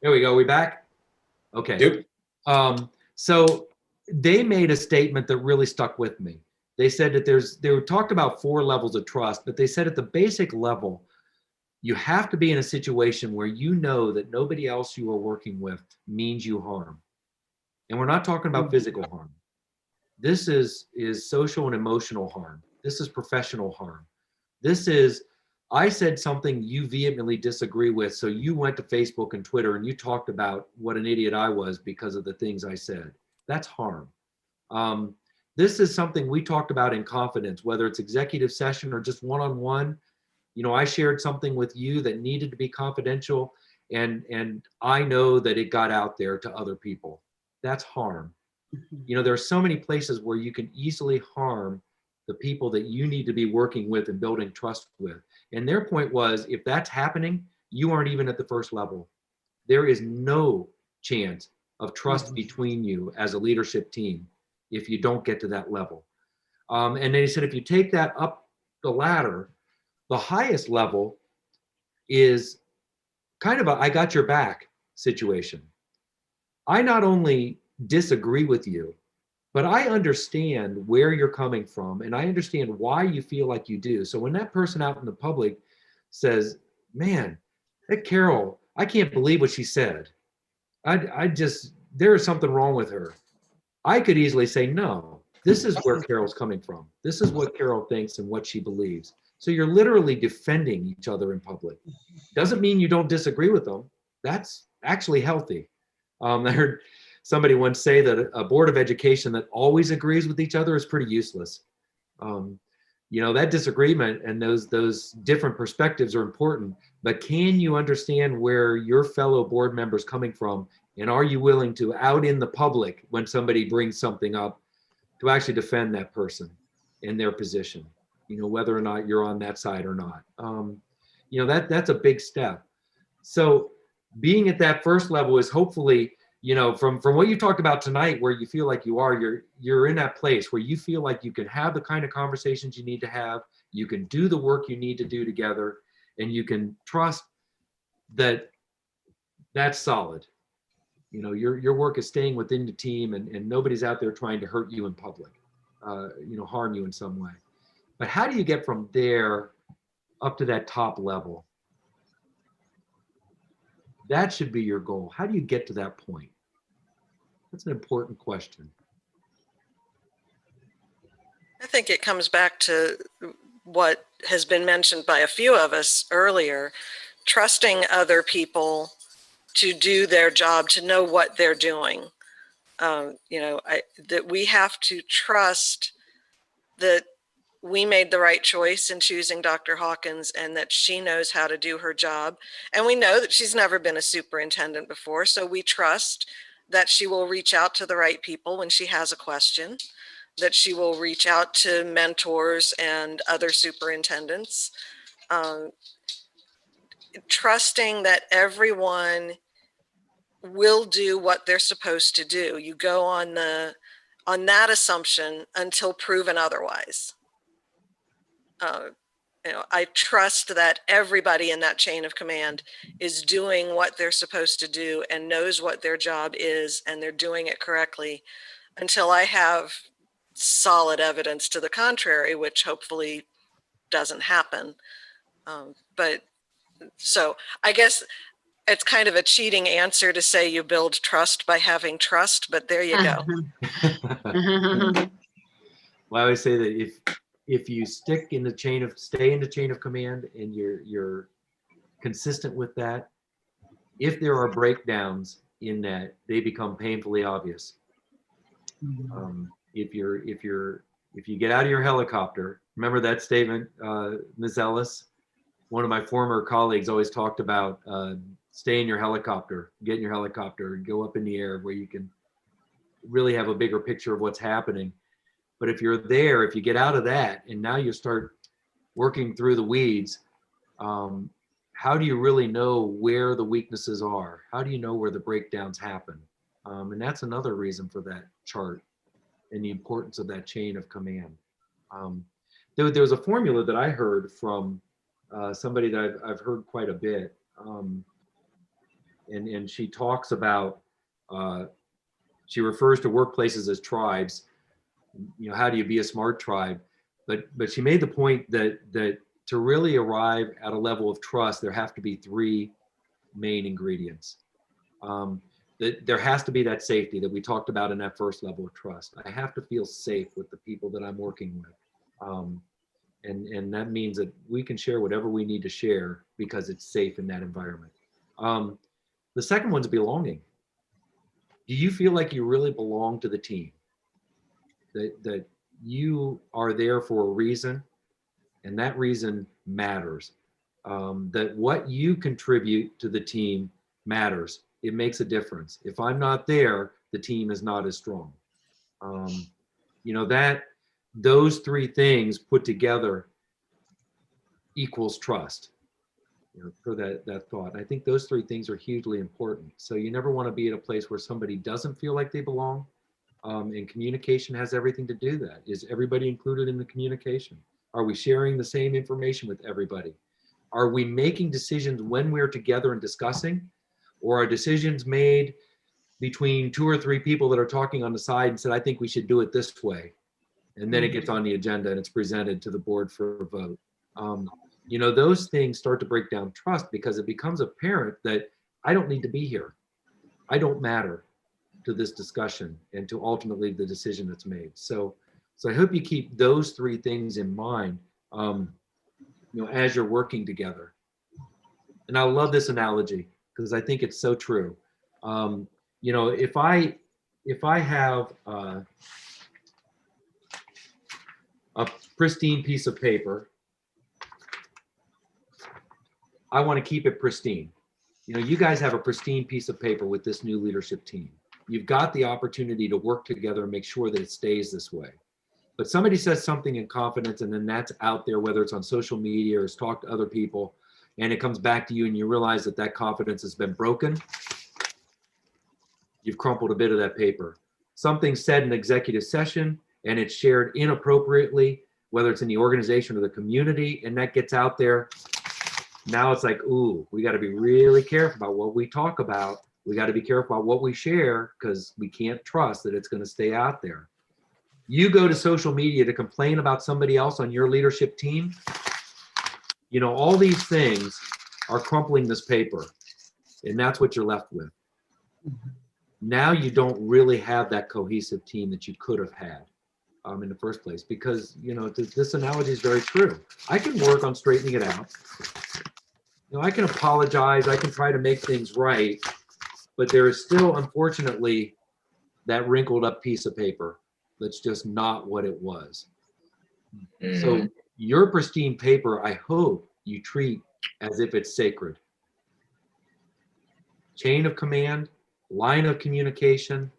E: There we go. We back? Okay.
G: Yep.
E: So they made a statement that really stuck with me. They said that they talked about 4 levels of trust, but they said at the basic level, you have to be in a situation where you know that nobody else you are working with means you harm. And we're not talking about physical harm. This is social and emotional harm. This is professional harm. This is, I said something you vehemently disagree with, so you went to Facebook and Twitter and you talked about what an idiot I was because of the things I said. That's harm. This is something we talked about in confidence, whether it's executive session or just one-on-one. You know, I shared something with you that needed to be confidential, and I know that it got out there to other people. That's harm. You know, there are so many places where you can easily harm the people that you need to be working with and building trust with. And their point was, if that's happening, you aren't even at the first level. There is no chance of trust between you as a leadership team if you don't get to that level. And then he said, if you take that up the ladder, the highest level is kind of a I got your back situation. I not only disagree with you, but I understand where you're coming from, and I understand why you feel like you do. So when that person out in the public says, man, that Carol, I can't believe what she said. There is something wrong with her. I could easily say, no, this is where Carol's coming from. This is what Carol thinks and what she believes. So you're literally defending each other in public. Doesn't mean you don't disagree with them. That's actually healthy. I heard somebody once say that a board of education that always agrees with each other is pretty useless. You know, that disagreement and those different perspectives are important, but can you understand where your fellow board member's coming from? And are you willing to, out in the public, when somebody brings something up, to actually defend that person in their position, you know, whether or not you're on that side or not? You know, that's a big step. So being at that first level is hopefully, you know, from what you talked about tonight, where you feel like you're in that place where you feel like you can have the kind of conversations you need to have, you can do the work you need to do together, and you can trust that that's solid. You know, your work is staying within the team, and nobody's out there trying to hurt you in public, you know, harm you in some way. But how do you get from there up to that top level? That should be your goal. How do you get to that point? That's an important question.
A: I think it comes back to what has been mentioned by a few of us earlier, trusting other people to do their job, to know what they're doing. You know, that we have to trust that we made the right choice in choosing Dr. Hawkins, and that she knows how to do her job. And we know that she's never been a superintendent before, so we trust that she will reach out to the right people when she has a question, that she will reach out to mentors and other superintendents. Trusting that everyone will do what they're supposed to do. You go on that assumption until proven otherwise. You know, I trust that everybody in that chain of command is doing what they're supposed to do and knows what their job is, and they're doing it correctly, until I have solid evidence to the contrary, which hopefully doesn't happen. But so I guess it's kind of a cheating answer to say you build trust by having trust, but there you go.
E: Well, I always say that if you stay in the chain of command, and you're consistent with that, if there are breakdowns in that, they become painfully obvious. If you get out of your helicopter, remember that statement, Ms. Ellis? one of my former colleagues always talked about stay in your helicopter, get in your helicopter and go up in the air where you can really have a bigger picture of what's happening. But if you're there, if you get out of that and now you start working through the weeds, how do you really know where the weaknesses are? How do you know where the breakdowns happen? And that's another reason for that chart and the importance of that chain of command. There was a formula that I heard from somebody that I've heard quite a bit. And she talks about, she refers to workplaces as tribes. You know, how do you be a smart tribe? But she made the point that to really arrive at a level of trust, there have to be three main ingredients. That there has to be that safety that we talked about in that first level of trust. I have to feel safe with the people that I'm working with. And that means that we can share whatever we need to share because it's safe in that environment. The second one's belonging. Do you feel like you really belong to the team? That you are there for a reason, and that reason matters. That what you contribute to the team matters. It makes a difference. If I'm not there, the team is not as strong. You know, that those three things put together equals trust. You know, for that thought. I think those three things are hugely important. So you never want to be at a place where somebody doesn't feel like they belong. And communication has everything to do that. Is everybody included in the communication? Are we sharing the same information with everybody? Are we making decisions when we're together and discussing? Or are decisions made between 2 or 3 people that are talking on the side and said, I think we should do it this way. And then it gets on the agenda and it's presented to the board for a vote. You know, those things start to break down trust because it becomes apparent that I don't need to be here. I don't matter to this discussion and to ultimately the decision that's made. So I hope you keep those three things in mind, you know, as you're working together. And I love this analogy because I think it's so true. You know, if I have a pristine piece of paper, I want to keep it pristine. You know, you guys have a pristine piece of paper with this new leadership team. You've got the opportunity to work together and make sure that it stays this way. But somebody says something in confidence and then that's out there, whether it's on social media or it's talked to other people, and it comes back to you and you realize that that confidence has been broken. You've crumpled a bit of that paper. Something said in executive session and it's shared inappropriately, whether it's in the organization or the community, and that gets out there. Now it's like, ooh, we got to be really careful about what we talk about. We got to be careful about what we share because we can't trust that it's going to stay out there. You go to social media to complain about somebody else on your leadership team. You know, all these things are crumpling this paper, and that's what you're left with. Now you don't really have that cohesive team that you could have had in the first place, because, you know, this analogy is very true. I can work on straightening it out. You know, I can apologize. I can try to make things right, but there is still, unfortunately, that wrinkled up piece of paper that's just not what it was. So your pristine paper, I hope you treat as if it's sacred. Chain of command, line of communication,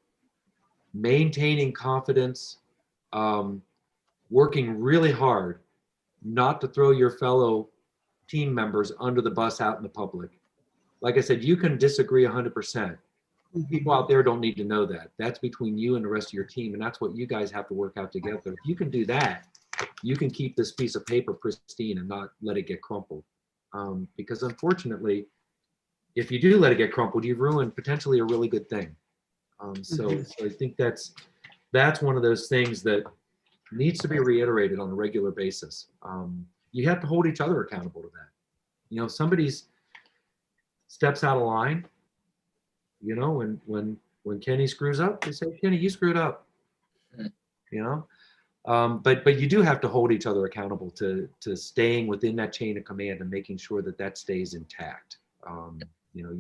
E: maintaining confidence, working really hard not to throw your fellow team members under the bus out in the public. Like I said, you can disagree 100%. People out there don't need to know that. That's between you and the rest of your team, and that's what you guys have to work out together. If you can do that, you can keep this piece of paper pristine and not let it get crumpled. Because unfortunately, if you do let it get crumpled, you've ruined potentially a really good thing. So I think that's one of those things that needs to be reiterated on a regular basis. You have to hold each other accountable to that. You know, if somebody steps out of line, you know, when Kenny screws up, they say, Kenny, you screwed up. You know, but you do have to hold each other accountable to staying within that chain of command and making sure that that stays intact. You know,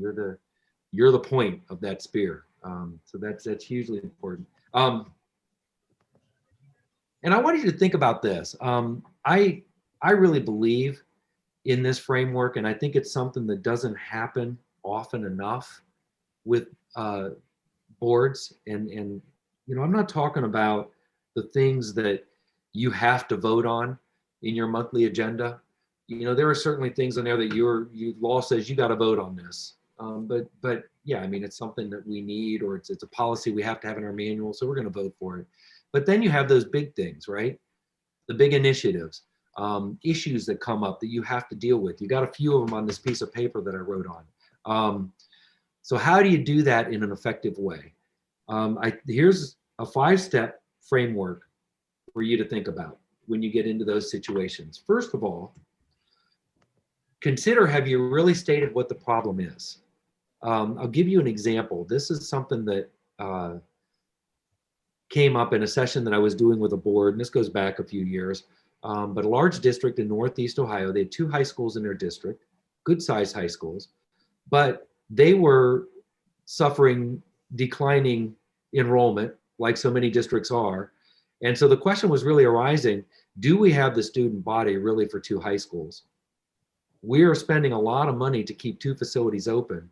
E: you're the point of that spear. So that's hugely important. And I want you to think about this. I really believe in this framework, and I think it's something that doesn't happen often enough with boards. And you know, I'm not talking about the things that you have to vote on in your monthly agenda. You know, there are certainly things in there that your law says you got to vote on this. But yeah, I mean, it's something that we need, or it's a policy we have to have in our manual, so we're going to vote for it. But then you have those big things, right? The big initiatives, issues that come up that you have to deal with. You got a few of them on this piece of paper that I wrote on. So how do you do that in an effective way? Here's a 5-step framework for you to think about when you get into those situations. First of all, consider, have you really stated what the problem is? I'll give you an example. This is something that came up in a session that I was doing with a board, and this goes back a few years, but a large district in Northeast Ohio. They had 2 high schools in their district, good sized high schools, but they were suffering declining enrollment like so many districts are. And so the question was really arising, do we have the student body really for 2 high schools? We are spending a lot of money to keep 2 facilities open.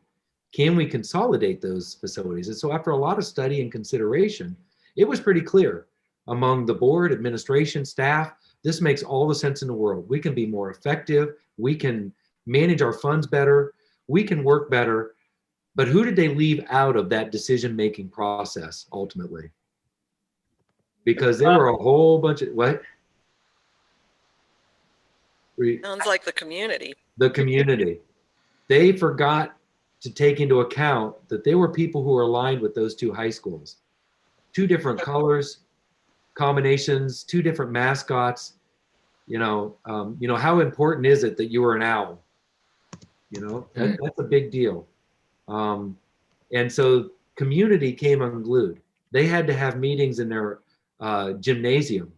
E: Can we consolidate those facilities? And so after a lot of study and consideration, it was pretty clear among the board, administration, staff, this makes all the sense in the world. We can be more effective. We can manage our funds better. We can work better. But who did they leave out of that decision-making process ultimately? Because there were a whole bunch of, what?
A: Sounds like the community.
E: The community. They forgot to take into account that there were people who were aligned with those 2 high schools. 2 different colors, combinations, 2 different mascots. You know, how important is it that you were an owl? You know, that's a big deal. And so community came unglued. They had to have meetings in their gymnasium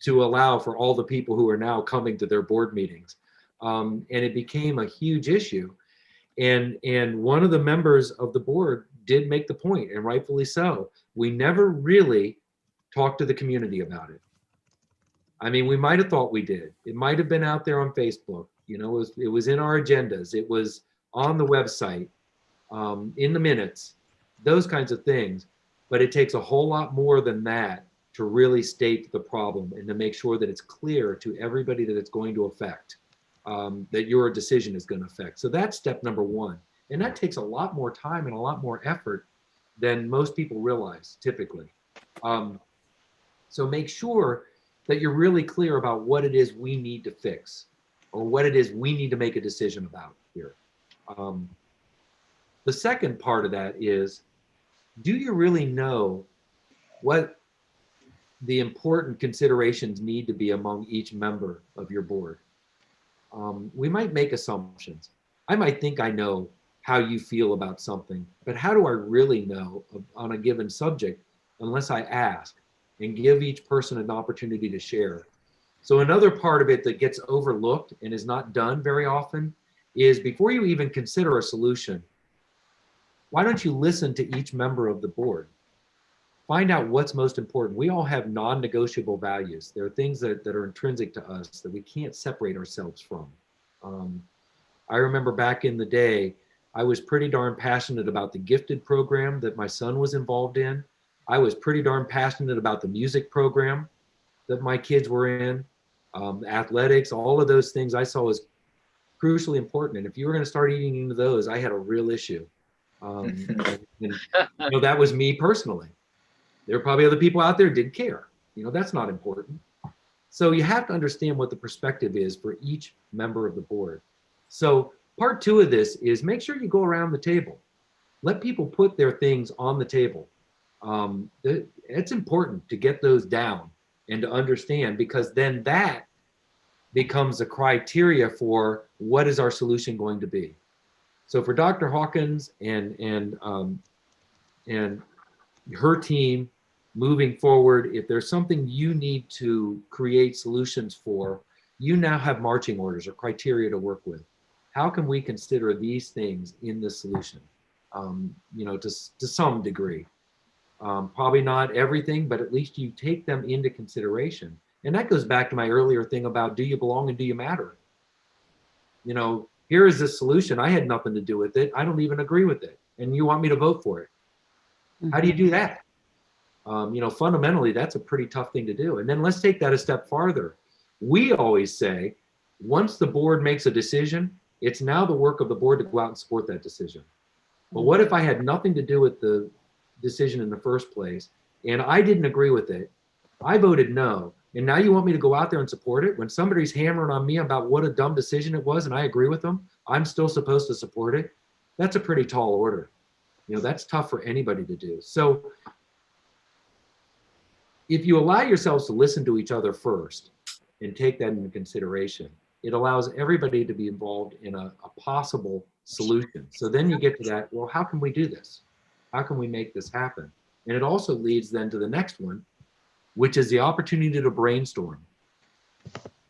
E: to allow for all the people who are now coming to their board meetings. And it became a huge issue. And one of the members of the board did make the point, and rightfully so. We never really talked to the community about it. I mean, we might have thought we did. It might have been out there on Facebook. You know, it was in our agendas. It was on the website, in the minutes, those kinds of things. But it takes a whole lot more than that to really state the problem and to make sure that it's clear to everybody that it's going to affect, that your decision is going to affect. So that's step number 1. And that takes a lot more time and a lot more effort than most people realize typically. So make sure that you're really clear about what it is we need to fix, or what it is we need to make a decision about here. The second part of that is, do you really know what the important considerations need to be among each member of your board? We might make assumptions. I might think I know how you feel about something, but how do I really know on a given subject unless I ask and give each person an opportunity to share? So another part of it that gets overlooked and is not done very often is, before you even consider a solution, why don't you listen to each member of the board? Find out what's most important. We all have non-negotiable values. There are things that are intrinsic to us that we can't separate ourselves from. I remember back in the day, I was pretty darn passionate about the gifted program that my son was involved in. I was pretty darn passionate about the music program that my kids were in, athletics, all of those things I saw as crucially important. And if you were going to start eating into those, I had a real issue. And, you know, that was me personally. There are probably other people out there who didn't care. You know, that's not important. So you have to understand what the perspective is for each member of the board. So part 2 of this is, make sure you go around the table. Let people put their things on the table. It's important to get those down and to understand, because then that becomes a criteria for what is our solution going to be. So for Dr. Hawkins and her team moving forward, if there's something you need to create solutions for, you now have marching orders or criteria to work with. How can we consider these things in the solution? You know, to some degree. Probably not everything, but at least you take them into consideration. And that goes back to my earlier thing about, do you belong and do you matter? here is this solution. I had nothing to do with it. I don't even agree with it. And you want me to vote for it. How do you do that? Fundamentally, that's a pretty tough thing to do. And then let's take that a step farther. We always say, once the board makes a decision, it's now the work of the board to go out and support that decision. But what if I had nothing to do with the decision in the first place and I didn't agree with it? I voted no. And now you want me to go out there and support it? When somebody's hammering on me about what a dumb decision it was and I agree with them, I'm still supposed to support it? That's a pretty tall order. That's tough for anybody to do. So if you allow yourselves to listen to each other first and take that into consideration, it allows everybody to be involved in a possible solution. So then you get to that, well, how can we do this? How can we make this happen? And it also leads then to the next one, which is the opportunity to brainstorm.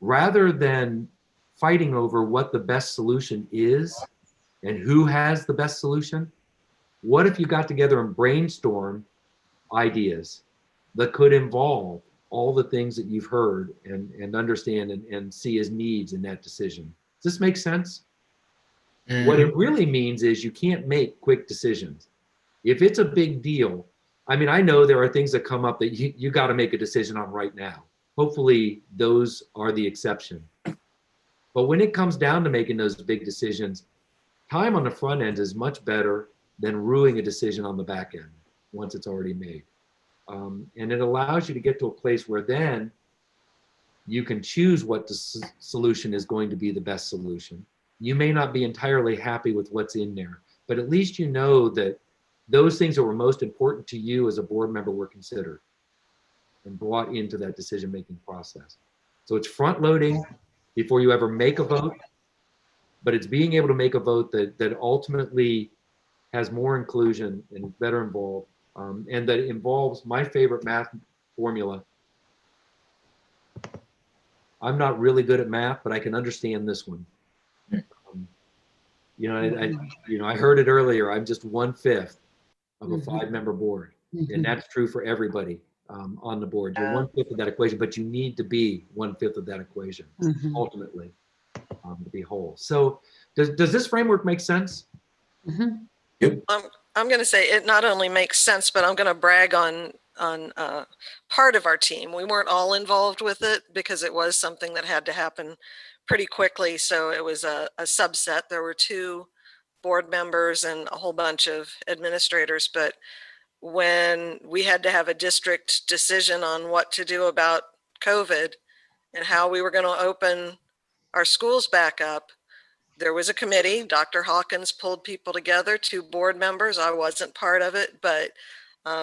E: Rather than fighting over what the best solution is and who has the best solution, what if you got together and brainstorm ideas that could involve all the things that you've heard and understand and see as needs in that decision? Does this make sense? What it really means is you can't make quick decisions. If it's a big deal, I know there are things that come up that you got to make a decision on right now. Hopefully those are the exception. But when it comes down to making those big decisions, time on the front end is much better than ruining a decision on the back end once it's already made. And it allows you to get to a place where then you can choose what the solution is going to be the best solution. You may not be entirely happy with what's in there, but at least you know that those things that were most important to you as a board member were considered and brought into that decision-making process. So it's front loading before you ever make a vote, but it's being able to make a vote that ultimately has more inclusion and better involved, and that involves my favorite math formula. I'm not really good at math, but I can understand this one. I heard it earlier. I'm just 1/5 of a 5-member board, and that's true for everybody on the board. You're 1/5 of that equation, but you need to be 1/5 of that equation ultimately to be whole. So, does this framework make sense?
A: I'm going to say it not only makes sense, but I'm going to brag on part of our team. We weren't all involved with it because it was something that had to happen pretty quickly. So it was a subset. There were 2 board members and a whole bunch of administrators. But when we had to have a district decision on what to do about COVID and how we were going to open our schools back up, there was a committee. Dr. Hawkins pulled people together, 2 board members. I wasn't part of it, but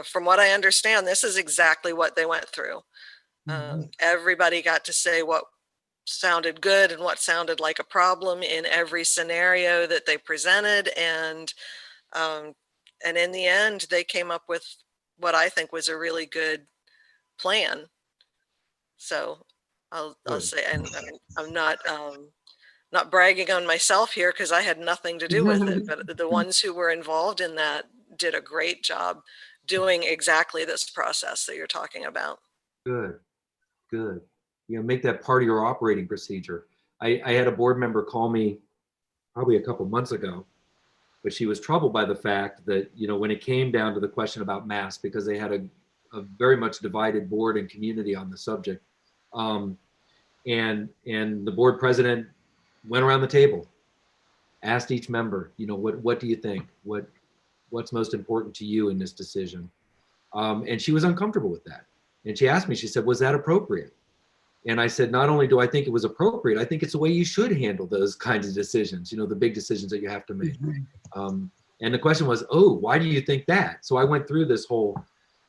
A: from what I understand, this is exactly what they went through. Everybody got to say what sounded good and what sounded like a problem in every scenario that they presented. And in the end, they came up with what I think was a really good plan. So I'll say, and I'm not bragging on myself here because I had nothing to do with it, but the ones who were involved in that did a great job doing exactly this process that you're talking about.
E: Good. Make that part of your operating procedure. I had a board member call me probably a couple months ago, but she was troubled by the fact that, when it came down to the question about masks, because they had a very much divided board and community on the subject. And the board president went around the table, asked each member, what do you think? What's most important to you in this decision? And she was uncomfortable with that. And she asked me, she said, was that appropriate? And I said, not only do I think it was appropriate, I think it's the way you should handle those kinds of decisions, the big decisions that you have to make. And the question was, oh, why do you think that? So I went through this whole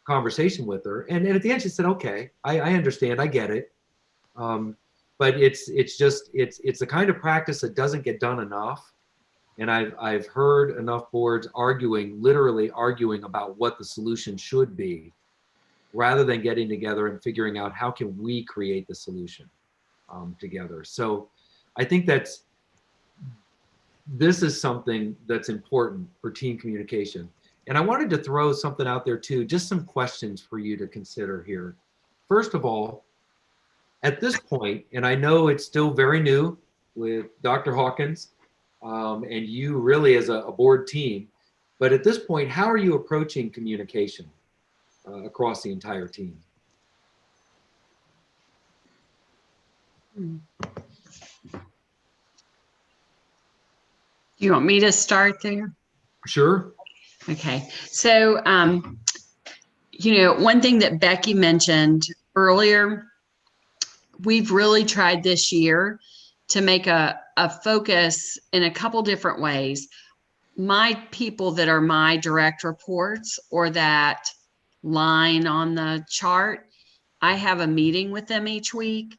E: conversation with her. And at the end, she said, okay, I understand, I get it. But it's the kind of practice that doesn't get done enough. And I've heard enough boards literally arguing about what the solution should be, rather than getting together and figuring out how can we create the solution together. So I think this is something that's important for team communication. And I wanted to throw something out there too, just some questions for you to consider here. First of all, at this point, and I know it's still very new, with Dr. Hawkins and you really as a board team. But at this point, how are you approaching communication across the entire team?
D: You want me to start there?
E: Sure.
D: Okay. So, one thing that Becky mentioned earlier, we've really tried this year to make a focus in a couple different ways. My people that are my direct reports or that line on the chart, I have a meeting with them each week.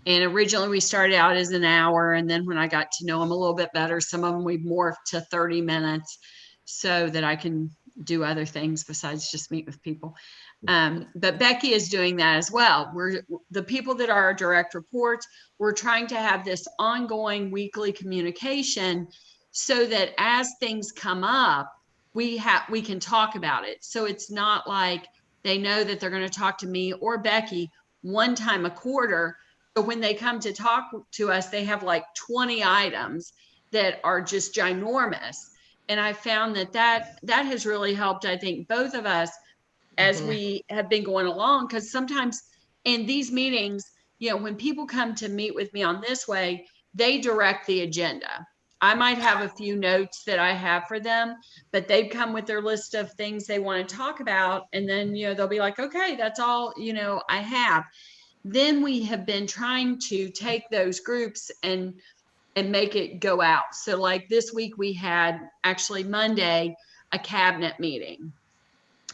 D: And originally we started out as an hour. And then when I got to know them a little bit better, some of them we've morphed to 30 minutes so that I can do other things besides just meet with people. But Becky is doing that as well. We're the people that are our direct reports. We're trying to have this ongoing weekly communication so that as things come up, we can talk about it. So it's not like they know that they're going to talk to me or Becky one time a quarter. But when they come to talk to us, they have like 20 items that are just ginormous. And I found that has really helped, I think, both of us as we have been going along. Because sometimes in these meetings, when people come to meet with me on this way, they direct the agenda. I might have a few notes that I have for them, but they've come with their list of things they want to talk about. And then, they'll be like, okay, that's all, I have. Then we have been trying to take those groups and make it go out. So like this week we had actually Monday, a cabinet meeting,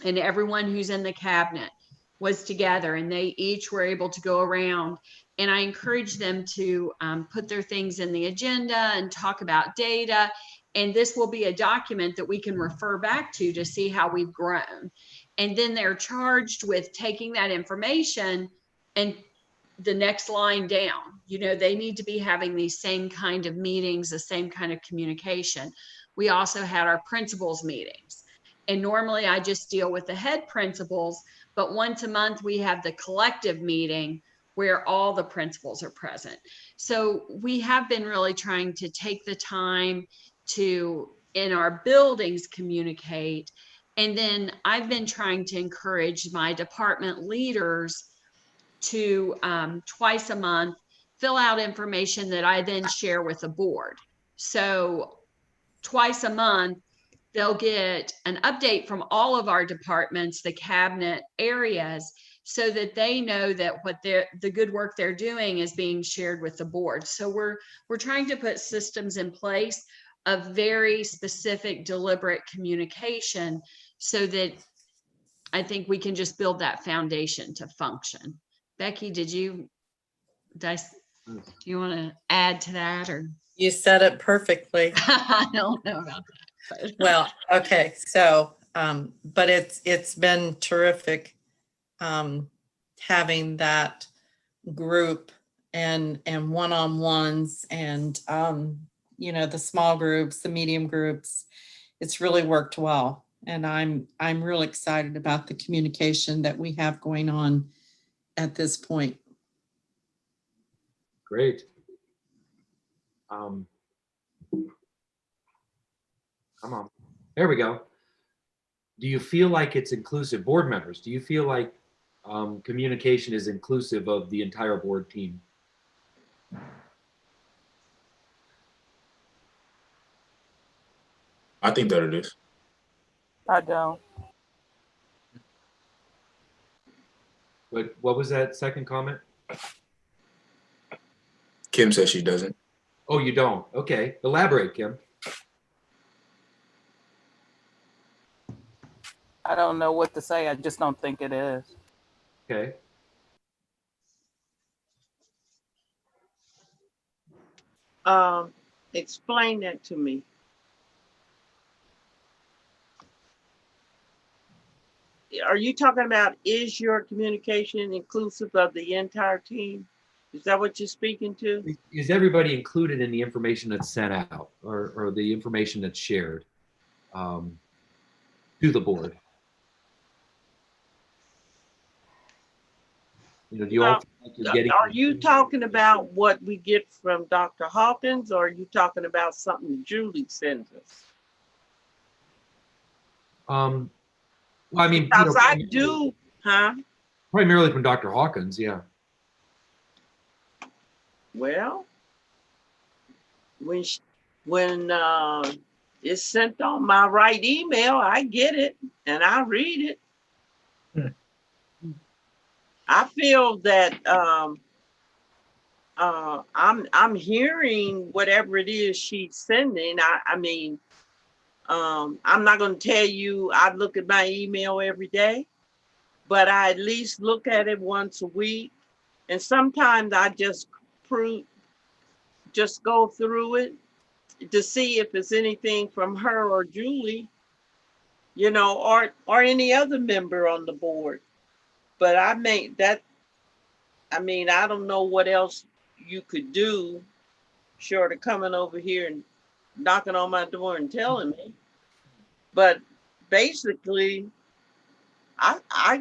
D: and everyone who's in the cabinet was together and they each were able to go around, and I encouraged them to put their things in the agenda and talk about data. And this will be a document that we can refer back to see how we've grown. And then they're charged with taking that information and the next line down, they need to be having these same kind of meetings, the same kind of communication. We also had our principals meetings, and normally I just deal with the head principals, but once a month we have the collective meeting where all the principals are present. So we have been really trying to take the time to, in our buildings, communicate. And then I've been trying to encourage my department leaders to twice a month fill out information that I then share with the board. So twice a month, they'll get an update from all of our departments, the cabinet areas, so that they know that the good work they're doing is being shared with the board. So we're trying to put systems in place of very specific, deliberate communication so that I think we can just build that foundation to function. Becky, do you want to add to that, or?
B: You said it perfectly.
D: I don't know about that. But.
B: Well, okay. So, but it's been terrific having that group and one-on-ones and, the small groups, the medium groups. It's really worked well. And I'm real excited about the communication that we have going on at this point.
E: Great. Come on. There we go. Do you feel like it's inclusive? Board members, do you feel like communication is inclusive of the entire board team?
G: I think that it is.
H: I don't.
E: What was that second comment?
G: Kim says she doesn't.
E: Oh, you don't? Okay. Elaborate, Kim.
H: I don't know what to say. I just don't think it is.
E: Okay.
C: Explain that to me. Are you talking about, is your communication inclusive of the entire team? Is that what you're speaking to?
E: Is everybody included in the information that's sent out or the information that's shared to the board? You know, do you all feel like you're getting?
C: Are you talking about what we get from Dr. Hawkins, or are you talking about something Julie sends us?
E: Well, I mean,
C: Because I do, huh?
E: primarily from Dr. Hawkins, yeah.
C: Well, when it's sent on my right email, I get it and I read it. I feel that I'm hearing whatever it is she's sending. I mean, I'm not going to tell you I look at my email every day, but I at least look at it once a week. And sometimes I just go through it to see if it's anything from her or Julie, you know, or any other member on the board. But I don't know what else you could do short of coming over here and knocking on my door and telling me. But basically, I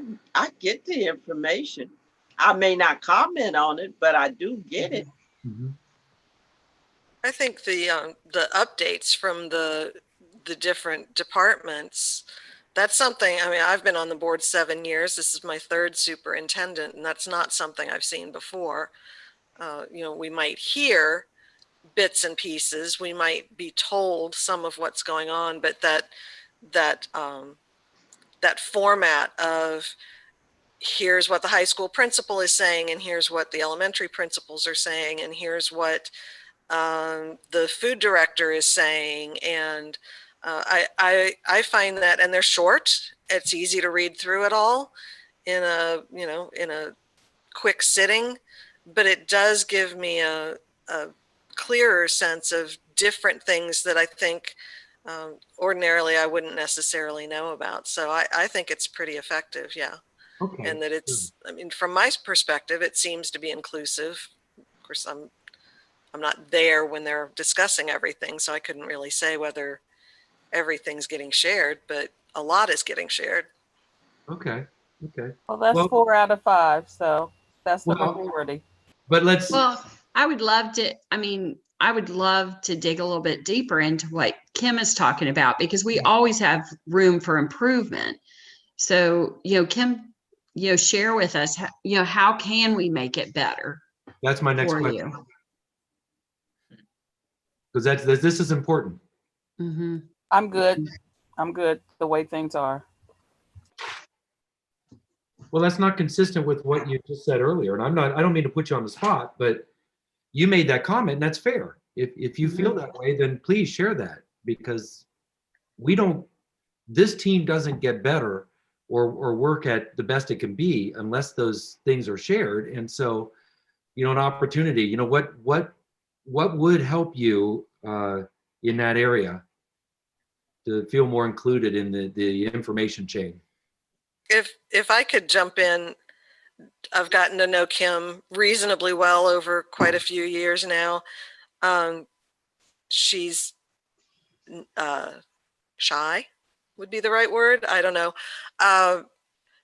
C: get the information. I may not comment on it, but I do get it.
E: Mm-hmm.
A: I think the updates from the different departments, that's something, I mean, I've been on the board 7 years. This is my 3rd superintendent, and that's not something I've seen before. You know, we might hear bits and pieces. We might be told some of what's going on, but that format of here's what the high school principal is saying, and here's what the elementary principals are saying, and here's what the food director is saying, and I find that, and they're short. It's easy to read through it all in a quick sitting, but it does give me a clearer sense of different things that I think ordinarily I wouldn't necessarily know about. So I think it's pretty effective, yeah.
E: Okay.
A: And that it's, I mean, from my perspective, it seems to be inclusive. Of course, I'm not there when they're discussing everything, so I couldn't really say whether everything's getting shared, but a lot is getting shared.
E: Okay.
H: Well, that's 4 out of 5, so that's the majority.
E: But
D: Well, I would love to dig a little bit deeper into what Kim is talking about, because we always have room for improvement. So, Kim, share with us, how can we make it better?
E: That's my next question. Because this is important.
D: Mm-hmm.
H: I'm good the way things are.
E: Well, that's not consistent with what you just said earlier. And I don't mean to put you on the spot, but you made that comment, and that's fair. If you feel that way, then please share that, because this team doesn't get better or work at the best it can be unless those things are shared. And so, an opportunity, what would help you in that area to feel more included in the information chain?
A: If I could jump in, I've gotten to know Kim reasonably well over quite a few years now. She's shy would be the right word. I don't know.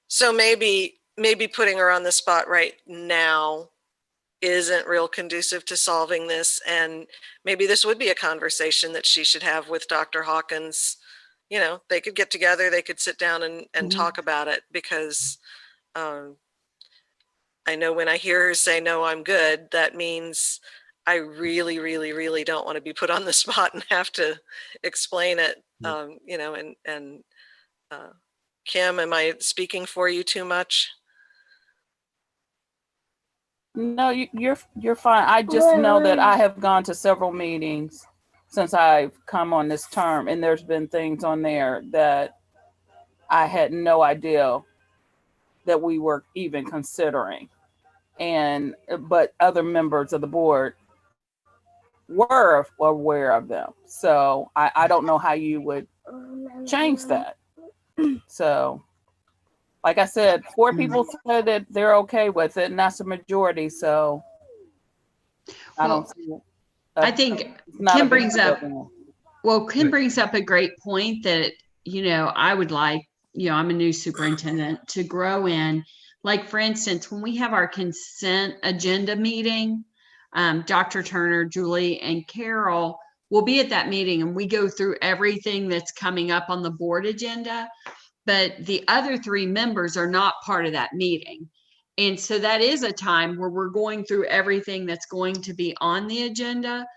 A: So maybe putting her on the spot right now isn't real conducive to solving this. And maybe this would be a conversation that she should have with Dr. Hawkins. They could get together, they could sit down and talk about it, because I know when I hear her say, no, I'm good, that means I really, really, really don't want to be put on the spot and have to explain it. Kim, am I speaking for you too much?
H: No, you're fine. I just know that I have gone to several meetings since I've come on this term, and there's been things on there that I had no idea that we were even considering. But other members of the board were aware of them. So I don't know how you would change that. So, like I said, 4 people said that they're okay with it, and that's a majority. So I don't see it.
D: I think Kim brings up a great point that, I would like, I'm a new superintendent, to grow in Like for instance, when we have our consent agenda meeting, Dr. Turner, Julie, and Carol will be at that meeting, and we go through everything that's coming up on the board agenda. But the other 3 members are not part of that meeting. And so that is a time where we're going through everything that's going to be on the agenda.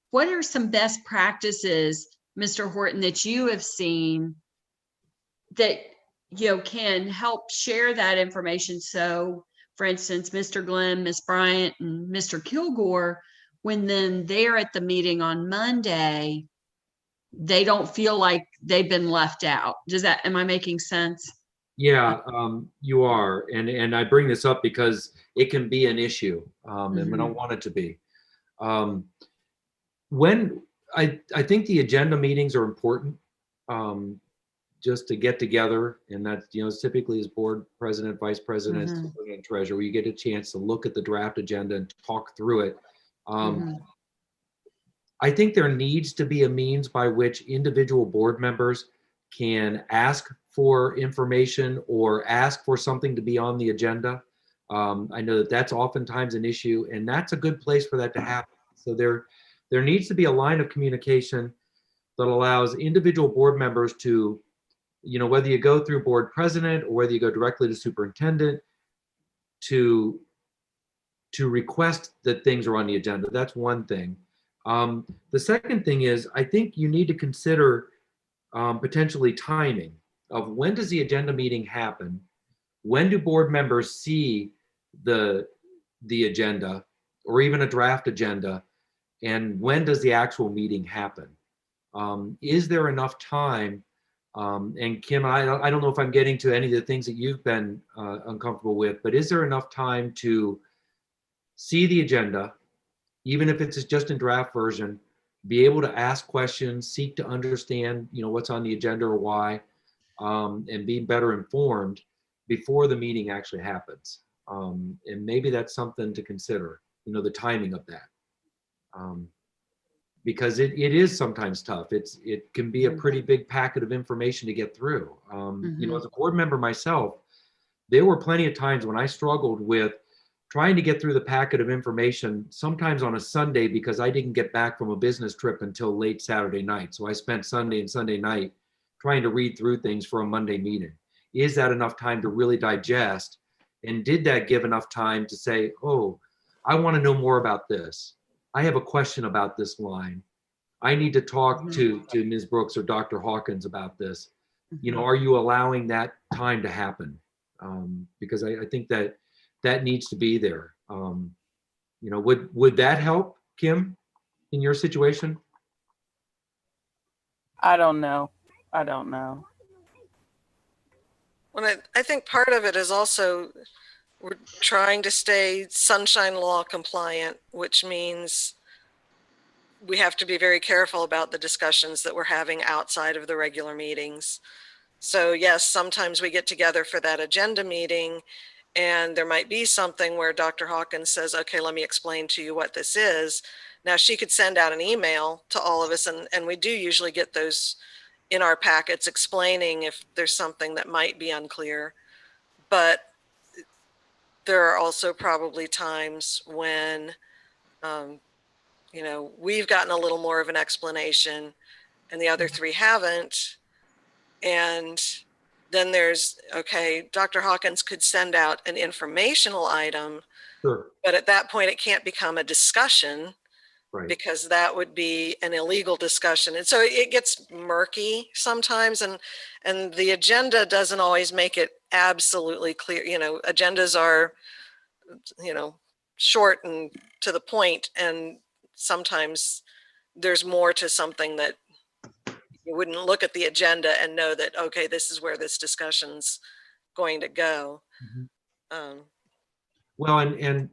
D: What are some best practices, Mr. Horton, that you have seen that, you know, can help share that information? So for instance, Mr. Glenn, Ms. Bryant, and Mr. Kilgore, when then they're at the meeting on Monday, they don't feel like they've been left out. Am I making sense?
E: Yeah, you are. And I bring this up because it can be an issue, and we don't want it to be. When I think the agenda meetings are important, just to get together, and that, you know, typically as board president, vice president, and treasurer, you get a chance to look at the draft agenda and talk through it. I think there needs to be a means by which individual board members can ask for information or ask for something to be on the agenda. I know that that's oftentimes an issue, and that's a good place for that to happen. So there needs to be a line of communication that allows individual board members to, you know, whether you go through board president or whether you go directly to superintendent, to request that things are on the agenda. That's one thing. The second thing is, I think you need to consider potentially timing of when does the agenda meeting happen? When do board members see the agenda or even a draft agenda? And when does the actual meeting happen? Is there enough time? And Kim, I don't know if I'm getting to any of the things that you've been uncomfortable with, but is there enough time to see the agenda, even if it's just in draft version, be able to ask questions, seek to understand, you know, what's on the agenda or why, and be better informed before the meeting actually happens? And maybe that's something to consider, you know, the timing of that. Because it is sometimes tough. It can be a pretty big packet of information to get through. You know, as a board member myself, there were plenty of times when I struggled with trying to get through the packet of information, sometimes on a Sunday, because I didn't get back from a business trip until late Saturday night. So I spent Sunday and Sunday night trying to read through things for a Monday meeting. Is that enough time to really digest? And did that give enough time to say, oh, I want to know more about this. I have a question about this line. I need to talk to Ms. Brooks or Dr. Hawkins about this. You know, are you allowing that time to happen? Because I think that needs to be there. You know, would that help, Kim, in your situation?
H: I don't know. I don't know.
A: Well, I think part of it is also we're trying to stay sunshine law compliant, which means we have to be very careful about the discussions that we're having outside of the regular meetings. So yes, sometimes we get together for that agenda meeting, and there might be something where Dr. Hawkins says, okay, let me explain to you what this is. Now she could send out an email to all of us, and we do usually get those in our packets explaining if there's something that might be unclear. But there are also probably times when, you know, we've gotten a little more of an explanation and the other 3 haven't. And then there's, okay, Dr. Hawkins could send out an informational item,
E: Sure.
A: but at that point it can't become a discussion,
E: Right.
A: because that would be an illegal discussion. And so it gets murky sometimes, and the agenda doesn't always make it absolutely clear. You know, agendas are, you know, short and to the point, and sometimes there's more to something that you wouldn't look at the agenda and know that, okay, this is where this discussion's going to go.
E: Well, and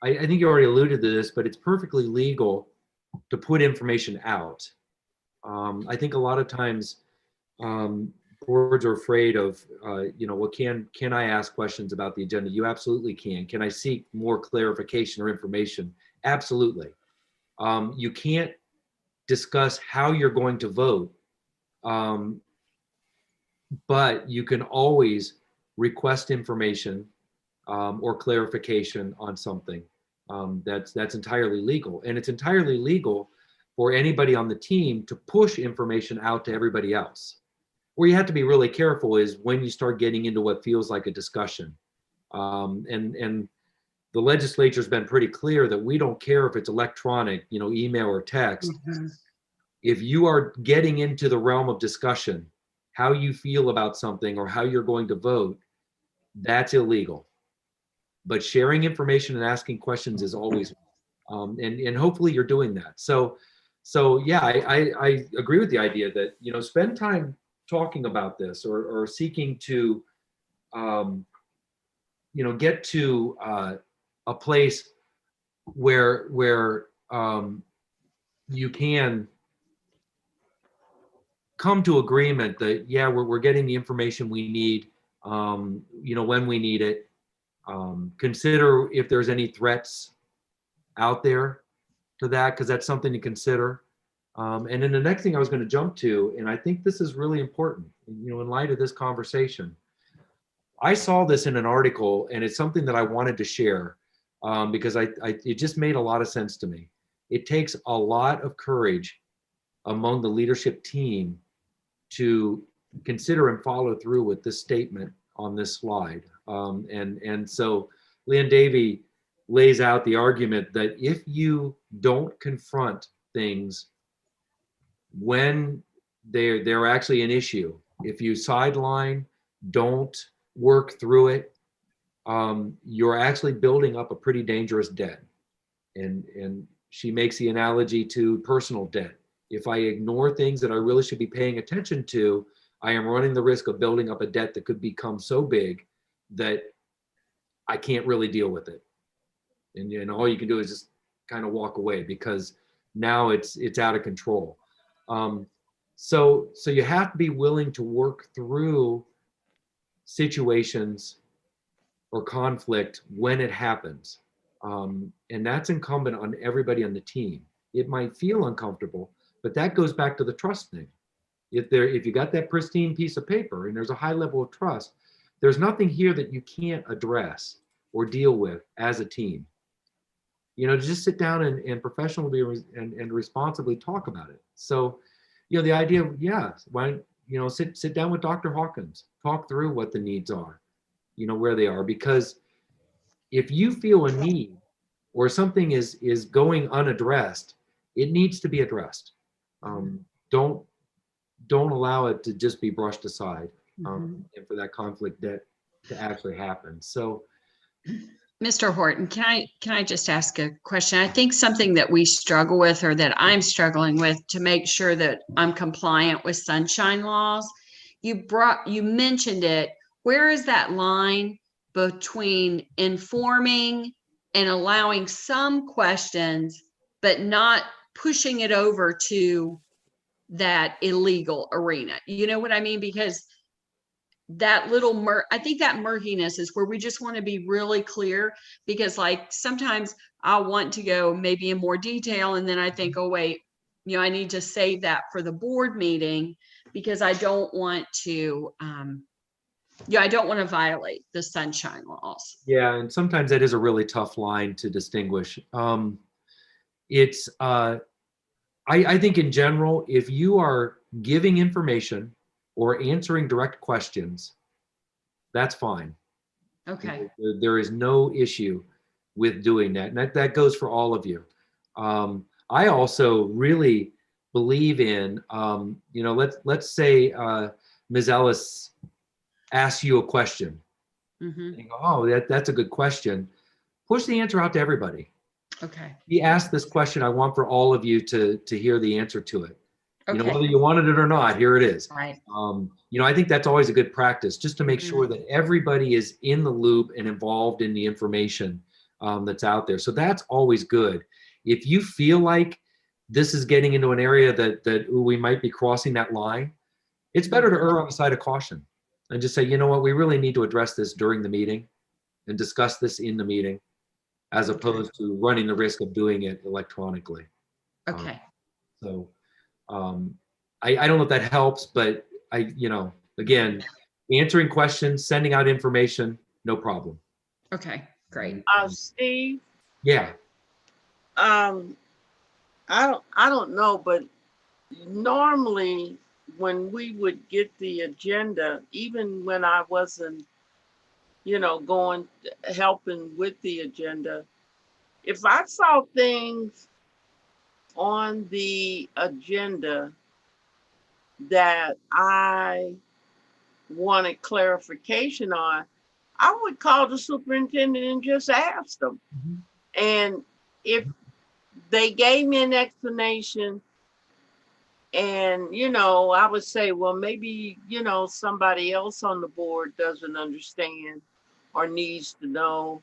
E: I think you already alluded to this, but it's perfectly legal to put information out. I think a lot of times boards are afraid of, you know, well, can I ask questions about the agenda? You absolutely can. Can I seek more clarification or information? Absolutely. You can't discuss how you're going to vote, but you can always request information or clarification on something. That's entirely legal, and it's entirely legal for anybody on the team to push information out to everybody else. Where you have to be really careful is when you start getting into what feels like a discussion. And the legislature's been pretty clear that we don't care if it's electronic, email or text.
D: Mm-hmm.
E: If you are getting into the realm of discussion, how you feel about something or how you're going to vote, that's illegal. But sharing information and asking questions is always, and hopefully you're doing that. So yeah, I agree with the idea that, spend time talking about this or seeking to, get to a place where you can come to agreement that, yeah, we're getting the information we need, when we need it. Consider if there's any threats out there to that, because that's something to consider. And then the next thing I was going to jump to, and I think this is really important, in light of this conversation, I saw this in an article, and it's something that I wanted to share because it just made a lot of sense to me. It takes a lot of courage among the leadership team to consider and follow through with this statement on this slide. And so Leanne Davey lays out the argument that if you don't confront things when they're actually an issue, if you sideline, don't work through it, you're actually building up a pretty dangerous debt. And she makes the analogy to personal debt. If I ignore things that I really should be paying attention to, I am running the risk of building up a debt that could become so big that I can't really deal with it. And all you can do is just kind of walk away because now it's out of control. So you have to be willing to work through situations or conflict when it happens. And that's incumbent on everybody on the team. It might feel uncomfortable, but that goes back to the trust thing. If you got that pristine piece of paper and there's a high level of trust, there's nothing here that you can't address or deal with as a team. To just sit down and professionally and responsibly talk about it. So, the idea of, why, sit down with Dr. Hawkins, talk through what the needs are, where they are, because if you feel a need or something is going unaddressed, it needs to be addressed. Don't allow it to just be brushed aside, and for that conflict to actually happen. So,
D: Mr. Horton, can I just ask a question? I think something that we struggle with, or that I'm struggling with to make sure that I'm compliant with sunshine laws, you mentioned it. Where is that line between informing and allowing some questions, but not pushing it over to that illegal arena? You know what I mean? Because that little I think that murkiness is where we just want to be really clear, because like sometimes I want to go maybe in more detail and then I think, oh wait, I need to save that for the board meeting because I don't want to I don't want to violate the sunshine laws.
E: Yeah, and sometimes that is a really tough line to distinguish. It's I think in general, if you are giving information or answering direct questions, that's fine.
D: Okay.
E: There is no issue with doing that. And that goes for all of you. I also really believe in, let's say Ms. Ellis asks you a question. And you go, oh, that's a good question. Push the answer out to everybody.
D: Okay.
E: He asked this question. I want for all of you to hear the answer to it.
D: Okay.
E: Whether you wanted it or not, here it is.
D: Right.
E: I think that's always a good practice, just to make sure that everybody is in the loop and involved in the information that's out there. So that's always good. If you feel like this is getting into an area that we might be crossing that line, it's better to err on the side of caution and just say, you know what, we really need to address this during the meeting and discuss this in the meeting, as opposed to running the risk of doing it electronically.
D: Okay.
E: I don't know if that helps, but again, answering questions, sending out information, no problem.
D: Okay, great.
C: Steve,
E: Yeah.
C: I don't know, but normally when we would get the agenda, even when I wasn't, going helping with the agenda, if I saw things on the agenda that I wanted clarification on, I would call the superintendent and just ask them.
E: Mhm.
C: And if they gave me an explanation, and I would say, well, maybe somebody else on the board doesn't understand or needs to know,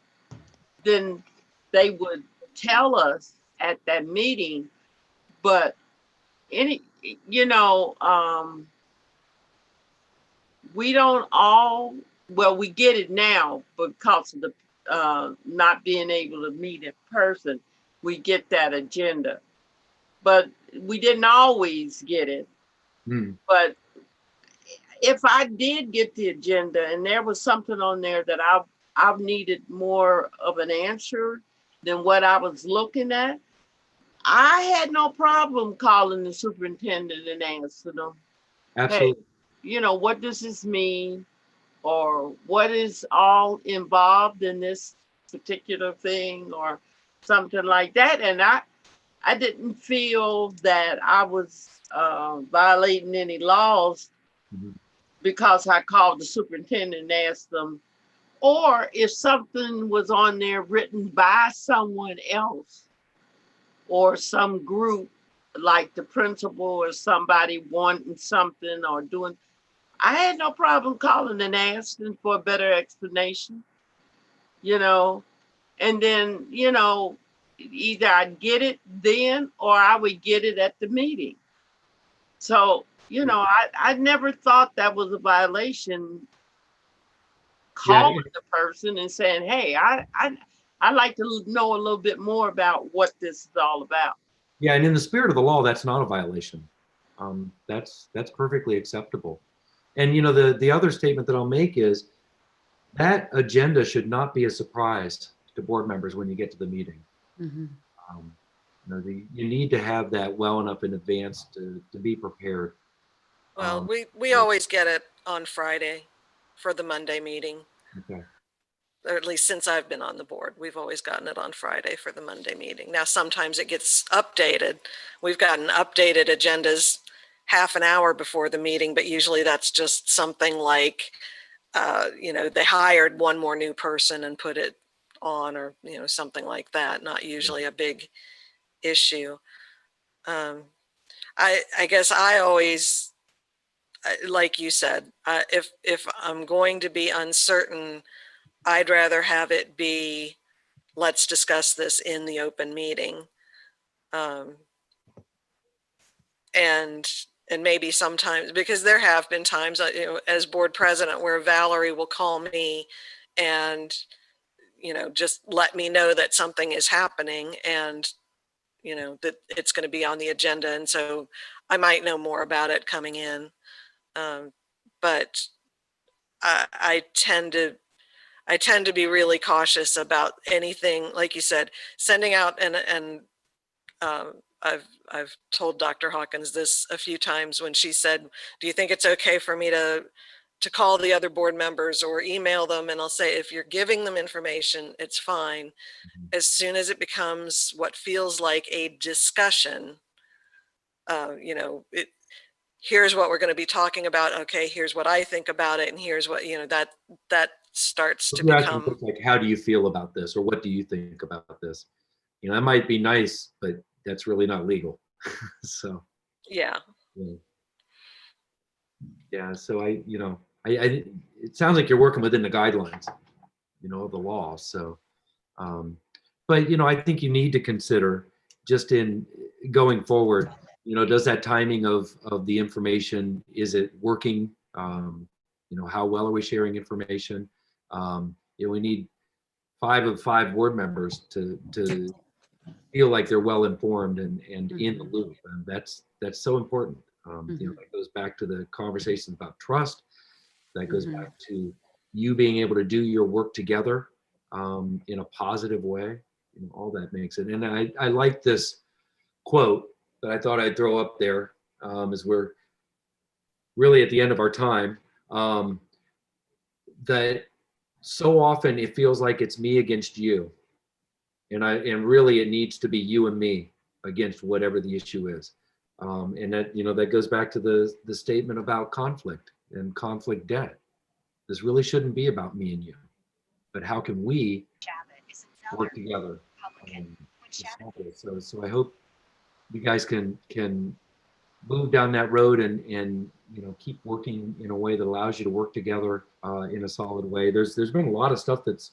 C: then they would tell us at that meeting. But we don't all, well, we get it now because of the not being able to meet in person. We get that agenda, but we didn't always get it.
E: Mm.
C: But if I did get the agenda and there was something on there that I've needed more of an answer than what I was looking at, I had no problem calling the superintendent and asking them,
E: Absolutely.
C: hey, what does this mean? Or what is all involved in this particular thing or something like that. And I didn't feel that I was violating any laws
E: Mhm.
C: because I called the superintendent and asked them, or if something was on there written by someone else or some group, like the principal or somebody wanting something or doing, I had no problem calling and asking for a better explanation, and then, either I'd get it then or I would get it at the meeting. So, I never thought that was a violation, calling the person and saying, hey, I'd like to know a little bit more about what this is all about.
E: Yeah, and in the spirit of the law, that's not a violation. That's perfectly acceptable. And the other statement that I'll make is that agenda should not be a surprise to board members when you get to the meeting.
D: Mhm.
E: You need to have that well enough in advance to be prepared.
A: Well, we always get it on Friday for the Monday meeting,
E: Okay.
A: or at least since I've been on the board. We've always gotten it on Friday for the Monday meeting. Now, sometimes it gets updated. We've gotten updated agendas half an hour before the meeting, but usually that's just something like, they hired one more new person and put it on, or, something like that. Not usually a big issue. I guess I always, like you said, if I'm going to be uncertain, I'd rather have it be, let's discuss this in the open meeting. And maybe sometimes, because there have been times, as board president, where Valerie will call me and, just let me know that something is happening and, that it's going to be on the agenda. And so I might know more about it coming in. But I tend to be really cautious about anything, like you said, sending out and I've told Dr. Hawkins this a few times when she said, do you think it's okay for me to call the other board members or email them? And I'll say, if you're giving them information, it's fine.
E: Mhm.
A: As soon as it becomes what feels like a discussion, here's what we're going to be talking about. Okay, here's what I think about it. And here's what, that starts to
E: You're asking
A: become,
E: like, how do you feel about this? Or what do you think about this? That might be nice, but that's really not legal. So,
A: yeah.
E: yeah. So it sounds like you're working within the guidelines, of the law. So, but, I think you need to consider just in going forward, does that timing of the information, is it working? How well are we sharing information? We need 5 of 5 board members to feel like they're well informed and in the loop. And that's so important. That goes back to the conversation about trust. That goes back to you being able to do your work together in a positive way. You know, all that makes it. And I like this quote that I thought I'd throw up there as we're really at the end of our time, that so often it feels like it's me against you. And really it needs to be you and me against whatever the issue is. And that, you know, that goes back to the statement about conflict and conflict debt. This really shouldn't be about me and you, but how can we work together? So I hope you guys can move down that road and you know, keep working in a way that allows you to work together in a solid way. There's been a lot of stuff that's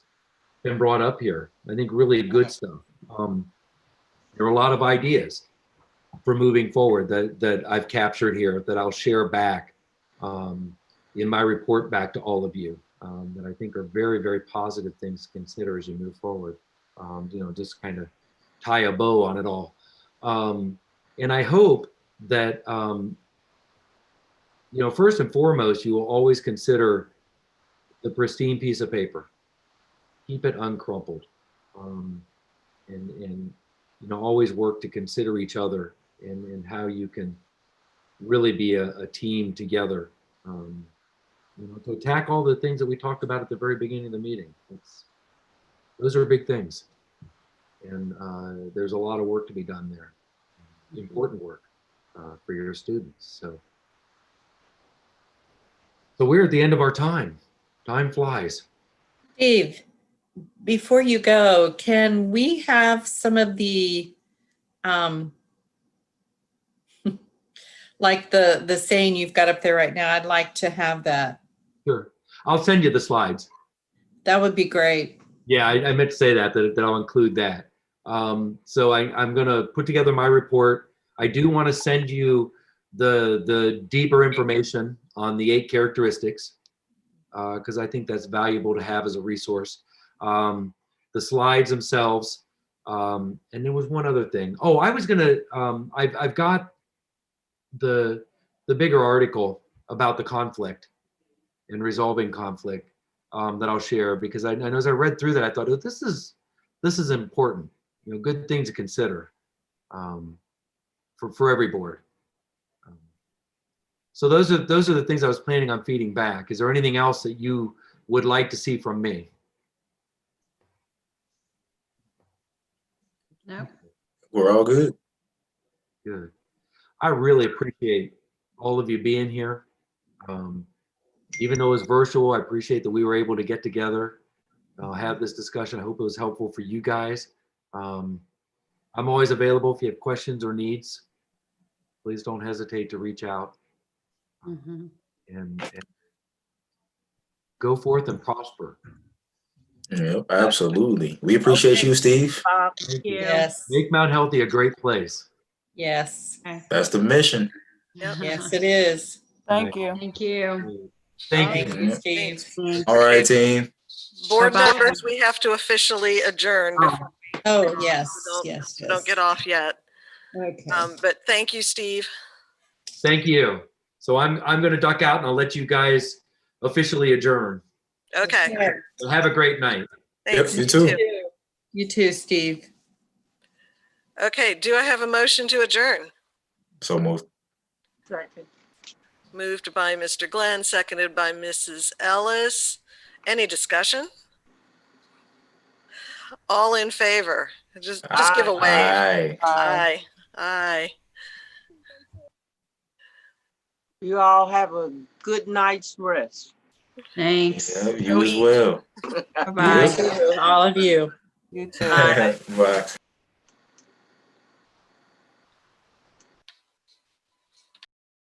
E: been brought up here. I think really good stuff. There are a lot of ideas for moving forward that I've captured here that I'll share back in my report back to all of you that I think are very, very positive things to consider as you move forward. You know, just kind of tie a bow on it all. And I hope that, you know, first and foremost, you will always consider the pristine piece of paper. Keep it uncrumpled. And you know, always work to consider each other and how you can really be a team together. You know, to attack all the things that we talked about at the very beginning of the meeting. Those are big things. And there's a lot of work to be done there. Important work for your students. So we're at the end of our time. Time flies.
B: Steve, before you go, can we have some of the, like the saying you've got up there right now? I'd like to have that.
E: Sure. I'll send you the slides.
B: That would be great.
E: Yeah, I meant to say that I'll include that. So I'm going to put together my report. I do want to send you the deeper information on the 8 characteristics because I think that's valuable to have as a resource. The slides themselves, and there was one other thing. Oh, I was going to, I've got the bigger article about the conflict and resolving conflict that I'll share because I know as I read through that, I thought, oh, this is important. You know, good thing to consider for every board. So those are the things I was planning on feeding back. Is there anything else that you would like to see from me?
D: No.
G: We're all good.
E: Good. I really appreciate all of you being here. Even though it was virtual, I appreciate that we were able to get together, have this discussion. I hope it was helpful for you guys. I'm always available if you have questions or needs. Please don't hesitate to reach out and go forth and prosper.
G: Yep, absolutely. We appreciate you, Steve.
E: Thank you.
B: Yes.
E: Make Mount Healthy a great place.
B: Yes.
G: That's the mission.
B: Yes, it is.
H: Thank you.
D: Thank you.
E: Thank you.
B: Steve.
G: All right, team.
A: Board
D: Bye-bye.
A: members, we have to officially adjourn before
B: Oh, yes,
A: we
B: yes.
A: don't get off yet.
B: Okay.
A: But thank you, Steve.
E: Thank you. So I'm going to duck out and I'll let you guys officially adjourn.
A: Okay.
B: Yeah.
E: So have a great night.
A: Thanks.
G: you too.
B: You too, Steve.
A: Okay, do I have a motion to adjourn?
G: So moved.
A: Moved by Mr. Glenn, seconded by Mrs. Ellis. Any discussion? All in favor? Just give a wave.
G: Aye.
A: Aye. Aye.
C: You all have a good night's rest.
D: Thanks.
G: Yep, you as well.
D: Bye-bye.
B: All of you.
C: You too.
G: Bye.